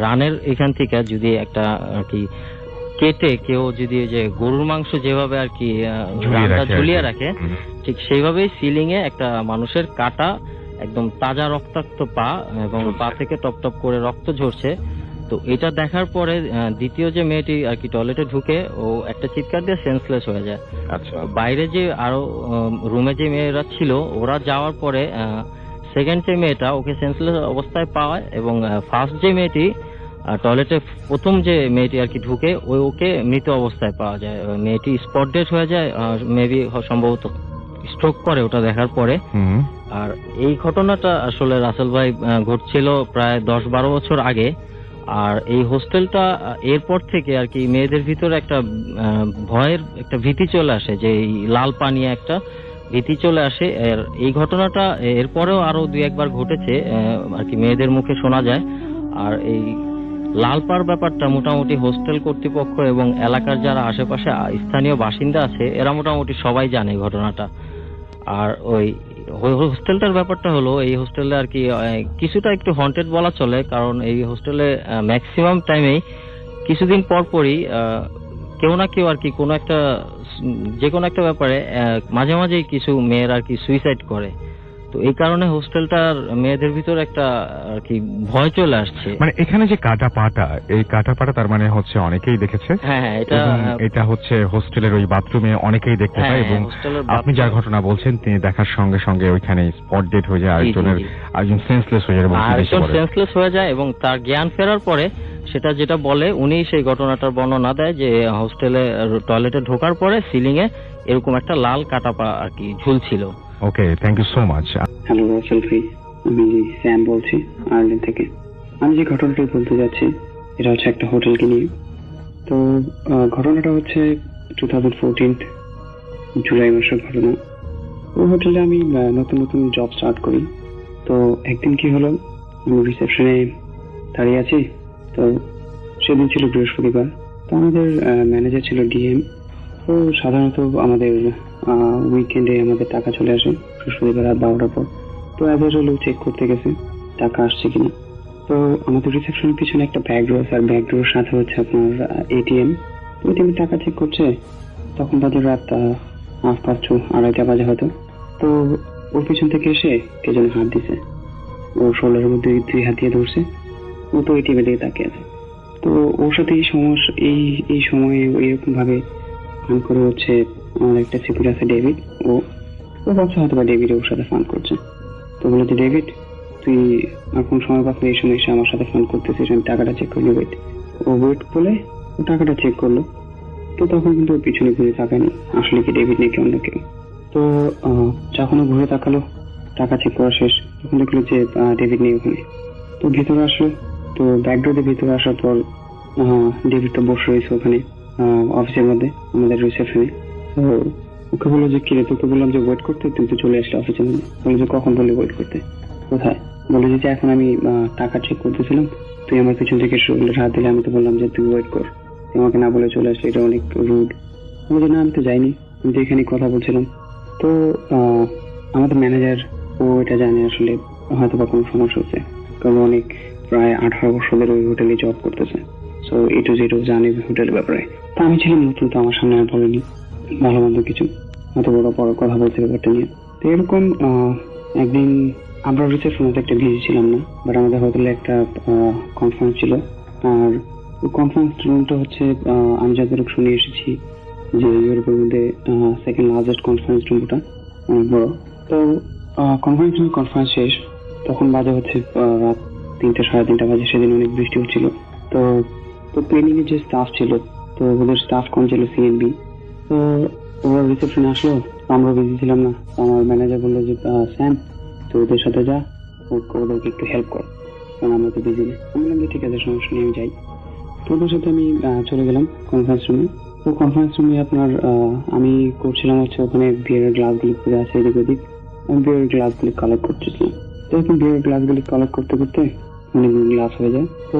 রানের এখান থেকে যদি একটা আর কি কেটে কেউ যদি যে গরুর মাংস যেভাবে আর কি রানটা ঝুলিয়ে রাখে, ঠিক সেইভাবেই সিলিং এ একটা মানুষের কাটা, একদম তাজা রক্তাক্ত পা, এবং পা থেকে টপ টপ করে রক্ত ঝরছে। তো এটা দেখার পরে দ্বিতীয় যে মেয়েটি আর কি টয়লেটে ঢুকে, ও একটা চিৎকার দিয়ে সেন্সলেস হয়ে যায়। আচ্ছা, বাইরে যে আরো রুমে যে মেয়েরা ছিল, ওরা যাওয়ার পরে সেকেন্ড যে মেয়েটা ওকে সেন্সলেস অবস্থায় পায়, এবং ফার্স্ট যে মেয়েটি টয়লেটে প্রথম যে মেয়েটি আর কি ঢুকে, ওকে মৃত অবস্থায় পাওয়া যায়। মেয়েটি স্পট ডেড হয়ে যায়, মেবি সম্ভবত স্ট্রোক করে ওটা দেখার পরে। আর এই ঘটনাটা আসলে রাসেল ভাই ঘটছিল প্রায় 10-12 বছর আগে। আর এই হোস্টেলটা এরপর থেকে আর কি মেয়েদের ভিতরে একটা ভয়ের একটা ভীতি চলে আসে, যে এই লাল পানি একটা ভীতি চলে আসে। এই ঘটনাটা এরপরেও আরো 2-1 বার ঘটেছে আর কি, মেয়েদের মুখে শোনা যায়। আর এই লাল পাড় ব্যাপারটা মোটামুটি হোস্টেল কর্তৃপক্ষ এবং এলাকার যারা আশেপাশে স্থানীয় বাসিন্দা আছে, এরা মোটামুটি সবাই জানে ঘটনাটা। আর ওই হোস্টেলটার ব্যাপারটা হলো, এই হোস্টেলে আর কি কিছুটা একটু হন্টেড বলা চলে, কারণ এই হোস্টেলে ম্যাক্সিমাম টাইমেই কিছুদিন পরপরই কেউ না কেউ আর কি কোনো একটা যে কোনো একটা ব্যাপারে মাঝে মাঝেই কিছু মেয়ের আর কি সুইসাইড করে। তো এই কারণে হোস্টেলটার মেয়েদের ভিতর একটা আর কি ভয় চলে আসছে। মানে এখানে যে কাটা পাটা তার মানে হচ্ছে অনেকেই দেখেছে। হ্যাঁ, এটা হচ্ছে হোস্টেলের ওই বাথরুমে অনেকেই দেখতে পায়, এবং আপনি যার ঘটনা বলছেন তিনি দেখার সঙ্গে সঙ্গে ওইখানে স্পট ডেড হয়ে যায়, একজন সেন্সলেস হয়ে যায়, সেন্সলেস হয়ে যায়, এবং তার জ্ঞান ফেরার পরে সেটা যেটা বলে, উনি সেই ঘটনাটার বর্ণনা দেয় যে হোস্টেলে টয়লেটে ঢোকার পরে সিলিং এ এরকম একটা লাল কাটা পা আর কি ঝুলছিল। Okay, thank you so much. Hello Rasel ভাই, আমি স্যাম বলছি আয়ারল্যান্ড থেকে। আমি যে ঘটনাটি বলতে যাচ্ছি এটা হচ্ছে একটা হোটেলকে নিয়ে। তো ঘটনাটা হচ্ছে 2014 জুলাই মাসের ঘটনা। ওই হোটেলে আমি নতুন জব স্টার্ট করি। তো একদিন কি হলো, আমি রিসেপশনে দাঁড়িয়ে আছি। তো সেদিন ছিল বৃহস্পতিবার। তো আমাদের ম্যানেজার ছিল ডিএম। তো সাধারণত আমাদের উইকেন্ডে আমাদের টাকা চলে আসে বৃহস্পতিবার রাত 12টার পর। তো অ্যাজ ইউজুয়াল চেক করতে গেছে, টাকা আসছে কিনা। তো আমাদের রিসেপশনের পিছনে একটা ব্যাগ রয়েছে, আর ব্যাগ ডোরের সাথে হচ্ছে আপনার এটিএম। এটিএম টাকা চেক করছে, তখন বাজে রাত 2:30 বাজে হয়তো। তো ওর পিছন থেকে এসে কে যেন হাত দিছে, ও শোল্ডারের মধ্যে 2 হাত দিয়ে ধরছে। ও তো এটিএম এর দিকে তাকিয়ে আছে। তো ওর সাথে এই সময়ে এরকম ভাবে ফান করে হচ্ছে আমার একটা সিকিউরিটি আছে ডেভিড। ও ভাবছে হয়তো বা ডেভিড ওর সাথে ফান করছে। তো বলে যে ডেভিড, তুই আর কোন সময় পাচ্ছি এই সময় এসে আমার সাথে ফান করতেছিস, আমি টাকাটা চেক করি, ওয়েট। ও ওয়েট বলে ও টাকাটা চেক করলো। তো তখন কিন্তু ওর পিছনে ঘুরে তাকায়নি আসলে কি ডেভিড নাকি অন্য কেউ। তো যখন ও ঘুরে তাকালো, টাকা চেক করা শেষ, তখন দেখলো যে ডেভিড নেই ওখানে। তো ভিতরে আসলো। তো ব্যাকডোর দিয়ে ভিতরে আসার পর ডেভিড তো বসে রয়েছে ওখানে অফিসের মধ্যে আমাদের রিসেপশনে। তো ওকে বললো যে কিরে, তোকে বললাম যে ওয়েট করতে, তুই তো চলে আসলে অফিসের মধ্যে। বললো যে কখন বললি ওয়েট করতে? কোথায়? বলে যে এখন আমি টাকা চেক করতেছিলাম, তুই আমার পিছন থেকে শোল্ডারে হাত দিলে, আমি তো বললাম যে তুই ওয়েট কর, তুই আমাকে না বলে চলে আসলে, এটা অনেক রুড। বলে না, আমি তো যাইনি, আমি তো এখানে কথা বলছিলাম। তো আমাদের ম্যানেজার ও এটা জানে আসলে হয়তো বা কোনো সমস্যা হচ্ছে, কারণ অনেক প্রায় 18 বছর ধরে ওই হোটেলে জব করতেছে। সো A to Z জানে হোটেলের ব্যাপারে। তা আমি ছিলাম নতুন, তো আমার সামনে আর বলেনি ভালো মন্দ কিছু, হয়তো বড় কথা বলছে ব্যাপারটা নিয়ে। তো এরকম একদিন আমরা রিসেপশনে একটা ভিজি ছিলাম না, বাট আমাদের হোটেলে একটা কনফারেন্স ছিল। আর ওই কনফারেন্স রুমটা হচ্ছে আমি যতটুকু শুনে এসেছি যে ইউরোপের মধ্যে সেকেন্ড লার্জেস্ট কনফারেন্স রুম, ওটা অনেক বড়। তো কনফারেন্স শেষ, তখন বাজে হচ্ছে রাত 3টা 3:30 বাজে। সেদিন অনেক বৃষ্টি হচ্ছিল। তো প্লেনিং এর যে স্টাফ ছিল, তো ওদের স্টাফ কোন ছিল CNB। তো ওরা রিসেপশনে আসলো, আমরা বিজি ছিলাম না। আমার ম্যানেজার বললো যে স্যাম, তো ওদের সাথে যা, ওদেরকে একটু হেল্প কর, কারণ আমরা তো বিজি নেই। আমি বললাম যে ঠিক আছে, সমস্যা নেই, আমি যাই। তো ওদের সাথে আমি চলে গেলাম কনফারেন্স রুমে। তো কনফারেন্স রুমে আপনার আমি করছিলাম হচ্ছে ওখানে বিয়ারের গ্লাসগুলি পড়ে আছে এদিক ওদিক, আমি বিয়ারের গ্লাসগুলি কালেক্ট করতেছিলাম। তো এখন বিয়ারের গ্লাসগুলি কালেক্ট করতে করতে অনেকগুলো গ্লাস হয়ে যায়। তো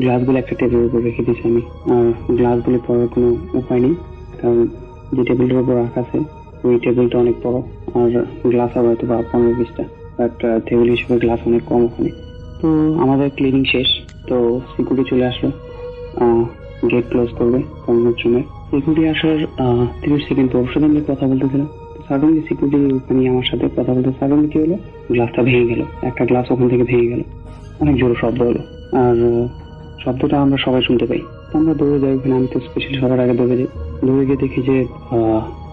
গ্লাসগুলো একটা টেবিলের উপর রেখে দিয়েছি আমি, আর গ্লাসগুলি পড়ার কোনো উপায় নেই, কারণ যে টেবিলটার উপর রাখা আছে ওই টেবিলটা অনেক বড়, আর গ্লাস হবে হয়তো বা 15-20টা, বাট টেবিল হিসেবে গ্লাস অনেক কম ওখানে। তো আমাদের ক্লিনিং শেষ, তো সিকিউরিটি চলে আসলো, গেট ক্লোজ করবে কনফারেন্স রুমে। সিকিউরিটি আসার 30 সেকেন্ড পর সাথে আমি কথা বলতেছিলাম। সাডেনলি সিকিউরিটি ওখানে আমার সাথে কথা বলতে, সাডেনলি কি হলো, গ্লাসটা ভেঙে গেল, একটা গ্লাস ওখান থেকে ভেঙে গেল, অনেক জোরে শব্দ হলো, আর শব্দটা আমরা সবাই শুনতে পাই। আমরা দৌড়ে যাই ওখানে, আমি তো স্পেশালি সবার আগে দৌড়ে গিয়ে দেখি যে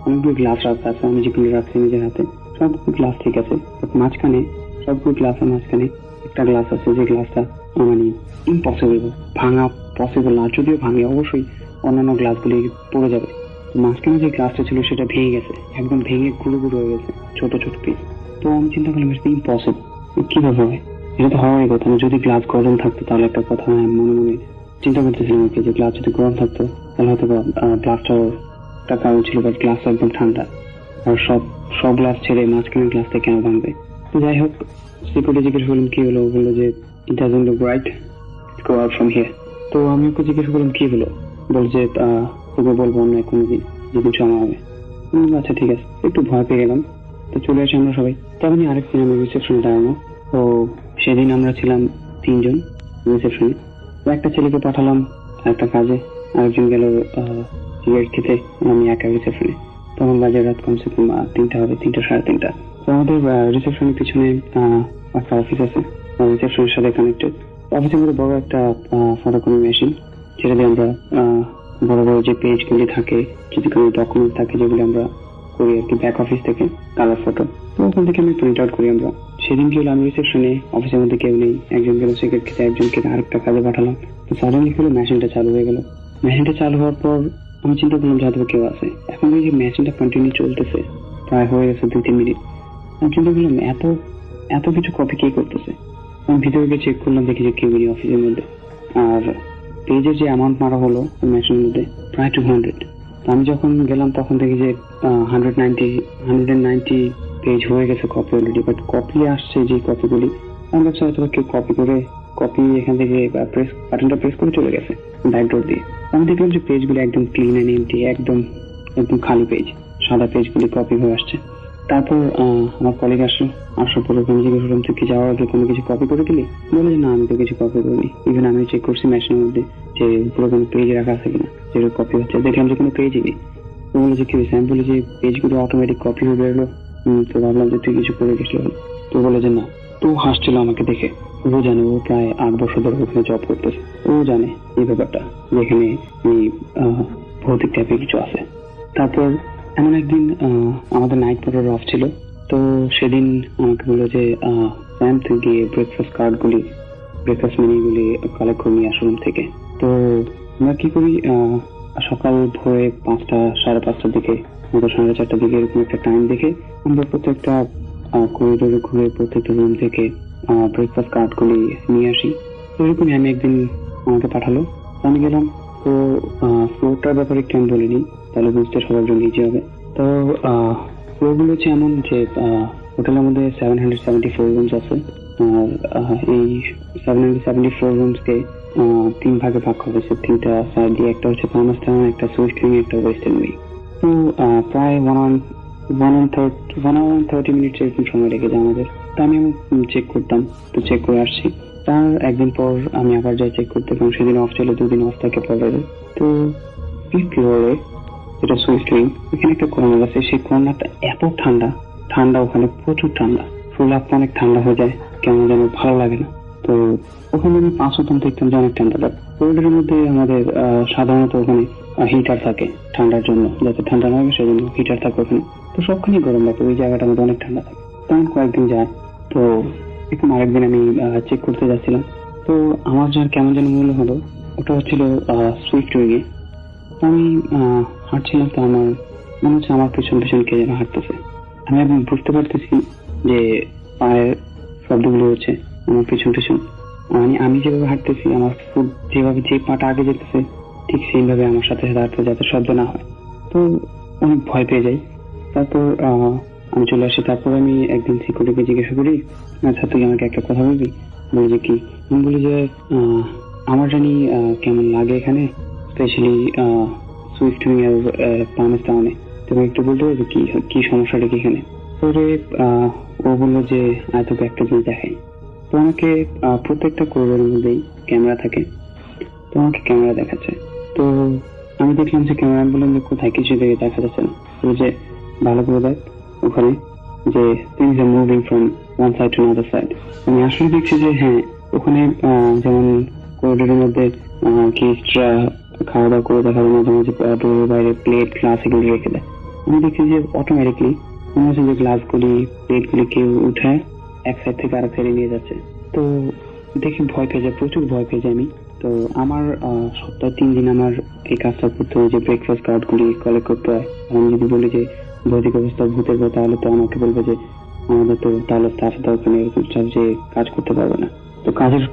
অনেকগুলো গ্লাস রাখা আছে, আমি যেগুলো রাখছি নিজের হাতে সবগুলো গ্লাস ঠিক আছে, মাঝখানে সবগুলো গ্লাসের মাঝখানে একটা গ্লাস আছে, যে গ্লাসটা মানে ইম্পসিবল, ভাঙা পসিবল না, যদিও ভাঙে অবশ্যই অন্যান্য গ্লাসগুলি পড়ে যাবে। মাঝখানে যে গ্লাসটা ছিল সেটা ভেঙে গেছে, একদম ভেঙে গুঁড়ো হয়ে গেছে ছোট ছোট পিস। তো আমি চিন্তা করলাম এটা ইম্পসিবল, কিভাবে হয়, এটা তো হওয়ারই কথা না। যদি গ্লাস গরম থাকতো তাহলে একটা কথা, মনে চিন্তা করতেছিলাম ওকে, যে গ্লাস যদি গরম থাকতো তাহলে হয়তো গ্লাসটাও একটা কারণ ছিল, বাট গ্লাসটা একদম ঠান্ডা, আর সব গ্লাস ছেড়ে মাঝখানে গ্লাসটা কেন ভাঙবে। তো যাই হোক, সিকিউরিটি জিজ্ঞেস করলাম কি হলো, বললো যে it doesn't look right, go out from here. তো আমি ওকে জিজ্ঞেস করলাম কি হলো, বলছে তোকে বলবো অন্য কোনো দিন যদি জমা হবে। আচ্ছা ঠিক আছে, একটু ভয় পেয়ে গেলাম। তো চলে আসি আমরা সবাই। তখনই আরেকদিন আমি রিসেপশনে দাঁড়ানো। তো সেদিন আমরা ছিলাম 3 জন রিসেপশনে। একটা ছেলেকে পাঠালাম একটা কাজে, আরেকজন গেল সিগারেট খেতে, আমি একা রিসেপশনে। তখন বাজে রাত কমসে কম 3টা হবে, 3টা 3:30। তো আমাদের রিসেপশনের পিছনে একটা অফিস আছে, রিসেপশনের সাথে কানেক্টেড। অফিসের মধ্যে বড় একটা ফটোকপি মেশিন, যেটা দিয়ে আমরা বড় বড় যে পেজগুলি থাকে, যদি কোনো ডকুমেন্ট থাকে যেগুলি আমরা করি আর কি, ব্যাক অফিস থেকে কালার ফটো, তো ওখান থেকে আমি প্রিন্ট আউট করি আমরা। সেদিন কি হলো, আমি রিসেপশনে, অফিসের মধ্যে কেউ নেই, একজন গেল সিগারেট খেতে, একজনকে আরেকটা কাজে পাঠালাম। তো সাডেনলি হলো মেশিনটা চালু হয়ে গেল। মেশিনটা চালু হওয়ার পর আমি চিন্তা করলাম যে হয়তো কেউ আছে। এখন ওই যে মেশিনটা কন্টিনিউ চলতেছে, প্রায় হয়ে গেছে 2-3 মিনিট। আমি চিন্তা করলাম এত কিছু কপি কে করতেছে। আমি ভিতরে গিয়ে চেক করলাম, দেখি যে কেউ নেই অফিসের মধ্যে। আর পেজের যে অ্যামাউন্ট মারা হলো মেশিনের মধ্যে প্রায় 200। তো আমি যখন গেলাম তখন দেখি যে 190 পেজ হয়ে গেছে কপি অলরেডি, বাট কপি আসছে যে কপিগুলি, আমার কাছে হয়তো কেউ কপি এখান থেকে বাটনটা প্রেস করে চলে গেছে ব্যাকডোর দিয়ে। আমি দেখলাম যে পেজগুলি একদম ক্লিন এন্ড এমটি, একদম খালি পেজ, সাদা পেজগুলি কপি হয়ে আসছে। তারপর আমার কলিগ আসলো, আসার পরে আমি জিজ্ঞেস করলাম তুই কি যাওয়ার আগে কোনো কিছু কপি করে দিলি? বলে যে না আমি তো কিছু কপি করিনি। ইভেন আমি চেক করছি মেশিনের মধ্যে যে পুরো কোনো পেজ রাখা আছে কিনা, যেটা কপি হচ্ছে, দেখলাম যে কোনো পেজই নেই। তো বলে যে কি হয়েছে? আমি বলি যে পেজগুলো অটোমেটিক কপি হয়ে বেরোলো, তো ভাবলাম যে তুই কিছু করে গেছিল। তো বলে যে না। তো হাসছিল আমাকে দেখে। ও জানে, ও প্রায় 8 বছর ধরে ওখানে জব করতেছে, ও জানে এই ব্যাপারটা যেখানে এই ভৌতিক টাইপের কিছু আছে। তারপর এমন একদিন আমাদের নাইট পোর্টার অফ ছিল, তো সেদিন আমাকে বললো যে স্যাম তুই গিয়ে ব্রেকফাস্ট মেনুগুলি কালেক্ট করে নিয়ে আসো রুম থেকে। তো আমরা কি করি, সকাল ভোরে 5টা 5:30টার দিকে, 4:30টার দিকে এরকম একটা টাইম দেখে আমরা প্রত্যেকটা করিডোরে ঘুরে প্রত্যেকটা রুম থেকে ব্রেকফাস্ট কার্ডগুলি নিয়ে আসি। তো এরকমই আমি একদিন আমাকে পাঠালো, আমি গেলাম। তো ফ্লোরটার ব্যাপারে একটু আমি বলিনি, তাহলে বুঝতে সবার জন্য ইজি হবে। তো ফ্লোরগুলো হচ্ছে এমন যে হোটেলের মধ্যে 774 রুমস আছে, আর এই 774 রুমসকে 3 ভাগে ভাগ করা হয়েছে, 3টা সাইড দিয়ে। একটা হচ্ছে ফার্মাস টাউন, একটা সুইস উইং, একটা ওয়েস্টার্ন উইং। তো প্রায় 1 hour 30 minutes এরকম সময় লেগে যায় আমাদের। তো আমি চেক করতাম, তো চেক করে আসছি। তার একদিন পর আমি আবার যাই চেক করতে, কারণ সেদিন অফ ছিল, 2 দিন অফ থাকে পরে। তো 5th ফ্লোরে যেটা সুইস উইং, এখানে একটা কর্নার আছে। সেই কর্নারটা এত ঠান্ডা, ওখানে প্রচুর ঠান্ডা, ফুল আপ অনেক ঠান্ডা হয়ে যায়, কেমন যেন ভালো লাগে না। তো ওখানে আমি 5 হতাম, দেখতাম যে অনেক ঠান্ডা লাগে। করিডোরের মধ্যে আমাদের সাধারণত ওখানে হিটার থাকে ঠান্ডার জন্য, যাতে ঠান্ডা না লাগে সেজন্য হিটার থাকে ওখানে। তো সবখানে গরম লাগে, ওই জায়গাটার মধ্যে অনেক ঠান্ডা থাকে। তখন কয়েকদিন যায়। তো এরকম আরেকদিন আমি চেক করতে যাচ্ছিলাম, তো আমার যার কেমন যেন মনে হলো, ওটা হচ্ছিল সুইফট উইংয়ে। আমি হাঁটছিলাম, তো আমার মনে হচ্ছে আমার পিছন কে যেন হাঁটতেছে। আমি এখন বুঝতে পারতেছি যে পায়ের শব্দগুলো হচ্ছে আমার পিছন। মানে আমি যেভাবে হাঁটতেছি, আমার ফুট যেভাবে, যে পাটা আগে যেতেছে ঠিক সেইভাবে আমার সাথে হাঁটতে, যাতে শব্দ না হয়। তো অনেক ভয় পেয়ে যাই। তারপর আমি চলে আসি। তারপর আমি একদিন সিকিউরিটিকে জিজ্ঞাসা করি, আচ্ছা তুই আমাকে একটা কথা বলবি? বলি যে কি? আমি বলি যে আমার জানি কেমন লাগে এখানে, স্পেশালি সুইফট উইং আর ফার্মাস টাউনে। তুমি একটু বলতে পারবে কি সমস্যাটা কি এখানে? পরে ও বললো যে তোকে একটা জিনিস দেখাই। তো আমাকে প্রত্যেকটা করিডোরের মধ্যেই ক্যামেরা থাকে, তো আমাকে ক্যামেরা দেখাচ্ছে। তো আমি দেখলাম যে ক্যামেরা, বললাম যে কোথায়, কিছু দেখে দেখা যাচ্ছে না। তো যে ভালো করে দেখ ওখানে, যে things are moving from one side to another side। আমি আসলে দেখছি যে হ্যাঁ, ওখানে যেমন করিডোরের মধ্যে গেস্টরা খাওয়া দাওয়া করে দেখাবে, মাঝে মাঝে ডোরের বাইরে প্লেট গ্লাস এগুলো রেখে দেয়। আমি দেখছি যে অটোমেটিকলি মনে হচ্ছে যে গ্লাসগুলি প্লেটগুলি কেউ উঠায় এক সাইড থেকে আরেক সাইডে নিয়ে যাচ্ছে। তো দেখি ভয় পেয়ে যায়, প্রচুর ভয় পেয়ে যাই আমি। তো আমার সপ্তাহে 3 দিন আমার এই কাজটা করতে হয়, যে ব্রেকফাস্ট কার্ডগুলি কালেক্ট করতে হয়। আমি যদি বলি যে ভৌতিক অবস্থা ভূতের কথা, তাহলে তো আমাকে বলবে যে আমাদের তো তাহলে স্টাফ দরকার নেই, এরকম স্টাফ যে কাজ করতে পারবে না। তো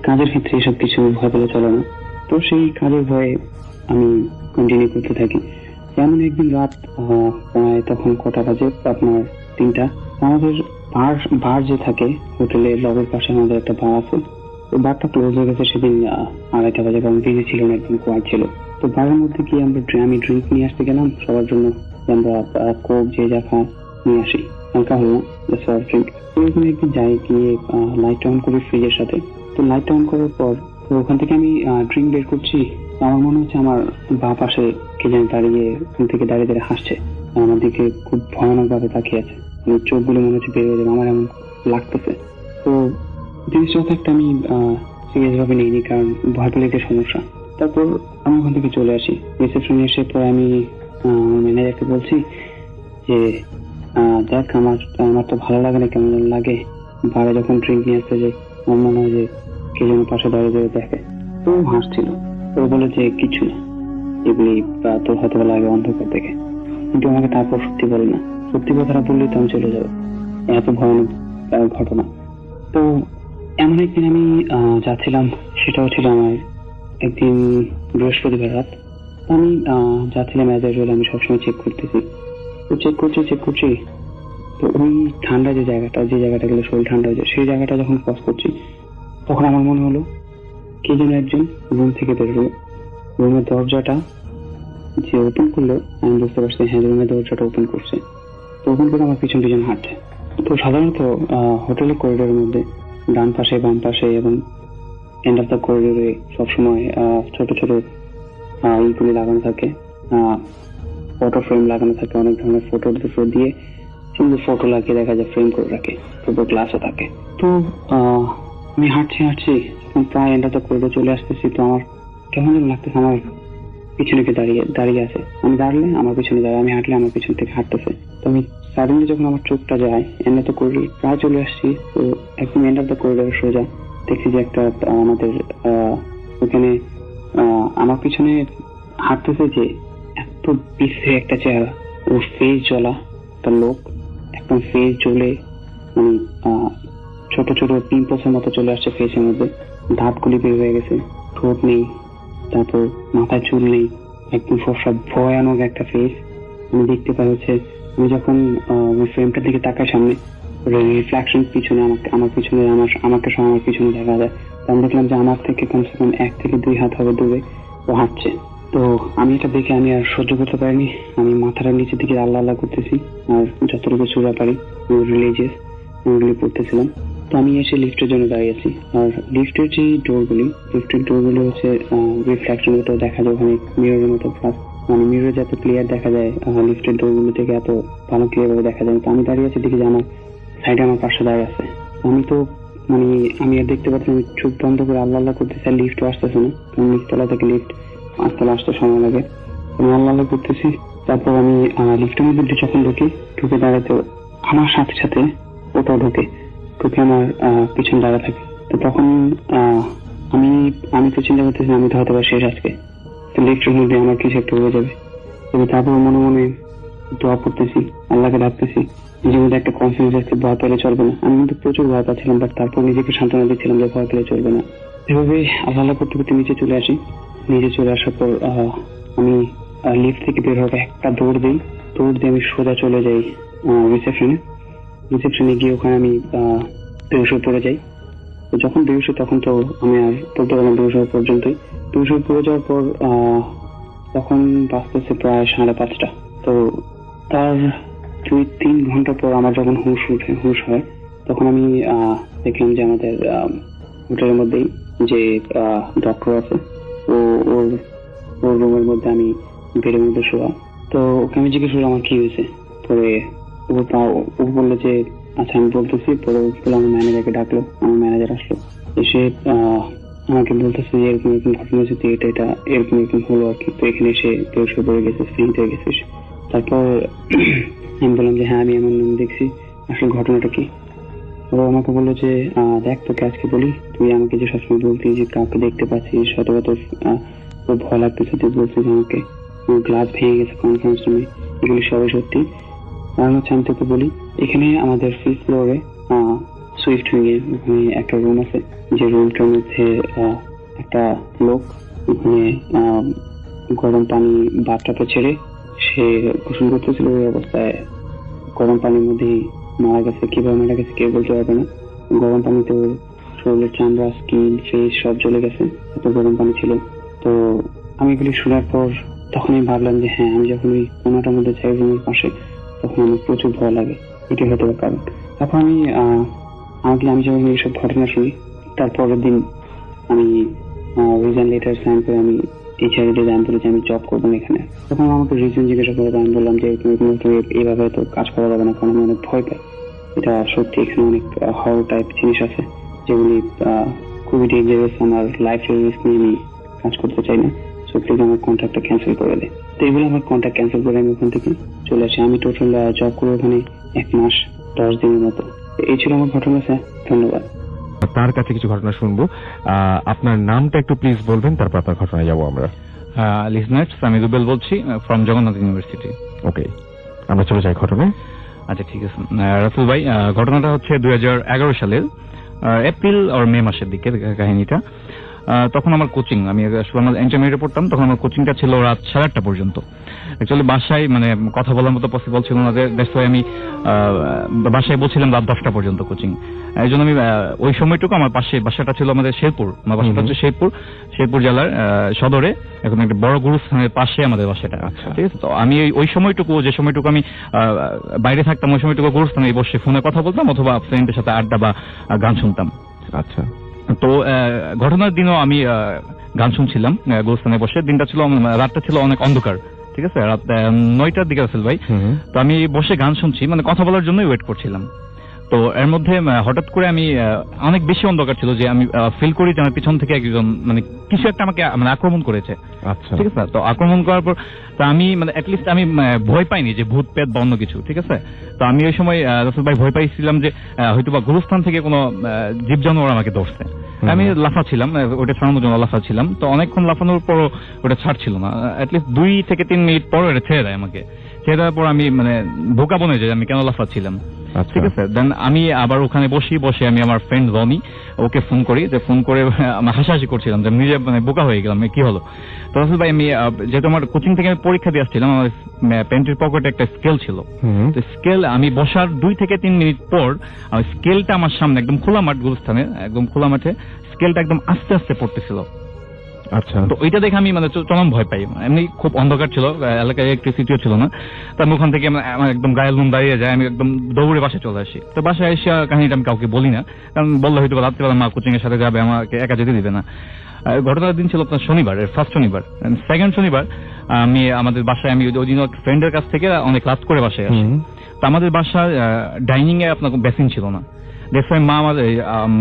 কাজের ক্ষেত্রে এসব কিছু ভয় পেলে চলে না। তো সেই কাজের ভয়ে আমি কন্টিনিউ করতে থাকি। যেমন একদিন রাত প্রায় তখন কটা বাজে, আপনার 3টা। আমাদের বার যে থাকে হোটেলের লবের পাশে আমাদের একটা বার আছে, তো বারটা ক্লোজ হয়ে গেছে সেদিন 2:30 বাজে, কারণ বিজি ছিল না, একদম কোয়াইট ছিল। তো বারের মধ্যে গিয়ে আমি ড্রিঙ্ক নিয়ে আসতে গেলাম সবার জন্য, আমরা কোক যে যা খায় নিয়ে আসি, হালকা হলো না সফট ড্রিঙ্ক। তো ওখানে একদিন যাই, গিয়ে লাইট অন করি ফ্রিজের সাথে। তো লাইট অন করার পর তো ওখান থেকে আমি ড্রিঙ্ক বের করছি। আমার মনে হচ্ছে আমার বাঁ পাশে কে যেন দাঁড়িয়ে, ওখান থেকে দাঁড়িয়ে হাসছে, আমার দিকে খুব ভয়ানক ভাবে তাকিয়ে আছে। চোখগুলো মনে হচ্ছে বের হয়ে যাবে, আমার এমন লাগতেছে। তো জিনিসটা একটা আমি সিরিয়াস ভাবে নিইনি, কারণ ভয় পেলে একটা সমস্যা। তারপর আমি ওখান থেকে চলে আসি রিসেপশনে। এসে পরে আমি ম্যানেজারকে বলছি যে দেখ আমার তো ভালো লাগে না, কেমন লাগে বারে যখন ড্রিঙ্ক নিয়ে আসতে যাই, আমার মনে হয় যে কে যেন পাশে দাঁড়িয়ে দাঁড়িয়ে দেখে। তো হাসছিল। তো বলে যে কিছু না, এগুলি তোর হয়তো লাগে অন্ধকার দেখে। কিন্তু আমাকে তারপর সত্যি বলে না, সত্যি কথাটা বললেই তো আমি চলে যাবো, এত ভয়ানক ঘটনা। তো এমন একদিন আমি যাচ্ছিলাম, সেটাও ছিল আমার একদিন বৃহস্পতিবার রাত। আমি যাচ্ছিলাম অ্যাজ ইউজুয়াল, আমি সবসময় চেক করতেছি। তো চেক করছি, তো ওই ঠান্ডা যে জায়গাটা গেলে শরীর ঠান্ডা হয়ে যায়, সেই জায়গাটা যখন ক্রস করছি, তখন আমার মনে হলো কে যেন একজন রুম থেকে বেরোলো। রুমের দরজাটা যে ওপেন করলো, আমি বুঝতে পারছি হ্যাঁ, রুমের দরজাটা ওপেন করছে। তো ওখান থেকে আমার পিছন পিছন হাঁটছে। তো সাধারণত হোটেলের করিডোরের মধ্যে ডান পাশে বাম পাশে এবং এন্ড অফ দ্য করিডোরে সবসময় ছোট ছোট ইগুলি লাগানো থাকে, ফটো ফ্রেম লাগানো থাকে, অনেক ধরনের ফটো দিয়ে সুন্দর ফটো লাগিয়ে দেখা যায় ফ্রেম করে রাখে, ফটো গ্লাসও থাকে। তো আমি হাঁটছি যখন প্রায় এন্ড অফ দ্য করিডোর চলে আসতেছি, তো আমার কেমন যেন লাগতেছে আমার পিছনে কে দাঁড়িয়ে আছে। আমি দাঁড়ালে আমার পিছনে দাঁড়ায়, আমি হাঁটলে আমার পিছন থেকে হাঁটতেছে। তো আমি সাডেনলি যখন আমার চোখটা যায় এন্ড অফ দ্য করিডোর প্রায় চলে আসছি, তো একদম এন্ড অফ দ্য করিডোর সোজা দেখছি যে একটা আমাদের ওখানে আমার পিছনে হাঁটতেছে যে এত বিশ্রী একটা চেহারা, ওর ফেস জ্বলা একটা লোক, একদম ফেস জ্বলে মানে ছোট ছোট পিম্পলসের মতো চলে আসছে ফেসের মধ্যে, দাঁতগুলি বের হয়ে গেছে, ঠোঁট নেই, তারপর মাথায় চুল নেই, একদম ফর্সা ভয়ানক একটা ফেস। আমি দেখতে পাই হচ্ছে আমি যখন ওই ফ্রেমটার দিকে তাকাই সামনে, রিফ্লেকশন পিছনে আমার পিছনে আমাকে সহ আমার পিছনে দেখা যায়। তো আমি দেখলাম যে আমার থেকে কমসে কম 1 থেকে 2 হাত হবে দূরে ও হাঁটছে। তো আমি এটা দেখে আমি আর সহ্য করতে পারিনি, আমি মাথাটা নিচের দিকে আল্লাহ করতেছি আর যতটুকু চূড়া পারি রিলিজিয়াস ওগুলি পড়তেছিলাম। তো আমি এসে লিফটের জন্য দাঁড়িয়েছি, আর লিফটের যে ডোরগুলি হচ্ছে রিফ্লেকশন মতো দেখা যায়, ওখানে মিররের মতো মানে মিরর যাতে ক্লিয়ার দেখা যায়, লিফটের ডোরগুলো থেকে এত ভালো ক্লিয়ার ভাবে দেখা যায়। তো আমি দাঁড়িয়ে আছি দেখি যে আমার সাইডে আমার পাশে দাঁড়িয়ে আছে। আমি তো মানে আমি আর দেখতে পাচ্ছি, আমি চোখ বন্ধ করে আল্লাহ করতেছি, আর লিফটও আসতেছে না, কারণ নিচতলা থেকে লিফট আসতে সময় লাগে। আমি আল্লাহ করতেছি। তারপর আমি লিফটের মধ্যে যখন ঢুকে দাঁড়াতে আমার সাথে সাথে ওটাও ঢুকে আমার পিছনে দাঁড়া থাকে। তো তখন আমি তো চিন্তা করতেছি আমি তো হয়তো বা শেষ আজকে, তো লিফটের মধ্যে আমার কিছু একটা হয়ে যাবে। তবে তারপর মনে মনে দোয়া করতেছি, আল্লাহকে ডাকতেছি, নিজের মধ্যে একটা কনফিডেন্স আসছে ভয় পেলে চলবে না। আমি কিন্তু প্রচুর ভয় পাচ্ছিলাম, বাট তারপর নিজেকে সান্ত্বনা দিচ্ছিলাম যে ভয় পেলে চলবে না। এভাবে আল্লাহ করতে করতে নিচে চলে আসি। নিচে চলে আসার পর আমি লিফট থেকে বের হবে একটা দৌড় দিই আমি সোজা চলে যাই রিসেপশনে গিয়ে ওখানে আমি বেহুশ পড়ে যাই। তো যখন বেহুশ তখন তো আমি আর বলতে পারলাম বেহুশ পর্যন্তই। বেহুশ পড়ে যাওয়ার পর তখন বাঁচতেছে প্রায় 5:30। তো তার 2-3 ঘন্টা পর আমার যখন হুশ হয় তখন আমি দেখলাম যে আমাদের হোটেলের মধ্যেই যে ডক্টর আছে, ওর রুমের মধ্যে আমি বেডের মধ্যে শোয়া। তো ওকে আমি জিজ্ঞেস করলাম আমার কি হয়েছে। পরে ও বললো যে আচ্ছা আমি বলতেছি। পরে আমার ম্যানেজারকে ডাকলো, আমার ম্যানেজার আসলো, এসে আমাকে বলতেছে যে এরকম ঘটনা হয়েছে, এটা এরকম হলো আর কি। তো এখানে এসে বেহুশ পড়ে গেছে, ফ্রিজ হয়ে গেছিস। তারপর আমি বললাম যে হ্যাঁ আমি এমন দেখছি, আসলে ঘটনাটা কি। ও আমাকে বললো যে দেখ তোকে আজকে বলি, তুই আমাকে যে সবসময় বলতি যে কাউকে দেখতে পাচ্ছিস, হয়তো খুব ভয় লাগতেছে, তুই বলছিস আমাকে গ্লাস ভেঙে গেছে কনফারেন্স রুমে, এগুলি সবই সত্যি। কারণ হচ্ছে আমি তোকে বলি, এখানে আমাদের 5th ফ্লোরে সুইফট উইং এ ওখানে একটা রুম আছে, যে রুমটার মধ্যে একটা লোক ওখানে গরম পানি বাথটাপে ছেড়ে সে গোসল করতেছিল। ওই অবস্থায় গরম পানির মধ্যেই মারা গেছে। কিভাবে মারা গেছে কেউ বলতে পারবে না। গরম পানিতে শরীরের চামড়া, স্কিন, ফেস সব জ্বলে গেছে, এত গরম পানি ছিল। তো আমি এগুলি শোনার পর তখন আমি ভাবলাম যে হ্যাঁ, আমি যখন ওই কোনাটার মধ্যে যাই রুমের পাশে, তখন আমার প্রচুর ভয় লাগে, এটি হতে পারে কারণ। তারপর আমি যখন এইসব ঘটনা শুনি, তারপরের দিন আমি রিজাইন লেটার সাইন করে আমি এইচআরএ জানতে যে আমি জব করবো এখানে। তখন আমাকে রিজন জিজ্ঞাসা করে, আমি বললাম যে এইভাবে তো কাজ করা যাবে না, কারণ আমি অনেক ভয় পাই। এটা সত্যি এখানে অনেক হরর টাইপ জিনিস আছে যেগুলি খুবই ডেঞ্জারাস। আমার লাইফের রিস্ক নিয়ে আমি কাজ করতে চাই না, সো প্লিজ আমার কন্ট্রাক্টটা ক্যান্সেল করে দেয়। তো এগুলো আমার কন্ট্রাক্ট ক্যান্সেল করে আমি ওখান থেকে চলে আসি। আমি টোটাল জব করে ওখানে 1 মাস 10 দিনের মতো। এই ছিল আমার ঘটনা স্যার, ধন্যবাদ। তার কাছে কিছু ঘটনা শুনবো। আপনার নামটা একটু প্লিজ বলবেন, তারপর আপনার ঘটনায় যাবো আমরা। লিসনার্স, আমি রুবেল বলছি ফ্রম জগন্নাথ ইউনিভার্সিটি। ওকে, আমরা চলে যাই ঘটনায়। আচ্ছা ঠিক আছে রাসেল ভাই, ঘটনাটা হচ্ছে 2011 সালের এপ্রিল আর মে মাসের দিকে কাহিনীটা। তখন আমার কোচিং, আমি আসলে আমার ইন্টারমিডিয়েটে পড়তাম, তখন আমার কোচিংটা ছিল রাত 8:30 পর্যন্ত। অ্যাকচুয়ালি বাসায় মানে কথা বলার মতো পসিবল ছিল না, দ্যাটস ওয়াই আমি বাসায় বলছিলাম রাত 10টা পর্যন্ত কোচিং। এই জন্য আমি ওই সময়টুকু আমার পাশে, বাসাটা ছিল আমাদের শেরপুর, আমার বাসাটা হচ্ছে শেরপুর জেলার সদরে, এখন একটা বড় গুরুস্থানের পাশে আমাদের বাসাটা। ঠিক আছে, তো আমি ওই সময়টুকু, যে সময়টুকু আমি বাইরে থাকতাম, ওই সময়টুকু গুরুস্থানে বসে ফোনে কথা বলতাম অথবা ফ্রেন্ডের সাথে আড্ডা বা গান শুনতাম। আচ্ছা, তো ঘটনার দিনও আমি গান শুনছিলাম গুরুস্থানে বসে। দিনটা ছিল, রাতটা ছিল অনেক অন্ধকার, ঠিক আছে, রাত 9টার দিকে আসল ভাই। তো আমি বসে গান শুনছি, মানে কথা বলার জন্যই ওয়েট করছিলাম। তো এর মধ্যে হঠাৎ করে আমি অনেক বেশি অন্ধকার ছিল যে আমি ফিল করি যে আমার পিছন থেকে একজন মানে কিছু একটা আমাকে মানে আক্রমণ করেছে। আচ্ছা, ঠিক আছে, তো আক্রমণ করার পর তো আমি মানে অ্যাটলিস্ট আমি ভয় পাইনি যে ভূত পেট বা অন্য কিছু, ঠিক আছে। তো আমি ওই সময় রাসেল ভাই ভয় পাইছিলাম যে হয়তো বা গুরুস্থান থেকে কোনো জীব জানোয়ার আমাকে ধরছে। আমি লাফাচ্ছিলাম, ওটা ছাড়ানোর জন্য লাফাচ্ছিলাম। তো অনেকক্ষণ লাফানোর পরও ওটা ছাড়ছিল না, অ্যাটলিস্ট 2 থেকে 3 মিনিট পর ওটা ছেড়ে দেয় আমাকে। ছেড়ে দেওয়ার পর আমি মানে বোকা বনে যাই আমি কেন লাফাচ্ছিলাম। ঠিক আছে, দেন আমি আবার ওখানে বসে আমি আমার ফ্রেন্ড রনি, ওকে ফোন করি, যে ফোন করে হাসাহাসি করছিলাম যে নিজে মানে বোকা হয়ে গেলাম, কি হলো। তো রাসেল ভাই আমি যেহেতু আমার কোচিং থেকে আমি পরীক্ষা দিয়ে আসছিলাম, আমার প্যান্টের পকেটে একটা স্কেল ছিল। তো স্কেল আমি বসার 2 থেকে 3 মিনিট পর স্কেলটা আমার সামনে একদম খোলা মাঠ, গুরুস্থানে একদম খোলা মাঠে স্কেলটা একদম আস্তে আস্তে পড়তেছিল। আচ্ছা, তো ওইটা দেখে আমি মানে চরম ভয় পাই। এমনি খুব অন্ধকার ছিল, এলাকায় ইলেকট্রিসিটিও ছিল না। তো আমি ওখান থেকে আমার একদম গায়ের লোম দাঁড়িয়ে যায়, আমি একদম দৌড়ে বাসায় চলে আসি। তো বাসায় এসে কাহিনীটা আমি কাউকে বলি না, কারণ বললে হয়তো রাত্রিবেলা মা কোচিং এর সাথে যাবে, আমাকে একা যেতে দিবে না। ঘটনার দিন ছিল আপনার শনিবার, ফার্স্ট শনিবার। সেকেন্ড শনিবার আমি আমাদের বাসায়, আমি ওই দিন ফ্রেন্ডের কাছ থেকে অনেক রাত করে বাসায় আসি। তো আমাদের বাসার ডাইনিং এ আপনার বেসিন ছিল না, দেখছি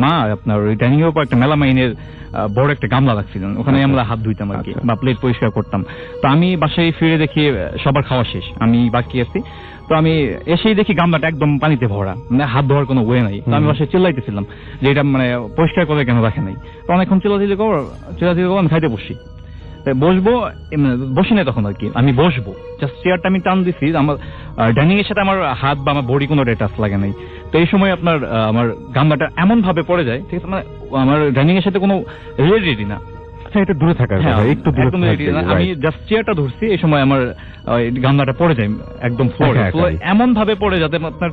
মা আপনার ওই ডাইনিং এর উপর একটা মেলামাইনের বড় একটা গামলা রাখছিলেন, ওখানে আমরা হাত ধুইতাম আর কি, বা প্লেট পরিষ্কার করতাম। তো আমি বাসায় ফিরে দেখি সবার খাওয়া শেষ, আমি বাকি আছি। তো আমি এসেই দেখি গামলাটা একদম পানিতে ভরা, মানে হাত ধোয়ার কোনো ওয়ে নাই। তো আমি বাসায় চিল্লাইতেছিলাম যে এটা মানে পরিষ্কার করে কেন রাখে নাই। তো অনেকক্ষণ চিল্লাচিল্লি করবো, আমি খাইতে বসি না তখন আর কি, আমি বসবো, জাস্ট চেয়ারটা আমি টান দিছি, আমার ডাইনিং এর সাথে আমার হাত বা আমার বডি কোনো টাচ লাগে নাই। তো এই সময় আপনার আমার গামলাটা এমন ভাবে পড়ে যায়, ঠিক আছে, মানে আমার ডাইনিং এর সাথে কোনো রিলেটেডই না, এটা দূরে থাকার কথা, একটু দূরে থাকতে। আমি জাস্ট চেয়ারটা ধরছি, এই সময় আমার গামলাটা পড়ে যায় একদম ফ্লোরে, এমন ভাবে পড়ে যাতে আপনার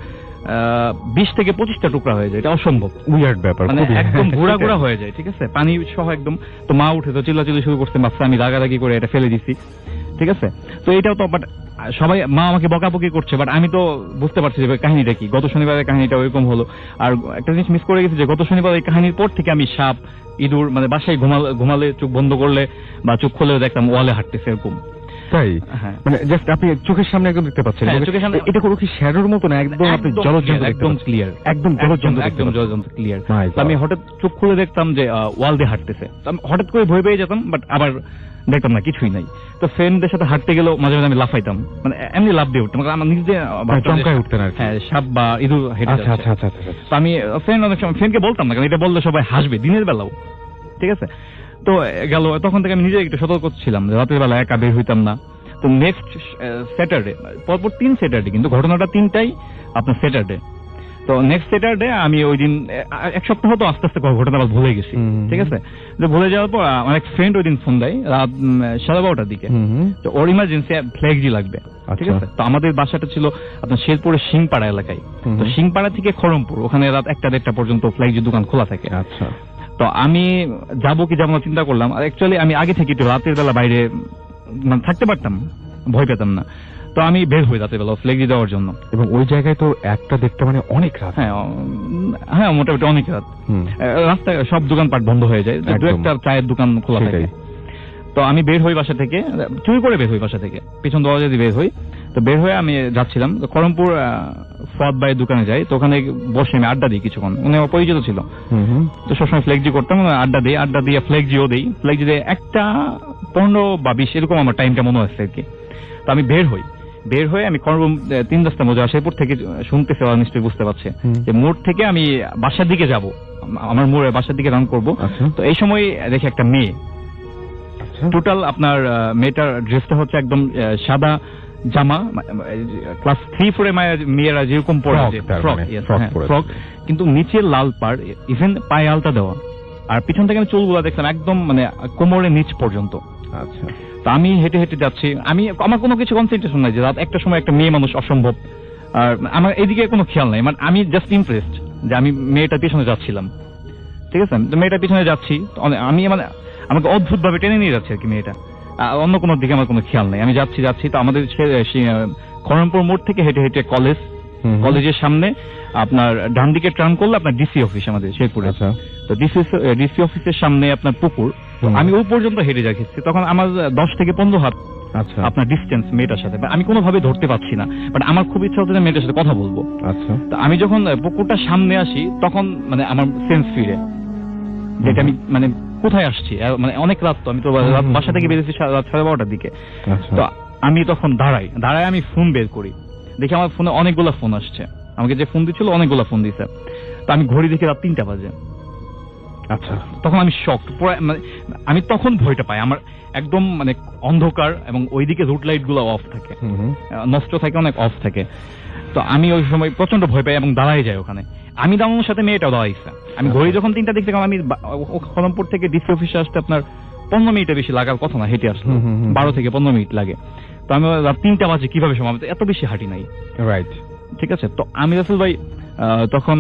20 থেকে 25টা টুকরা হয়ে যায়। এটা অসম্ভব, উইয়ার্ড ব্যাপার, মানে একদম ঘোরা হয়ে যায়, ঠিক আছে, পানি সহ একদম। তো মা উঠে তো চিল্লাচিল্লি শুরু করছে, মাত্র আমি রাগারাগি করে এটা ফেলে দিছি, ঠিক আছে। তো এটাও তো বাট সবাই মা আমাকে বকাবকি করছে, বাট আমি তো বুঝতে পারছি যে কাহিনীটা কি। গত শনিবারের কাহিনীটা ওইরকম হলো। আর একটা জিনিস মিস করে গেছি যে গত শনিবার এই কাহিনীর পর থেকে আমি সাপ, ইঁদুর, মানে বাসায় ঘুমালে চোখ বন্ধ করলে বা চোখ খুলেও দেখতাম ওয়ালে হাঁটতেছে এরকম। তাই, মানে জাস্ট আপনি চোখের সামনে একদম দেখতে পাচ্ছেন, চোখের সামনে। এটা কোনো কি শ্যাডোর মতো না, একদম আপনি জলজন্ত, একদম ক্লিয়ার, একদম জলজন্ত ক্লিয়ার। আমি হঠাৎ চোখ খুলে দেখতাম যে ওয়াল দিয়ে হাঁটতেছে, আমি হঠাৎ করে ভয় পেয়ে যেতাম, বাট আবার দেখতাম না কিছুই নাই। তো ফ্রেন্ডদের সাথে হাঁটতে গেলেও মাঝে মাঝে আমি লাফাইতাম, মানে এমনি লাফ দিয়ে উঠতাম, আমার নিজে চমকায় উঠতেন আর কি। হ্যাঁ, সাপ বা ইঁদুর হেঁটে যাচ্ছে। আচ্ছা আচ্ছা আচ্ছা। তো আমি অনেক সময় ফ্রেন্ডকে বলতাম না, কারণ এটা বললে সবাই হাসবে দিনের বেলাও, ঠিক আছে। তো গেল, তখন থেকে আমি নিজে একটু সতর্ক ছিলাম, রাতের বেলা একা বের হইতাম না। তো নেক্সট স্যাটারডে, পরপর 3 স্যাটারডে, কিন্তু ঘটনাটা 3টাই আপনার স্যাটারডে। তো নেক্সট স্যাটারডে আমি ওই দিন 1 সপ্তাহ তো আস্তে আস্তে ঘটনা ভুলে গেছি, ঠিক আছে। তো ভুলে যাওয়ার পর আমার এক ফ্রেন্ড ওই দিন ফোন দেয় রাত 12:30টার দিকে, তো ওর ইমার্জেন্সি ফ্লেক্সি লাগবে, ঠিক আছে। তো আমাদের বাসাটা ছিল আপনার শেরপুরের সিংপাড়া এলাকায়। তো সিংপাড়া থেকে খড়মপুর, ওখানে রাত 1টা পর্যন্ত ফ্লেক্সি দোকান খোলা থাকে। আচ্ছা, তো আমি যাবো কি যাবো না চিন্তা করলাম। আর অ্যাকচুয়ালি আমি আগে থেকে একটু রাতের বেলা বাইরে মানে থাকতে পারতাম, ভয় পেতাম না। তো আমি বের হই রাতের বেলা ফ্লেক্সি দেওয়ার জন্য। এবং ওই জায়গায় তো একটা দেখতে মানে অনেক রাত। হ্যাঁ, মোটামুটি অনেক রাত। রাস্তায় সব দোকানপাট বন্ধ হয়ে যায়, 2-1টা চায়ের দোকান খোলা থাকে। তো আমি বের হই বাসা থেকে, চুরি করে বের হই বাসা থেকে, পিছন দরজা দিয়ে বের হই। তো বের হয়ে আমি যাচ্ছিলাম খড়মপুর ফদ ভাইয়ের দোকানে যাই। তো ওখানে বসে আমি আড্ডা দিই কিছুক্ষণ, উনি আমার পরিচিত ছিল। তো সবসময় ফ্লেক্সি করতাম, আড্ডা দিয়ে ফ্লেক্সিও দিই। ফ্লেক্সি দিয়ে 1:15 বা 20 এরকম আমার টাইমটা মনে হচ্ছে আর কি। তো আমি বের হয়ে আমি খড়মপুর 3 রাস্তা মজা শেরপুর থেকে শুনতেছে, নিশ্চয়ই বুঝতে পারছে যে মোড় থেকে আমি বাসার দিকে যাব, আমার মোড়ে বাসার দিকে রান করবো। তো এই সময় দেখি একটা মেয়ে, টোটাল আপনার মেয়েটার ড্রেসটা হচ্ছে একদম সাদা জামা, ক্লাস 3-4 মেয়েরা যেরকম পরে, ফ্রক, কিন্তু নিচে লাল পাড়, ইভেন পায়ে আলতা দেওয়া, আর পিছন থেকে আমি চুলগুলো দেখলাম একদম মানে কোমরের নিচ পর্যন্ত। আচ্ছা, তো আমি হেঁটে হেঁটে যাচ্ছি, আমার কোনো কিছু কনসেন্ট্রেশন নাই যে রাত একটা সময় একটা মেয়ে মানুষ অসম্ভব, আর আমার এদিকে কোনো খেয়াল নাই, মানে আমি জাস্ট ইমপ্রেসড যে আমি মেয়েটার পিছনে যাচ্ছিলাম, ঠিক আছে। তো মেয়েটার পিছনে যাচ্ছি, আমি মানে আমাকে অদ্ভুত ভাবে টেনে নিয়ে যাচ্ছে আর কি মেয়েটা, অন্য কোনো দিকে আমার কোনো খেয়াল নাই। আমি যাচ্ছি তো আমাদের খড়মপুর মোড় থেকে হেঁটে হেঁটে কলেজের সামনে আপনার ডান দিকে টার্ন করলে আপনার ডিসি অফিস আমাদের শেরপুরে। আচ্ছা, তো ডিসি অফিসের সামনে আপনার পুকুর, আমি ওই পর্যন্ত হেঁটে যাচ্ছি, তখন আমার 10 থেকে 15 হাত আচ্ছা আপনার ডিস্টেন্স মেয়েটার সাথে, আমি কোনোভাবে ধরতে পারছি না, বাট আমার খুব ইচ্ছা হচ্ছে যে মেয়েটার সাথে কথা বলবো। আচ্ছা, তো আমি যখন পুকুরটার সামনে আসি তখন মানে আমার সেন্স ফিরে, যেটা আমি মানে কোথায় আসছি, মানে অনেক রাত, তো আমি তো রাত বাসা থেকে বেরিয়েছি রাত 12:30টার দিকে। তো আমি তখন দাঁড়াই আমি ফোন বের করি, দেখি আমার ফোনে অনেকগুলো ফোন আসছে, আমাকে যে ফোন দিচ্ছিল অনেকগুলো ফোন দিছে। তো আমি ঘড়ি দেখি রাত 3টা বাজে। আচ্ছা, তখন আমি শক, মানে আমি তখন ভয়টা পাই, আমার একদম মানে অন্ধকার এবং ওইদিকে রুট লাইট গুলো অফ থাকে, নষ্ট থাকে, অনেক অফ থাকে। তো আমি ওই সময় প্রচন্ড ভয় পাই এবং দাঁড়াই যাই ওখানে। আমি দাঁড়ানোর সাথে মেয়েটাও দাঁড়াইছে। আমি ঘড়ি যখন 3টা দেখছি, কারণ আমি খড়মপুর থেকে ডিসি অফিসে আসতে আপনার 15 মিনিটের বেশি লাগার কথা না, হেঁটে আসলো 12 থেকে 15 মিনিট লাগে। তো আমি রাত 3টা বাজে কিভাবে সময়, আমি তো এত বেশি হাঁটি নাই, রাইট, ঠিক আছে। তো আমি রাসেল ভাই তখন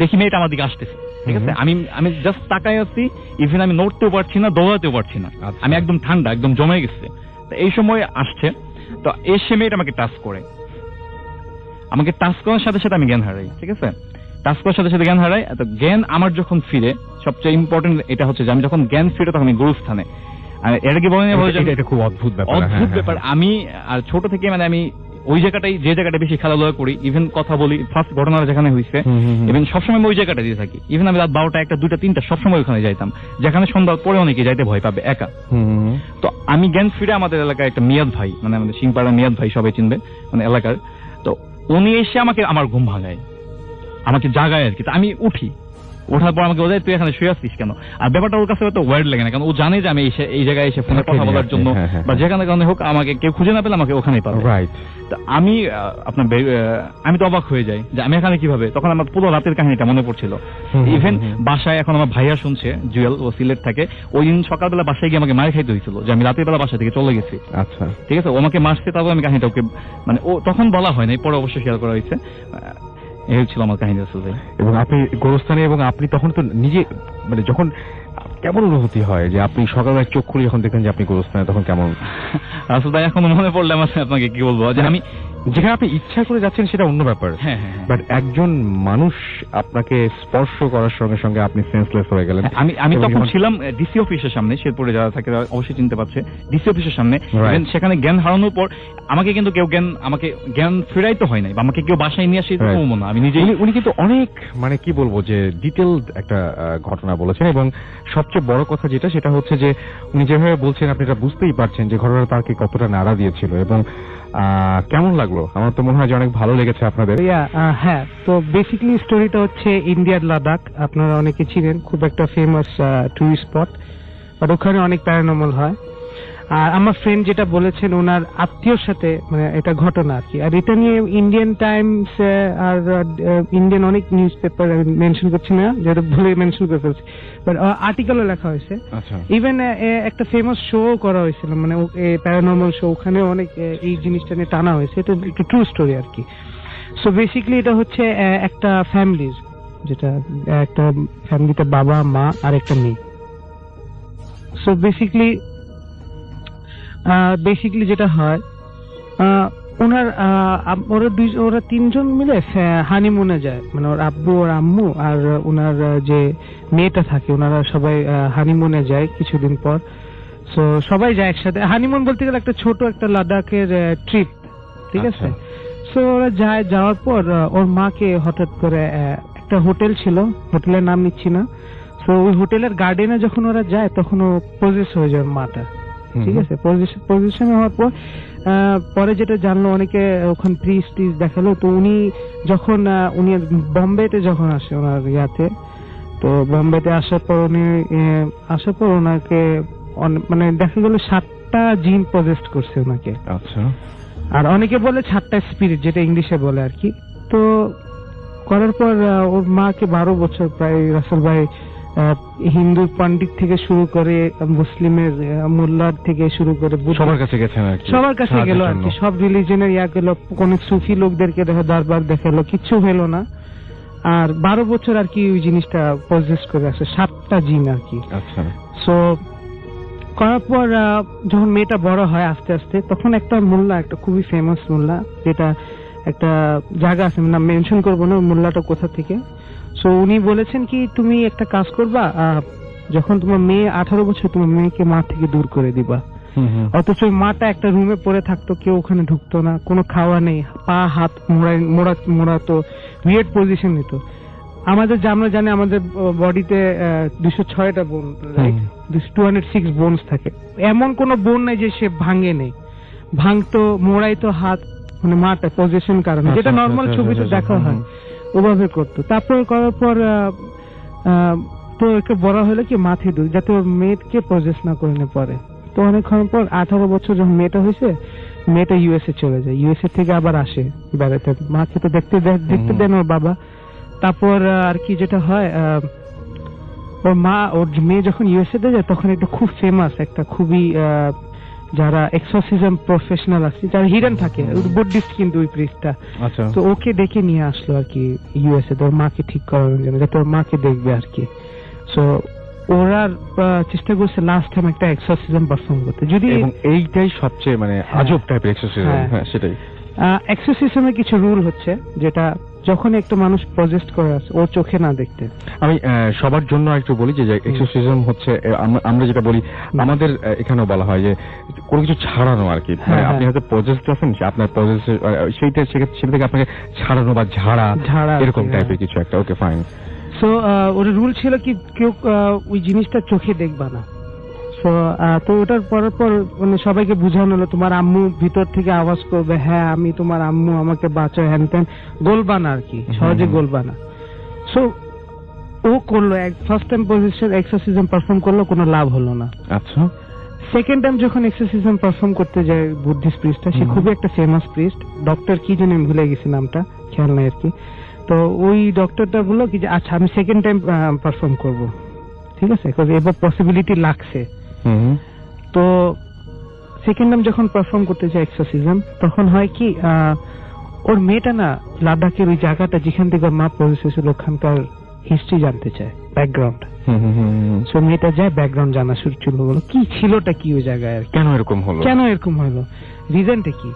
দেখি মেয়েটা আমার দিকে আসতেছে, ঠিক আছে। আমি জাস্ট তাকাই আছি, ইভেন আমি নড়তেও পারছি না, দৌড়াতেও পারছি না, আমি একদম ঠান্ডা, একদম জমে গেছে। তো এই সময় আসছে, তো এসে মেয়েটা আমাকে টাচ করে, আমাকে টাচ করার সাথে সাথে আমি জ্ঞান হারাই, ঠিক আছে। টাচ করার সাথে সাথে জ্ঞান হারাই। তো জ্ঞান আমার যখন ফিরে, সবচেয়ে ইম্পর্টেন্ট এটা হচ্ছে যে আমি যখন জ্ঞান ফিরে তখন আমি গুরুস্থানে। আর এর আগে বলেন, এটা খুব অদ্ভুত ব্যাপার, অদ্ভুত ব্যাপার। আমি আর ছোট থেকে মানে আমি ওই যে জায়গাটা বেশি খেলাধুলা করি, ইভেন কথা বলি, ফার্স্ট ঘটনাটা যেখানে হয়েছে, ইভেন সবসময় ওই জায়গাটা দিয়ে থাকি। ইভেন আমি রাত 12টা, 1টা, 2টা, 3টা সবসময় ওখানে যাইতাম, যেখানে সন্ধ্যার পরে অনেকে যাইতে ভয় পাবে একা। তো আমি জ্ঞান ফিরে আমাদের এলাকায় একটা মিয়াদ ভাই, মানে আমাদের সিংপাড়া মিয়াদ ভাই সবাই চিনবে মানে এলাকার, তো উনি এসে আমাকে আমার ঘুম ভাঙায়, আমাকে জাগায় আর কি। তো আমি উঠি, ওঠার পর আমাকে বলে তুই এখানে শুয়ে আসছিস কেন। আর ব্যাপারটা ওর কাছে তো ওয়ার্ড লাগে না, কারণ ও জানে যে আমি এই জায়গায় এসে ফোনে কথা বলার জন্য বা যেখানে কারণে হোক আমাকে কেউ খুঁজে না পেলে আমাকে ওখানেই পাবে, রাইট। তো আমি আপনার আমি তো অবাক হয়ে যাই যে আমি এখানে কিভাবে। তখন আমার পুরো রাতের কাহিনীটা মনে পড়ছিল। ইভেন বাসায় এখন আমার ভাইয়া শুনছে, জুয়েল, ও সিলেট থাকে, ওই দিন সকালবেলা বাসায় গিয়ে আমাকে মার খাইতে হয়েছিল যে আমি রাতের বেলা বাসা থেকে চলে গেছি। আচ্ছা, ঠিক আছে। ও আমাকে মারছে, তারপর আমি কাহিনীটা ওকে মানে ও তখন বলা হয় নাই, পরে অবশ্যই শেয়ার করা হয়েছে। এই ছিল আমার কাহিনী আসলে। এবং আপনি গোরস্থানে, এবং আপনি তখন তো নিজে মানে যখন কেমন অনুভূতি হয় যে আপনি সকালবেলা চোখ খুলে যখন দেখেন যে আপনি গোরস্থানে, তখন কেমন? আসলে ভাই এখন মনে পড়লে আমার আপনাকে কি বলবো, যে আমি যেখানে আপনি ইচ্ছা করে যাচ্ছেন সেটা অন্য ব্যাপার, হ্যাঁ, বাট একজন মানুষ আপনাকে স্পর্শ করার সঙ্গে সঙ্গে আপনি সেন্সলেস হয়ে গেলেন। আমি তখন ছিলাম ডিসি অফিসের সামনে, শেরপুরে যারা থাকে অবশ্যই চিনতে পারছে, ডিসি অফিসের সামনে। সেখানে জ্ঞান হারানোর পর আমাকে কিন্তু কেউ আমাকে জ্ঞান ফেরাইতে হয় নাই, বা আমাকে কেউ বাসায় নিয়ে আসে না, আমি নিজে। উনি কিন্তু অনেক মানে কি বলবো যে ডিটেল একটা ঘটনা বলেছেন, এবং সবচেয়ে বড় কথা যেটা সেটা হচ্ছে যে উনি যেভাবে বলছেন আপনি এটা বুঝতেই পারছেন যে ঘটনা তাকে কতটা নাড়া দিয়েছিল। এবং কেমন লাগলো? আমার তো মনে হয় যে অনেক ভালো লেগেছে আপনাদের। হ্যাঁ, তো বেসিক্যালি স্টোরিটা হচ্ছে ইন্ডিয়ার লাদাখ, আপনারা অনেকে ছিলেন, খুব একটা ফেমাস টুরিস্ট স্পট, বাট ওখানে অনেক প্যারানর্মাল হয়। আর আমার ফ্রেন্ড যেটা বলেছেন ওনার আত্মীয়র সাথে মানে এটা ঘটনা আর কি। আর এটা নিয়ে ইন্ডিয়ান টাইমস আর ইন্ডিয়ান অনেক নিউজ পেপার, মেনশন করছি না যেটা ভুলে মেনশন করে ফেলছি, বাট আর্টিকেলও লেখা হয়েছে। ইভেন একটা ফেমাস শো করা হয়েছিল, মানে প্যারানর্মাল শো, ওখানে অনেক এই জিনিসটা নিয়ে টানা হয়েছে। এটা একটু ট্রু স্টোরি আর কি। সো বেসিক্যালি এটা হচ্ছে একটা ফ্যামিলির, যেটা একটা ফ্যামিলিতে বাবা, মা আর একটা মেয়ে। সো বেসিক্যালি যেটা হয়, ওরা 3জন মিলে হানিমুনে যায়, মানে ওর আব্বু, ওর আম্মু আর ওনার যে মেয়েটা থাকে, ওনারা সবাই হানিমুনে যায় কিছুদিন পর। সো সবাই যায় একসাথে। হানিমুন বলতে গেলে একটা ছোট একটা লাদাখের ট্রিপ, ঠিক আছে। সো ওরা যাওয়ার পর ওর মাকে হঠাৎ করে একটা হোটেল ছিল, হোটেলের নাম নিচ্ছি না, সো ওই হোটেলের গার্ডেনে যখন ওরা যায় তখন ও পজেস হয়ে যায় মাটা, ঠিক আছে। পজিশন হওয়ার পর পরে যেটা জানলো, অনেকে ওখানে প্রিস্ট দেখালো। তো উনি বোম্বেতে যখন আসে ওনার ইয়াতে, তো বোম্বেতে আসার পর ওনাকে মানে দেখা গেল 7টা জিন পজেস্ট করছে ওনাকে। আচ্ছা। আর অনেকে বলে 7টা স্পিরিট, যেটা ইংলিশে বলে আর কি। তো করার পর ওর মাকে 12 বছর প্রায় রাসেল ভাই হিন্দু পণ্ডিত থেকে শুরু করে মুসলিমের মোল্লার থেকে শুরু করে সবার কাছে গেছেন আর কি, সবার কাছে গেল আর কি, সব রিলিজনের গেল, কোন সুফি লোকদেরকে দরবার দেখালো, কিচ্ছু হলো না। আর 12 বছর আর কি ওই জিনিসটা পজেস করে আছে, 7টা জিন আর কি। আচ্ছা। সো করার পর যখন মেয়েটা বড় হয় আস্তে আস্তে, তখন একটা মোল্লা, একটা খুবই ফেমাস মোল্লা, যেটা একটা জায়গা আছে, না মেনশন করবো না মোল্লাটা কোথা থেকে। সো উনি বলেছেন কি তুমি একটা কাজ করবা, যখন তোমার মেয়ে 18 বছর, তোমার মেয়েকে মা থেকে দূর করে দিবা। অথচ ওই মাটা একটা রুমে পড়ে থাকতো, কেউ ওখানে ঢুকতো না, কোনো খাওয়া নেই, পা হাত মোড়াতো, উইয়ার্ড পজিশন নিত। আমাদের আমরা জানি আমাদের বডিতে 206টা বোন, 206 বোনস থাকে, এমন কোন বোন নাই যে সে ভাঙে নেই, ভাঙতো, মোড়াইতো হাত, মানে মাটা পজিশন কারণে, যেটা নর্মাল ছবিতে দেখা হয় ওভাবে করতো। তারপর করার পর তো একে বড় হলো কি মাথায় দূর, যাতে ওর মেয়েকে পজেস না করে নে পরে। তো অনেকক্ষণ পর 18 বছর যখন মেয়েটা হয়েছে, মেয়েটা ইউএসএ চলে যায়, ইউএসএ থেকে আবার আসে বেড়াতে, মাকে তো দেখতে দেন ওর বাবা। তারপর আর কি যেটা হয়, ওর মা, ওর মেয়ে যখন ইউএসএ তে যায়, তখন একটা খুব ফেমাস, একটা খুবই যারা এক্সোরসিজম প্রফেশনাল আছে, যারা হিডেন থাকে, বুদ্ধিস্ট কিন্তু ওই প্রিস্টটা, তো ওকে ডেকে নিয়ে আসলো আর কি ইউএসএ, ওর মাকে ঠিক করানোর জন্য, যাতে ওর মাকে দেখবে আর কি। সো ওরা চেষ্টা করছে লাস্ট টাইম একটা এক্সোরসিজম পারফর্ম করতে, যদি এইটাই সবচেয়ে মানে আজব টাইপের এক্সোরসিজম। হ্যাঁ, সেটাই। এক্সোরসিজমের কিছু রুল হচ্ছে, যেটা যখন একটা মানুষ পজেস্ট করে আছে, ওর চোখে না দেখতে। আমি সবার জন্য একটু বলি যে এক্সোরসিজম হচ্ছে, আমরা যেটা বলি, আমাদের এখানেও বলা হয় যে কোনো কিছু ছাড়ানো আর কি, মানে আপনি হয়তো পজেস্ট আছেন, আপনার পজেস্ট সেইটা সেটা থেকে আপনাকে ছাড়ানো বা ঝাড়া এরকম টাইপের কিছু একটা। ওকে, ফাইন। সো ওর রুল ছিল কি কেউ ওই জিনিসটা চোখে দেখবা না। তো ওটার পরের পর মানে সবাইকে বোঝানো হলো, তোমার আম্মু ভিতর থেকে আওয়াজ করবে, হ্যাঁ আমি তোমার আম্মু, আমাকে বাঁচাও, হ্যান ত্যান, গলবা না আর কি, সহজে গলবা না। সো ও করলো, first time position exorcism perform করলো, কোনো লাভ হলো না। আচ্ছা। সেকেন্ড টাইম যখন এক্সারসিজম পারফর্ম করতে যায় বুদ্ধিস্ট প্রিস্টটা, সে খুবই একটা ফেমাস প্রিস্ট, ডক্টর কি জানি আমি ভুলে গেছি নামটা, খেয়াল নাই আর কি। তো ওই ডক্টরটা বললো কি যে আচ্ছা আমি সেকেন্ড টাইম পারফর্ম করবো, ঠিক আছে, এবার পসিবিলিটি লাগছে। তো সেকেন্ড টাইম যখন পারফর্ম করতে যায় এক্সারসিজম, তখন হয় কি ওর মেয়েটা না লাদাখের ওই জায়গাটা যেখান থেকে ওর মা পৌঁছেছে ছিল, ওখানকার হিস্ট্রি জানতে চায়, ব্যাকগ্রাউন্ড। সো মেয়েটা যায়, ব্যাকগ্রাউন্ড জানা শুরু হলো, কি ছিলটা কি ওই জায়গায়, আর কেন এরকম হলো, রিজনটা কি।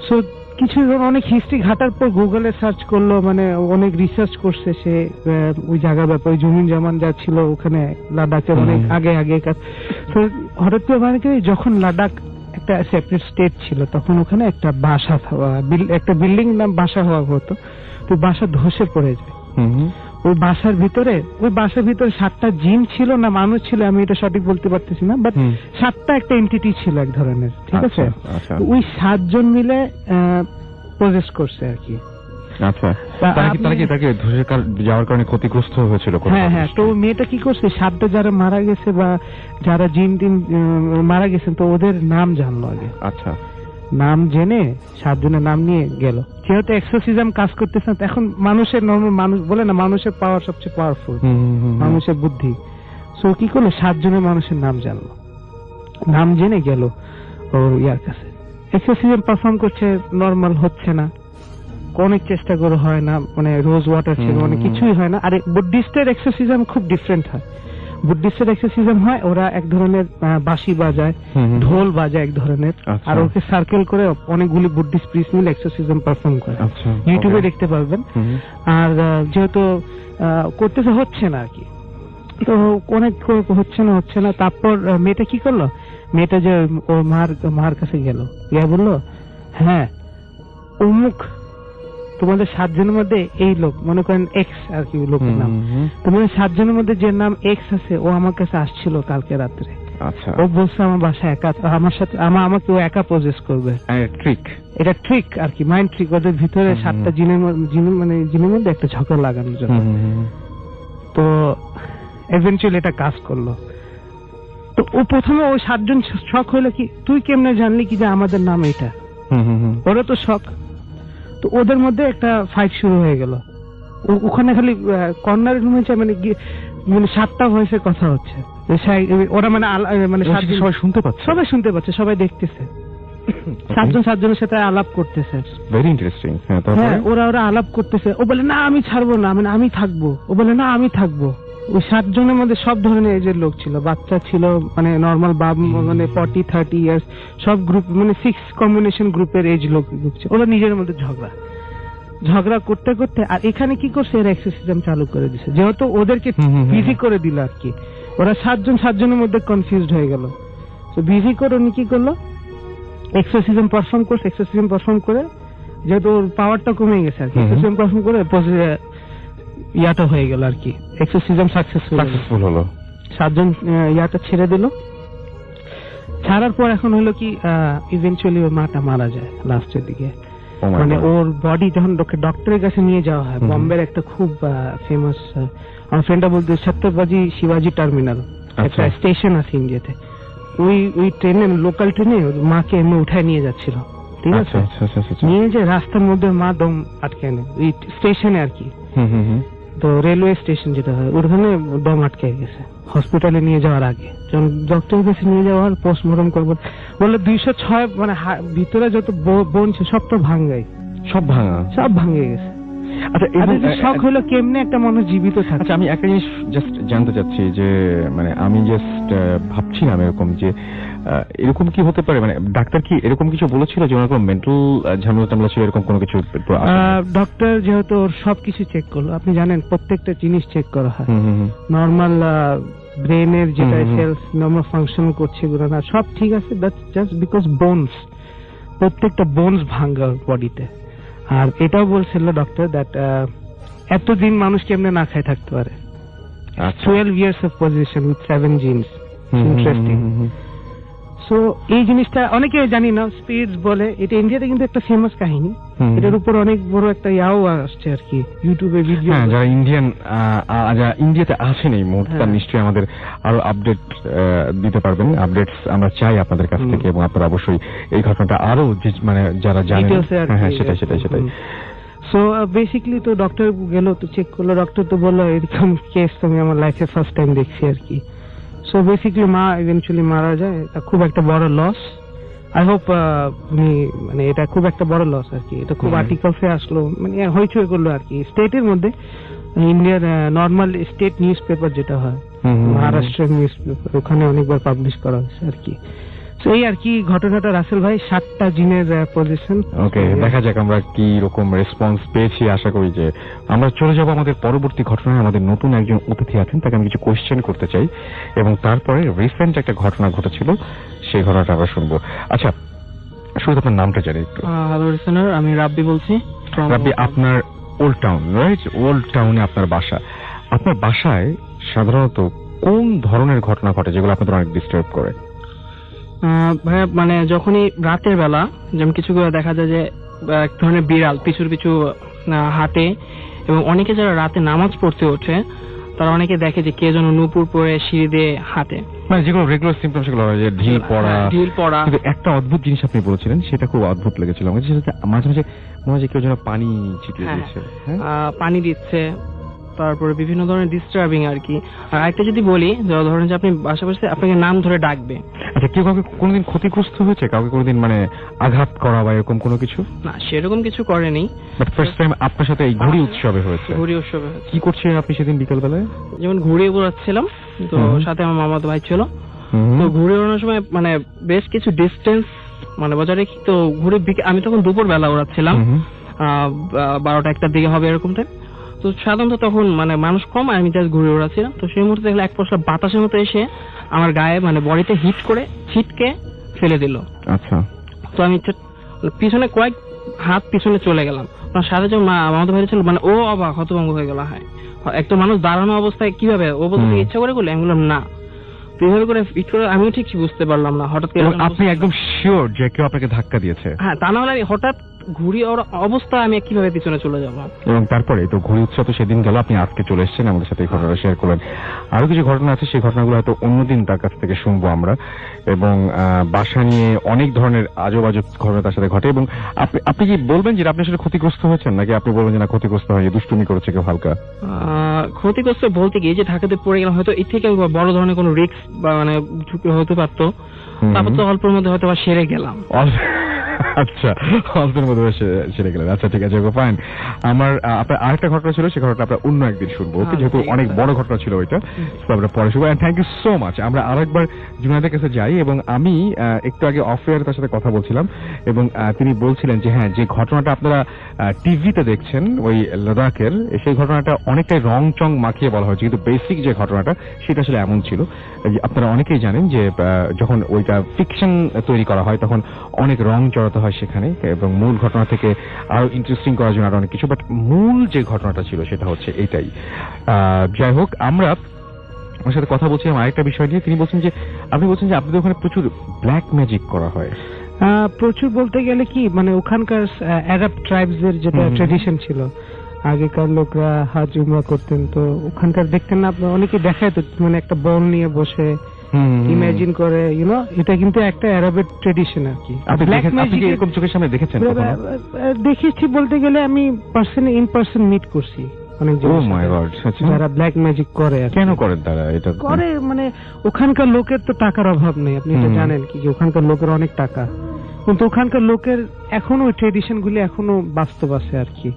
সো কিছু অনেক হিস্ট্রি ঘাটার পর গুগলে সার্চ করলো, মানে অনেক রিসার্চ করছে সে ওই জায়গার ব্যাপারে, জমিন জমান যা ছিল ওখানে লাদাখের অনেক আগে হঠাৎ করে মানে যখন লাদাখ একটা সেপারেট স্টেট ছিল, তখন ওখানে একটা বাসা, একটা বিল্ডিং নাম বাসা হওয়া হতো, তো বাসা ধসে পড়ে যায়। ওই বাসার ভিতরে 7টা জিন ছিল না মানুষ ছিল, আমি এটা সঠিক বলতে পারতেছি না, বাট 7টা একটা এন্টিটি ছিল এক ধরনের, ঠিক আছে। ওই 7 জন মিলে প্রজেস করছে আর কি। আচ্ছা, তাকে ধসে যাওয়ার কারণে ক্ষতিগ্রস্ত হয়েছিল। হ্যাঁ, তো মেয়েটা কি করছে, 7টা যারা মারা গেছে বা যারা জিন টিন মারা গেছেন, তো ওদের নাম জানলো আগে। আচ্ছা, নাম জেনে 7 জনের নাম নিয়ে গেল। যেহেতু এক্সোরসিজম কাজ করতেছে, এখন মানুষের নরমাল মানুষ বলে না, মানুষের পাওয়ার সবচেয়ে পাওয়ারফুল, মানুষের বুদ্ধি। সো কি করলো, 7 জনের মানুষের নাম জানলো, নাম জেনে গেল ওর ইয়ার কাছে। এক্সোরসিজম পারফর্ম করছে, নর্মাল হচ্ছে না, অনেক চেষ্টা করে হয় না, মানে রোজ ওয়াটার ছিল, মানে কিছুই হয় না। আর বুদ্ধিস্টের এক্সোরসিজম খুব ডিফারেন্ট হয়। বুদ্ধিস্টের এক্সোরসিজম হয়, ওরা এক ধরনের বাঁশি বাজায়, ঢোল বাজায় এক ধরনের, আর ওকে সার্কেল করে অনেকগুলি বুদ্ধিস্ট প্রিস্ট মিলে এক্সোরসিজম পারফর্ম করে, ইউটিউবে দেখতে পারবেন। আর যেহেতু করতেছে, হচ্ছে না আর কি, তো অনেক হচ্ছে না। তারপর মেয়েটা কি করলো, মেয়েটা যে ওর মার কাছে গেল, গিয়ে বললো, হ্যাঁ অমুক তোমাদের 7 জনের মধ্যে এই লোক, মনে করেন এক্স আর কি লোকের নাম, তোমাদের 7 জনের মধ্যে যে নাম এক্স আছে, ও আমার কাছে আসছিল কালকে রাত্রে। আচ্ছা, ও বলছে আমার বাসায় একা, আমার সাথে আমাকে ও একা প্রজেস করবে। এটা ট্রিক আর কি, মাইন্ড ট্রিক, ওদের ভিতরে 7টা জিনের মধ্যে একটা ঝগড়া লাগানোর জন্য। তো এভেন্চুয়ালি এটা কাজ করলো। তো ও প্রথমে ওই 7 জন শক হইলো কি, তুই কেমনে জানলি কি যে আমাদের নাম এটা, ওরা তো শক। তো ওদের মধ্যে একটা ফাইট শুরু হয়ে গেল, ওখানে খালি কর্নার রুমে মানে 7টা ভয়েসের কথা হচ্ছে, ওরা মানে মানে সবাই শুনতে পাচ্ছে, সবাই শুনতে পাচ্ছে, সবাই দেখতেছে, 7জনের সাথে আলাপ করতেছে। Very interesting. হ্যাঁ, ওরা আলাপ করতেছে। ও বলে না আমি ছাড়বো না, মানে আমি থাকবো। ও বলে না আমি থাকবো। ওই 7 জনের মধ্যে সব ধরনের এজের লোক ছিল, বাচ্চা ছিল, মানে নর্মাল মানে 40-30 ইয়ার্স, সব গ্রুপ মানে 6 কম্বিনেশন গ্রুপের এজ লোক ছিল। ওরা নিজের মধ্যে ঝগড়া করতে করতে, আর এখানে কি করছে, এরা এক্সোসিজম চালু করে দিছে, যেহেতু ওদেরকে বিজি করে দিল আর কি। ওরা 7 জনের মধ্যে কনফিউজড হয়ে গেল। তো বিজি করে উনি কি করলো, এক্সোসিজম পারফর্ম করছে। এক্সোসিজম পারফর্ম করে, যেহেতু ওর পাওয়ারটা কমে গেছে আর কি, এক্সোসিজম পারফর্ম করে ইয়াটা হয়ে গেল আর কি, এক্সোসিজম সাকসেসফুল হলো। 7 জন ইয়াটা ছেড়ে দিল। ছাড়ার পর এখন হলো কি, ইভেনচুয়ালি ওর মাটা মারা যায় লাস্টের দিকে। মানে ওর বডি যখন ডক্টরের কাছে নিয়ে যাওয়া হয়, বম্বের একটা খুব ফেমাস, আমার ফ্রেন্ডটা বলতে, ছত্রবাজি শিবাজি টার্মিনাল একটা স্টেশন আছে ইন্ডিয়াতে, ওই ট্রেনে, লোকাল ট্রেনে মাকে এমনি উঠায় নিয়ে যাচ্ছিল, ঠিক আছে? নিয়ে যে রাস্তার মধ্যে মা দম আটকে নেয়, ওই স্টেশনে আর কি। তো রেলওয়ে স্টেশন যেটা হয়, ওখানে দম আটকে গেছে। হসপিটালে নিয়ে যাওয়ার আগে যখন ডক্টরের কাছে নিয়ে যাওয়ার পোস্টমর্টম করবো বললো 206, মানে ভিতরে যত বোন ছিল সব তো ভাঙ্গাই, সব ভাঙে গেছে। আচ্ছা, শখ হলো কেমনে একটা মানুষ জীবিত থাকে। আচ্ছা, আমি একটা জিনিস জাস্ট জানতে চাচ্ছি যে, মানে আমি জাস্ট ভাবছিলাম এরকম যে এরকম কি হতে পারে, মানে ডাক্তার কি এরকম কিছু বলেছিল যে ওনার কোনো মেন্টাল ঝামেলা ছিল, এরকম কোনো কিছু? ডক্টর যেহেতু ওর সবকিছু চেক করলো, আপনি জানেন প্রত্যেকটা জিনিস চেক করা হয়, নর্মাল ব্রেনের যেটা সেলস নর্মাল ফাংশন করছে না, সব ঠিক আছে, দ্যাটস জাস্ট বিকজ বোনস, প্রত্যেকটা বোনস ভাঙ্গা বডিতে। আর এটাও বলছিল ডক্টর দ্যাট এতদিন মানুষ কেমনে না খায় থাকতে পারে। 12 years of possession with 7 genes. Interesting. So এই জিনিসটা অনেকে জানি না, স্পিরিটস বলে, এটা ইন্ডিয়াতে কিন্তু একটা ফেমাস কাহিনী। এটার উপর অনেক বড় একটা ইয়াও আসছে আর কি, ইউটিউবে ভিডিও। যারা ইন্ডিয়াতে আছেন এই মুহূর্তে, নিশ্চয়ই আমাদের আরো আপডেট দিতে পারবেন। আপডেটস আমরা চাই আপনাদের কাছ থেকে, এবং আপনারা অবশ্যই এই ঘটনাটা আরো মানে যারা জানেন, হ্যাঁ সেটাই। সো বেসিক্যালি তো ডক্টর গেল, তো চেক করলো, ডক্টর তো বললো এরকম কেস তো আমি আমার লাইফে ফার্স্ট টাইম দেখছি আর কি। সো বেসিক্যালি মা ইভেনচুয়ালি মারা যায়, এটা খুব একটা বড় লস। আই হোপ উনি, মানে এটা খুব একটা বড় লস আর কি। এটা খুব আর্টিকেলসে আসলো, মানে হইচই করলো আর কি স্টেটের মধ্যে। ইন্ডিয়ার নর্মাল স্টেট নিউজ পেপার যেটা হয়, মহারাষ্ট্রের নিউজ পেপার, ওখানে অনেকবার পাবলিশ করা হয়েছে আর কি। এই আর কি ঘটনাটা রাসেল ভাই, 7টা জিনের পজিশন। ওকে, দেখা যাক আমরা কি রকম রেসপন্স পেয়েছি। আশা করি যে আমরা চলে যাব আমাদের পরবর্তী ঘটনায়। আমাদের নতুন একজন অতিথি আছেন, তাকে আমি কিছু কোয়েশ্চেন করতে চাই, এবং তারপরে রিসেন্ট একটা ঘটনা ঘটেছিল, সেই ঘটনাটা আমরা শুনবো। আচ্ছা, শুরুতে আপনার নামটা জানি একটু। হ্যালো লিসেনার, আমি রাব্বি বলছি। রাব্বি, আপনার ওল্ড টাউন, রাইট? ওল্ড টাউনে আপনার বাসা। আপনার বাসায় সাধারণত কোন ধরনের ঘটনা ঘটে যেগুলো আপনাদের অনেক ডিস্টার্ব করে? ভাইয়া, মানে যখনই রাতের বেলা, যেমন কিছু করে দেখা যায় যে এক ধরনের বিড়াল পিছু হাঁটে, এবং অনেকে যারা রাতে নামাজ পড়তে ওঠে তারা অনেকে দেখে যে কে যেন নূপুর পরে সিঁড়ি দিয়ে হাঁটে, মানে যেগুলো রেগুলার সিম্পটমস সেগুলো হয়, যে ঢিল পড়া। কিন্তু একটা অদ্ভুত জিনিস আপনি বলেছিলেন, সেটা খুব অদ্ভুত লেগেছিল আমার, সেটা মাঝে মাঝে মনে হয় কেউ যেন পানি ছিটিয়ে দিচ্ছে, পানি দিচ্ছে, তারপরে বিভিন্ন ধরনের ডিস্টার্বিং আর কি। আর একটা যদি বলি, ধরেন যে আপনি পাশাপাশি আপনাকে নাম ধরে ডাকবে। আচ্ছা, কেউ কাউকে কোনোদিন ক্ষতিগ্রস্ত হয়েছে, কাউকে কোনোদিন মানে আঘাত করা বা এরকম কোনো কিছু? না, সেরকম কিছু করেনি। বাট ফার্স্ট টাইম আপনার সাথে এই ঘুড়ি উৎসবে হয়েছে। ঘুড়ি উৎসবে কি করছিলেন আপনি সেদিন বিকেল বেলায়? যেমন ঘুড়ি উড়াচ্ছিলাম, তো সাথে আমার মামাতো ভাই ছিল। তো ঘুড়ি ওড়ানোর সময় মানে বেশ কিছু ডিস্টেন্স মানে বজায় রেখে, তো ঘুড়ি আমি তখন দুপুর বেলা উড়াচ্ছিলাম, 12টা-1টার দিকে হবে এরকম টাইম। তো সাধারণত তখন মানে মানুষ কম, আমি জাস্ট ঘুরে উড়াচ্ছিলাম। তো সেই মুহূর্তে দেখলে এক পশলা বাতাসের মতো এসে আমার গায়ে মানে বডিতে হিট করে ছিটকে ফেলে দিল। আচ্ছা, তো আমি পিছনে কয়েক হাত পিছনে চলে গেলাম। সাথে যে আমাদের ভাই ছিল, মানে ও অবাক হতভম্ব হয়ে গেল। হয় একটা মানুষ দাঁড়ানো অবস্থায় কিভাবে, ও বলতে ইচ্ছা করে করলে? আমি বললাম না, এইভাবে করে হিট করে আমিও ঠিক বুঝতে পারলাম না। হঠাৎ করে আপনি একদম শিওর যে কেউ আপনাকে ধাক্কা দিয়েছে? হ্যাঁ, তা না হলে হঠাৎ ঘুড়ি ওর অবস্থা আমি কিভাবে পিছনে চলে যাবো। এবং তারপরে তো ঘুড়ি উৎসব তো সেদিন গেল, আপনি আজকে চলে এসেছেন আমাদের সাথে এই ঘটনাটা শেয়ার করলেন। আরো কিছু ঘটনা আছে, সেই ঘটনাগুলো হয়তো অন্যদিন তার কাছ থেকে শুনবো আমরা। এবং বাসা নিয়ে অনেক ধরনের আজব আজব ঘটনা তার সাথে ঘটে। এবং আপনি কি বলবেন যে আপনি আসলে ক্ষতিগ্রস্ত হয়েছেন, নাকি আপনি বলবেন যে না ক্ষতিগ্রস্ত হয়নি, দুষ্টুমি করেছে কেউ হালকা? ক্ষতিগ্রস্ত বলতে গিয়ে যে ঢাকাতে পড়ে গেলাম, হয়তো এর থেকে বড় ধরনের কোনো রিস্ক বা মানে ঝুঁকি হতে পারতো, তারপর তো অল্পের মধ্যে হয়তো সেরে গেলাম। আচ্ছা, অল্পের মধ্যে সেরে গেলেন। আচ্ছা ঠিক আছে, ফাইন। আমার আপনার আরেকটা ঘটনা ছিল, সেই ঘটনা আমরা অন্য একদিন শুনবো, যেহেতু অনেক বড় ঘটনা ছিল ওইটা, তো আমরা পরে শুনবো। Thank you so much. আমরা আরেকবার জুনায়েদের কাছে যাই। এবং আমি একটু আগে অফ এয়ার তার সাথে কথা বলছিলাম, এবং তিনি বলছিলেন যে হ্যাঁ, যে ঘটনাটা আপনারা টিভিতে দেখছেন ওই লাদাখের, সেই ঘটনাটা অনেকটাই রং চং মাখিয়ে বলা হয়েছে, কিন্তু বেসিক যে ঘটনাটা সেটা আসলে এমন ছিল। আপনারা অনেকেই জানেন যে যখন ওইটা ফিকশন তৈরি করা হয় তখন অনেক রং জড়াতে হয় সেখানে, এবং মূল ঘটনা থেকে আরো ইন্টারেস্টিং করার জন্য আরো অনেক কিছু, বাট মূল যে ঘটনাটা ছিল সেটা হচ্ছে এইটাই। যাই হোক, আমরা ওর সাথে কথা বলছিলাম আরেকটা বিষয় নিয়ে। তিনি বলছেন যে আপনি বলছেন যে আপনাদের ওখানে প্রচুর ব্ল্যাক ম্যাজিক করা হয়। প্রচুর বলতে গেলে কি, মানে ওখানকার আরব ট্রাইবস এর যেটা ট্রেডিশন ছিল, আগেকার লোকরা হাজ উমরা করতেন, তো ওখানকার দেখতেন না আপনার অনেকে দেখায় তো, মানে একটা বল নিয়ে বসে ইমাজিন করে, এটা কিন্তু একটা আরবের ট্রেডিশন আর কি। এরকম চোখের সামনে দেখেছেন? দেখেছি বলতে গেলে আমি ইন পার্সন মিট করছি অনেক যারা ব্ল্যাক ম্যাজিক করে। কেন করেন তারা এটা? করে মানে ওখানকার লোকের তো টাকার অভাব নেই, আপনি এটা জানেন কি, ওখানকার লোকের অনেক টাকা, কিন্তু ওখানকার লোকের এখনো ওই ট্রেডিশন গুলি এখনো বাস্তব আছে আর কি।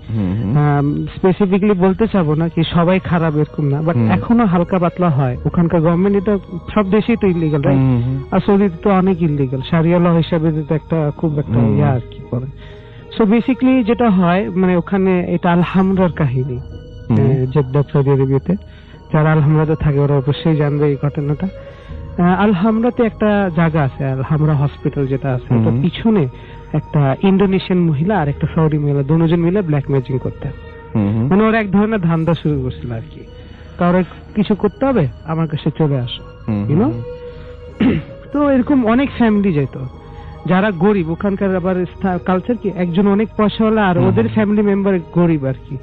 স্পেসিফিকলি বলতে চাবো না কি সবাই খারাপ এরকম না, বাট এখনো হালকা পাতলা হয়। ওখানকার গভর্নমেন্ট, এটা সব দেশেই তো ইলিগাল, রাইট? আর সৌদিতে তো অনেক ইলিগাল, শারিয়া ল হিসাবে তো একটা খুব একটা আর কি করে। সো বেসিক্যালি যেটা হয়, মানে ওখানে এটা আলহামরার কাহিনী, জেদ্দা সৌদি আরবিয়াতে যারা আলহামরাতে থাকে ওরা অবশ্যই জানবে এই ঘটনাটা। আলহামরাতে একটা জায়গা আছে, আলহামরা হসপিটাল যেটা আছে, ওটার পিছনে একটা ইন্দোনেশিয়ান মহিলা আর একটা সৌদি মহিলা দুজন মিলে ব্ল্যাক ম্যাজিক করতে, মানে ওরা এক ধরনের ধান্দা শুরু করছিল আর কি, কারো কিছু করতে হবে আমার কাছে চলে আসো, তো এরকম অনেক ফ্যামিলি যেত যারা গরিব। ওখানকার আবার কালচার কি, একজন অনেক পয়সাওয়ালা আর ওদের ফ্যামিলি মেম্বার গরিব আর কি,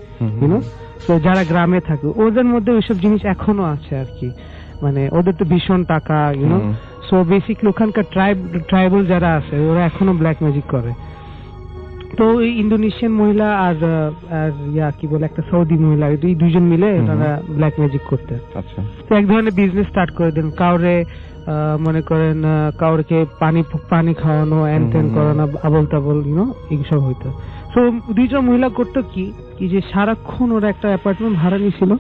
তো যারা গ্রামে থাকে ওদের মধ্যে ওইসব জিনিস এখনো আছে আর কি, মানে ওদের তো ভীষণ টাকা, সো বেসিক্যালি ওখানকার ট্রাইবাল যারা আছে ওরা এখনো ব্ল্যাক ম্যাজিক করে। তো এই ইন্দোনেশিয়ান মহিলা আর কি বলে একটা সৌদি মহিলা, এই দুজন মিলে তারা ব্ল্যাক ম্যাজিক করতে, তো এক ধরনের বিজনেস স্টার্ট করে দেন। কাউরে মনে করেন কাউকে পানি খাওয়ানো, এন তেন করানো, আবল তাবল এইসব হইতো। তো দুইজন মহিলা করতো কি যে সারাক্ষণ ওরা একটা অ্যাপার্টমেন্ট ভাড়া নিয়েছিল,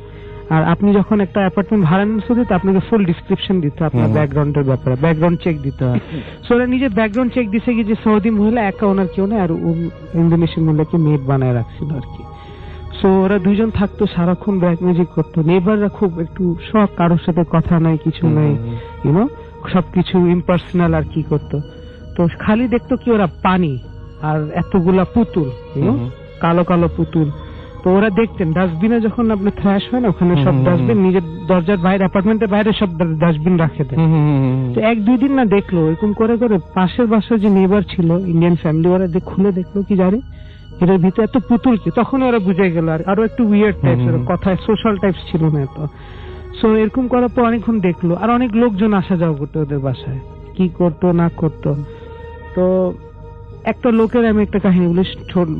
আর আপনি যখন একটা অ্যাপার্টমেন্ট ভাড়া নিতে আপনাকে ফুল ডিসক্রিপশন দিতে, আপনার ব্যাকগ্রাউন্ডের ব্যাপারে ব্যাকগ্রাউন্ড চেক দিতে হয়। সো ওরা নিজে ব্যাকগ্রাউন্ড চেক দিছে কি যে সৌদি মহিলা একা ওনার কেউ নেই, আর ইন্দোনেশিয়ান মহিলাকে মেড বানায় রাখছিল আর কি। সো ওরা দুইজন থাকতো, সারাক্ষণ ব্ল্যাক ম্যাজিক করতো। নেবাররা খুব একটু শখ, কারোর সাথে কথা নাই কিছু নাই, সবকিছু ইম্পার্সোনাল আর কি করতো। তো খালি দেখতো কি ওরা পানি আর এতগুলা পুতুল, কালো কালো পুতুল। তো ওরা দেখতেন ডাস্টবিনে যখন আপনি থ্রাশ হয় না, ওখানে সব ডাস্টবিন নিজের দরজার বাইরে, অ্যাপার্টমেন্টের বাইরে সব ডাস্টবিন রাখে দেন। তো এক দুই দিন না দেখলো এরকম করে করে পাশের বাসার যে নেবার ছিল ইন্ডিয়ান ফ্যামিলি, ওরা খুলে দেখলো কি জানি এটার ভিতরে এত পুতুল কি, তখন ওরা বুঝে গেল। আর আরো একটু উইয়ার্ড টাইপস, কথায় সোশ্যাল টাইপস ছিল না এত। সো এরকম করার পর অনেকক্ষণ দেখলো, আর অনেক লোকজন আসা যাওয়া করতো ওদের বাসায়, কি করতো না করতো। তো একটা লোকের আমি একটা কাহিনী বলি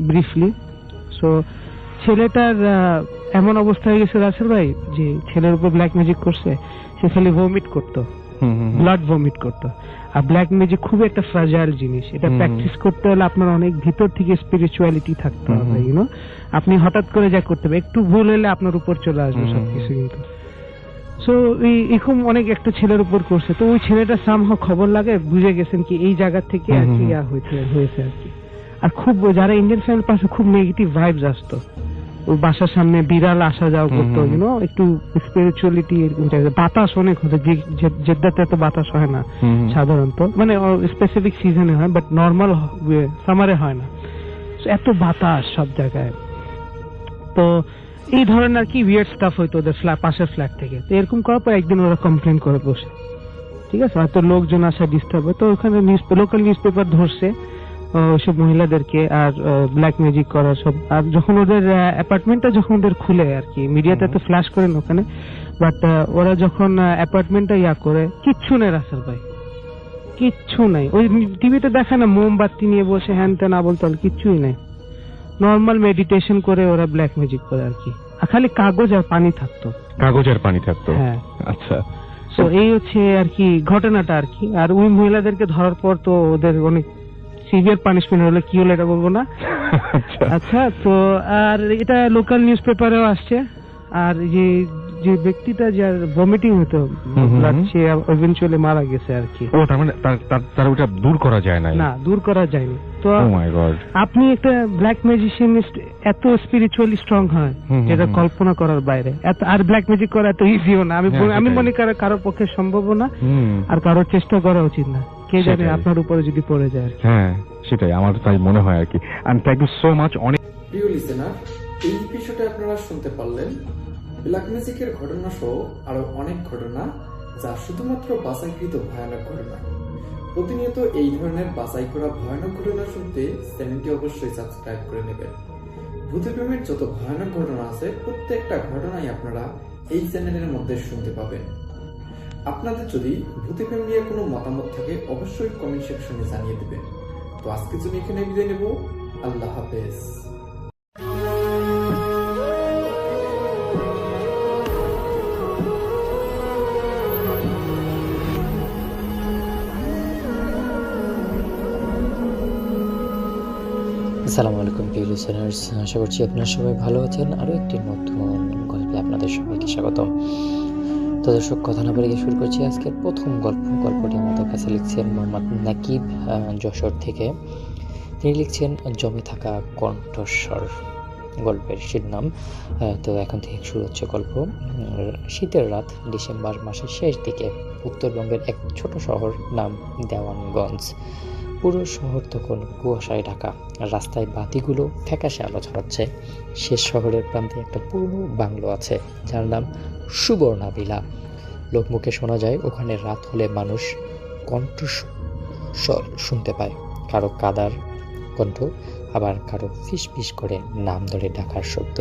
ব্রিফলি। সো ছেলেটার এমন অবস্থা হয়ে গেছে রাসেল ভাই, যে ছেলের উপর ব্ল্যাক ম্যাজিক করছে, সে খালি ভমিট করতো, ব্লাড ভমিট করতো। আর ব্ল্যাক ম্যাজিক খুবই একটা ফ্রাজাইল জিনিস, এটা প্র্যাকটিস করতে হলে আপনার অনেক ভিতর থেকে স্পিরিচুয়ালিটি থাকতে হবে, আপনি হঠাৎ করে যা করতে হবে, একটু ভুল হলে আপনার উপর চলে আসবে সবকিছু কিন্তু। সো এরকম অনেক একটা ছেলের উপর করছে। তো ওই ছেলেটা সামহাও খবর লাগে, বুঝে গেছেন কি এই জায়গা থেকে আর কি হয়েছে আর কি। আর খুব যারা ইন্ডিয়ান ফ্যামিলির পাশে খুব নেগেটিভ ভাইবস আসতো, ওই বাসার সামনে বিড়াল আসা যাওয়া করতো, একটু স্পিরিচুয়ালিটি, বাতাস অনেক হতো। জেদ্দাতে এত বাতাস হয় না সাধারণত, মানে স্পেসিফিক সিজনে হয়, বাট নর্মাল সামারে হয় না। এত বাতাস সব জায়গায়। তো এই ধরনের আর কি উইয়ার্ড স্টাফ হইতো ওদের পাশের ফ্ল্যাট থেকে। তো এরকম করার পর একদিন ওরা কমপ্লেন করে বসে, ঠিক আছে, হয়তো লোকজন আসা ডিস্টার্ব হয়। তো ওখানে লোকাল নিউজ পেপার ধরছে, ওইসব মহিলাদেরকে আর ব্ল্যাক ম্যাজিক করা সব। আর যখন ওদের অ্যাপার্টমেন্টটা যখন ওদের খুলে আর কি, মিডিয়াতে তো ফ্ল্যাশ করেন ওখানে, বাট ওরা যখন অ্যাপার্টমেন্টটা করে, কিচ্ছু নেই রাসেল ভাই, কিচ্ছু নাই। ওই টিভিতে দেখে না মোমবাতি নিয়ে বসে হ্যান ত্যান আবল তাবল, কিচ্ছুই নাই। নর্মাল মেডিটেশন করে ওরা ব্ল্যাক ম্যাজিক করে আর কি। আর খালি কাগজ আর পানি থাকতো। হ্যাঁ, আচ্ছা। তো এই হচ্ছে আর কি ঘটনাটা আর কি। আর ওই মহিলাদেরকে ধরার পর তো ওদের অনেক সিভিয়ার পানিশমেন্ট হলো, কি হলো এটা বলবো না। আচ্ছা, তো আর এটা লোকাল নিউজ পেপারেও আসছে। আর যে ব্যক্তিটা যার ভমিটিং হতো, সে ইভেনচুয়ালি মারা গেছে আর কি। তার মানে তার ওটা দূর করা যায় না, দূর করা যায়নি। তো আপনি একটা ব্ল্যাক ম্যাজিশিয়ান এত স্পিরিচুয়ালি স্ট্রং হয় যেটা কল্পনা করার বাইরে। আর ব্ল্যাক ম্যাজিক করা এত ইজিও না। আমি মনে করি কারোর পক্ষে সম্ভব না, আর কারোর চেষ্টা করা উচিত না। কে জানে আপনার উপরে যদি পড়ে যায়। হ্যাঁ, সেটাই আমার তাই মনে হয় আর কি। And thank you so much. অনেক প্রিয় লিসেনার, এই এপিসোডে আপনারা শুনতে পারলেন ব্ল্যাক ম্যাজিকের ঘটনা সহ আরো অনেক ঘটনা, যা শুধুমাত্র বাছাইকৃত ভয়ানক ঘটনা। প্রতিনিয়ত এই ধরনের বাছাই করা ভয়ানক ঘটনা শুনতে চ্যানেলটি অবশ্যই সাবস্ক্রাইব করে নেবেন। ভূতপ্রেমের যত ভয়ানক ঘটনা আছে, প্রত্যেকটা ঘটনাই আপনারা এই চ্যানেলের মধ্যে শুনতে পাবেন। আপনাদের যদি ভূতপ্রেম নিয়ে কোনো মতামত থাকে, অবশ্যই কমেন্ট সেকশনে জানিয়ে দেবেন। তো আজকের জন্য এখানে বিদায় নেব। আল্লাহ হাফেজ। আসসালামু আলাইকুম প্রিয় লিসেনার্স, আশা করছি আপনারা সবাই ভালো আছেন। আরও একটি নতুন গল্পে আপনাদের সবাইকে স্বাগতম। তো দর্শক, কথা না বলে শুরু করছি আজকের প্রথম গল্প। গল্পটি আমাদের কাছে লিখছেন মোহাম্মদ নাকিব, যশোর থেকে। তিনি লিখছেন জমে থাকা কণ্ঠস্বর। গল্পের শিরোনাম। তো এখন থেকে শুরু হচ্ছে গল্প। শীতের রাত, ডিসেম্বর মাসের শেষ দিকে, উত্তরবঙ্গের এক ছোট শহর, নাম দেওয়ানগঞ্জ। পুরো শহর তখন কুয়াশায় ঢাকা। রাস্তায় বাতিগুলো ফ্যাকাশে আলো ছড়াচ্ছে। শেষ শহরের প্রান্তে একটা পুরনো বাংলো আছে, যার নাম সুবর্ণা ভিলা। লোকমুখে শোনা যায় ওখানে রাত হলে মানুষ কণ্ঠস্বর শুনতে পায়। কারো কাদার কণ্ঠ, আবার কারো ফিস ফিস করে নাম ধরে ডাকার শব্দ।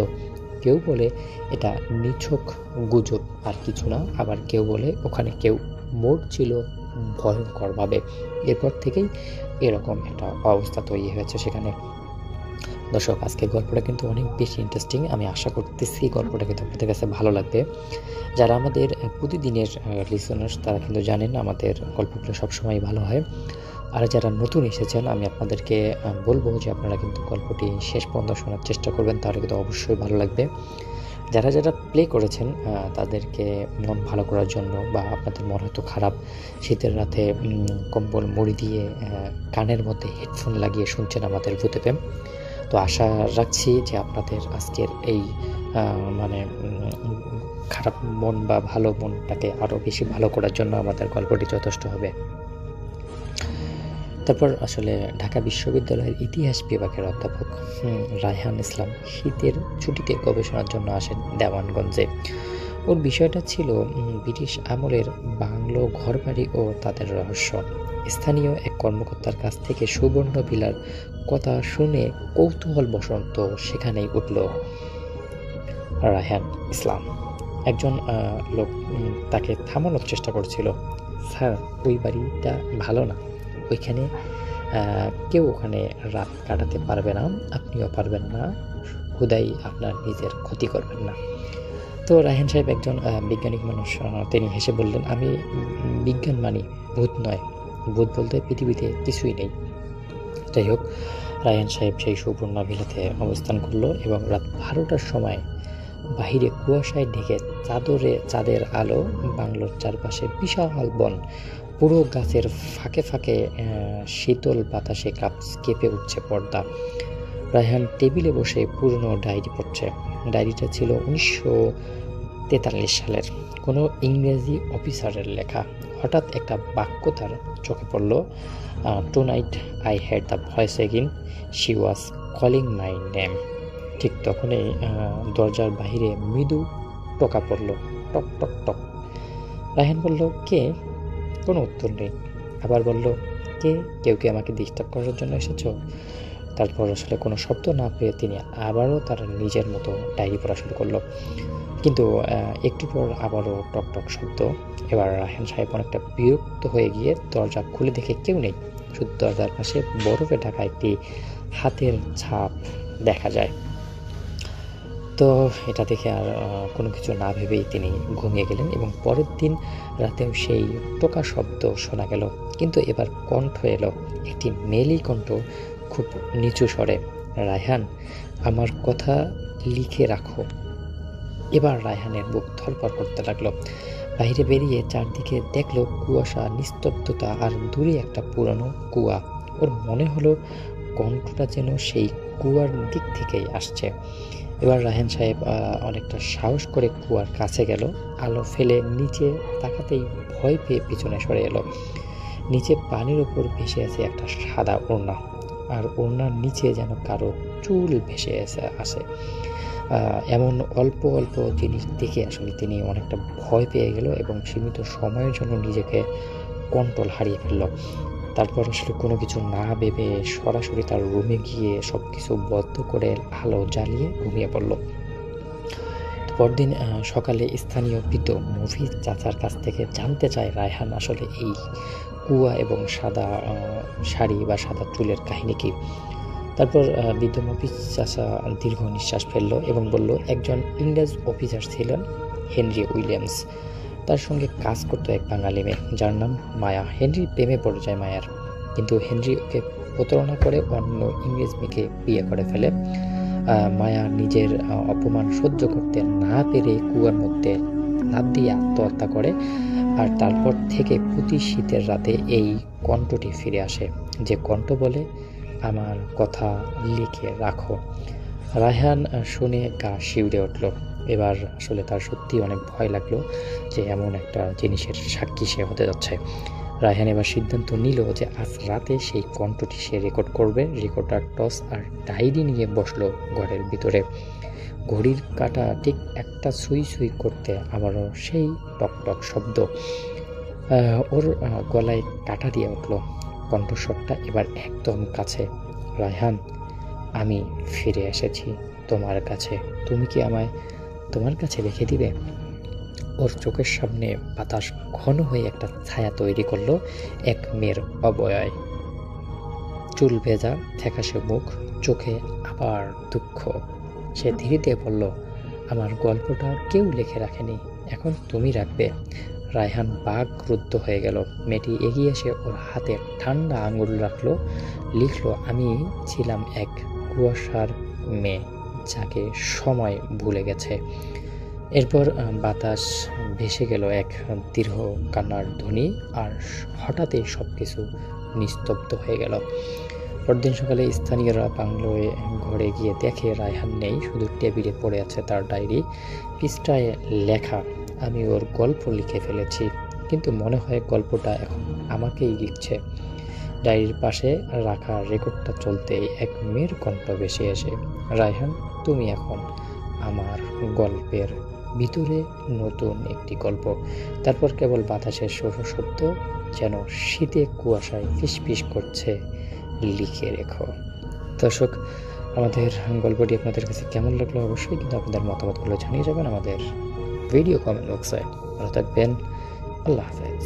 কেউ বলে এটা নিছক গুজব আর কিছু না, আবার কেউ বলে ওখানে কেউ মরছিল ভয়ঙ্করভাবে। এরপর থেকেই এরকম একটা অবস্থা তৈরি হয়েছে সেখানে। দর্শক, আজকে গল্পটা কিন্তু অনেক বেশি ইন্টারেস্টিং। আমি আশা করতেছি গল্পটা কিন্তু আপনাদের কাছে ভালো লাগবে। যারা আমাদের প্রতিদিনের লিসেনার্স, তারা কিন্তু জানেন আমাদের গল্পগুলো সবসময় ভালো হয়। আর যারা নতুন এসেছেন, আমি আপনাদেরকে বলবো যে আপনারা কিন্তু গল্পটি শেষ পর্যন্ত শোনার চেষ্টা করবেন, তাহলে কিন্তু অবশ্যই ভালো লাগবে। যারা যারা প্লে করেছেন তাদেরকে মন ভালো করার জন্য, বা আপনাদের মন হয়তো খারাপ, শীতের রাতে কম্বল মুড়ি দিয়ে কানের মধ্যে হেডফোন লাগিয়ে শুনছেন আমাদের ভূতপ্রেম, তো আশা রাখছি যে আপনাদের আজকের এই খারাপ মন বা ভালো মনটাকে আরও বেশি ভালো করার জন্য আমাদের গল্পটি যথেষ্ট হবে। তারপর আসলে ঢাকা বিশ্ববিদ্যালয়ের ইতিহাস বিভাগের অধ্যাপক রায়হান ইসলাম শীতের ছুটিতে গবেষণার জন্য আসেন দেওয়ানগঞ্জে। ওর বিষয়টা ছিল ব্রিটিশ আমলের বাংলো ঘরবাড়ি ও তাদের রহস্য। স্থানীয় এক কর্মকর্তার কাছ থেকে সুবর্ণ ভিলার কথা শুনে কৌতূহল বসন্ত সেখানেই উঠল রায়হান ইসলাম। একজন লোক তাকে থামানোর চেষ্টা করছিল। স্যার, ওই বাড়িটা ভালো না, ওইখানে কেউ ওখানে রাত কাটাতে পারবে না, আপনিও পারবেন না, খুদাই আপনার নিজের ক্ষতি করবেন না। তো রায়হান সাহেব একজন বৈজ্ঞানিক মানুষ, তিনি হেসে বললেন, আমি বিজ্ঞান মানি, ভূত নয়। ভূত বলতে পৃথিবীতে কিছুই নেই। যাই হোক, রায়হান সাহেব সেই সুবর্ণা ভিলাতে অবস্থান করলো এবং রাত 12টার সময় বাহিরে কুয়াশায় ঢেকে চাঁদের আলো, বাংলোর চারপাশে বিশাল বন, পুরো গাছের ফাঁকে ফাঁকে শীতল বাতাসে কেঁপে উঠছে পর্দা। রায়হান টেবিলে বসে পুরনো ডায়েরি পড়ছে। ডায়েরিটা ছিল 1943 সালের কোনো ইংরেজি অফিসারের লেখা। হঠাৎ একটা বাক্য তার চোখে পড়ল, tonight I had the voice again, she was calling my name. ঠিক তখনই দরজার বাহিরে মৃদু টোকা পড়ল, টক টক টক। রায়হান বলল, কে? কোনো উত্তর নেই। আবার বলল, কে, কেউ কি আমাকে ডিস্টার্ব করার জন্য এসেছো? তারপর আসলে কোনো শব্দ না পেয়ে তিনি আবারও তার নিজের মতো ডায়েরি পড়া শুরু করলো। কিন্তু একটু পর আবারও টক টক শব্দ। এবার রায়হান সাহেব অনেকটা বিরক্ত হয়ে গিয়ে দরজা খুলে দেখে কেউ নেই, শুধু দরজার পাশে বরফে ঢাকা একটি হাতের ছাপ দেখা যায়। তো এটা দেখে আর কোনো কিছু না ভেবেই তিনি ঘুমিয়ে গেলেন এবং পরের দিন রাতেও সেই টোকা শব্দ শোনা গেল, কিন্তু এবার কণ্ঠ এলো, একটি মেলি কণ্ঠ, খুব নিচু স্বরে, রায়হান আমার কথা লিখে রাখো। এবার রায়হানের বুক ধড়ফড় করতে লাগলো। বাইরে বেরিয়ে চারদিকে দেখলো কুয়াশা, নিস্তব্ধতা আর দূরে একটা পুরনো কুয়া। ওর মনে হলো কণ্ঠটা যেন সেই কুয়ার দিক থেকেই আসছে। এবার রায়হান সাহেব অনেকটা সাহস করে কুয়ার কাছে গেল। আলো ফেলে নিচে তাকাতেই ভয় পেয়ে পিছনে সরে এলো। নিচে পানির ওপর ভেসে আছে একটা সাদা ওড়না, আর ওড়নার নিচে যেন কারো চুল ভেসে আসে। এমন অল্প অল্প জিনিস দেখে আসলে তিনি অনেকটা ভয় পেয়ে গেল এবং সীমিত সময়ের জন্য নিজেকে কন্ট্রোল হারিয়ে ফেলল। তারপর আসলে কোনো কিছু না ভেবে সরাসরি তার রুমে গিয়ে সব কিছু বন্ধ করে আলো জ্বালিয়ে ঘুমিয়ে পড়ল। পরদিন সকালে স্থানীয় বৃদ্ধ মফিজ চাচার কাছ থেকে জানতে চায় রায়হান আসলে এই কুয়া এবং সাদা শাড়ি বা সাদা চুলের কাহিনী কি। তারপর বৃদ্ধ মফিজ চাচা দীর্ঘ নিঃশ্বাস ফেলল এবং বলল, একজন ইংরেজ অফিসার ছিলেন হেনরি উইলিয়ামস, তার সঙ্গে কাজ করতো এক বাঙালি মেয়ে যার নাম মায়া। হেনরি প্রেমে পড়ে যায় মায়ার, কিন্তু হেনরি ওকে প্রতারণা করে অন্য ইংরেজ মেয়েকে বিয়ে করে ফেলে। মায়া নিজের অপমান সহ্য করতে না পেরে কুয়ার মধ্যে লাফ দিয়ে আত্মহত্যা করে। আর তারপর থেকে প্রতি শীতের রাতে এই কণ্ঠটি ফিরে আসে, যে কণ্ঠ বলে, আমার কথা লিখে রাখো। রায়হান শুনে গা শিউরে উঠল। এবার আসলে তার সত্যি অনেক ভয় লাগলো যে এমন একটা জিনিসের সাক্ষী সে হতে যাচ্ছে। রায়হান এবার সিদ্ধান্ত নিল যে আজ রাতে সেই কণ্ঠটি সে রেকর্ড করবে। রেকর্ডার, টস আর ডায়েরি নিয়ে বসলো ঘরের ভিতরে। ঘড়ির কাঁটা ঠিক একটা সুই সুই করতে আবারও সেই টক টক শব্দ। ওর গলায় কাঁটা দিয়ে উঠল। কণ্ঠস্বরটা এবার একদম কাছে, রায়হান আমি ফিরে এসেছি তোমার কাছে, তুমি কি আমায় তোমার কাছে রেখে দিবে? ওর চোখের সামনে বাতাস ঘন হয়ে একটা ছায়া তৈরি করলো এক মেয়ের অবয়য়, চুল ভেজা, ফ্যাকাশে মুখ, চোখে আবার দুঃখ। সে ধীরে ধীরে বলল, আমার গল্পটা কেউ লিখে রাখেনি, এখন তুমি রাখবে। রায়হান বাকরুদ্ধ হয়ে গেল। মেয়েটি এগিয়ে এসে ওর হাতে ঠান্ডা আঙুল রাখলো, লিখলো, আমি ছিলাম এক কুয়াশার মেয়ে যাকে সময় ভুলে গেছে। এরপর বাতাস ভেসে গেল এক দীর্ঘ কান্নার ধ্বনি, আর হঠাৎই সব কিছু নিস্তব্ধ হয়ে গেল। পরদিন সকালে স্থানীয়রা বাংলোয় ঘরে গিয়ে দেখে রায়হান নেই, শুধু টেবিলে পড়ে আছে তার ডায়েরি। পৃষ্ঠায় লেখা, আমি ওর গল্প লিখে ফেলেছি, কিন্তু মনে হয় গল্পটা এখন আমাকেই লিখছে। ডায়েরির পাশে রাখা রেকর্ডটা চলতেই এক মেয়ের কণ্ঠ ভেসে এসে, রায়হান তুমি এখন আমার গল্পের ভিতরে নতুন একটি গল্প। তারপর কেবল বাতাসের শোষণ শব্দ যেন শীতে কুয়াশায় ফিসফিস করছে, লিখে রেখো। দর্শক, আমাদের গল্পটি আপনাদের কাছে কেমন লাগলো অবশ্যই কিন্তু আপনাদের মতামতগুলো জানিয়ে যাবেন আমাদের ভিডিও কমেন্ট বক্সে। ভালো থাকবেন, আল্লাহ হাফেজ।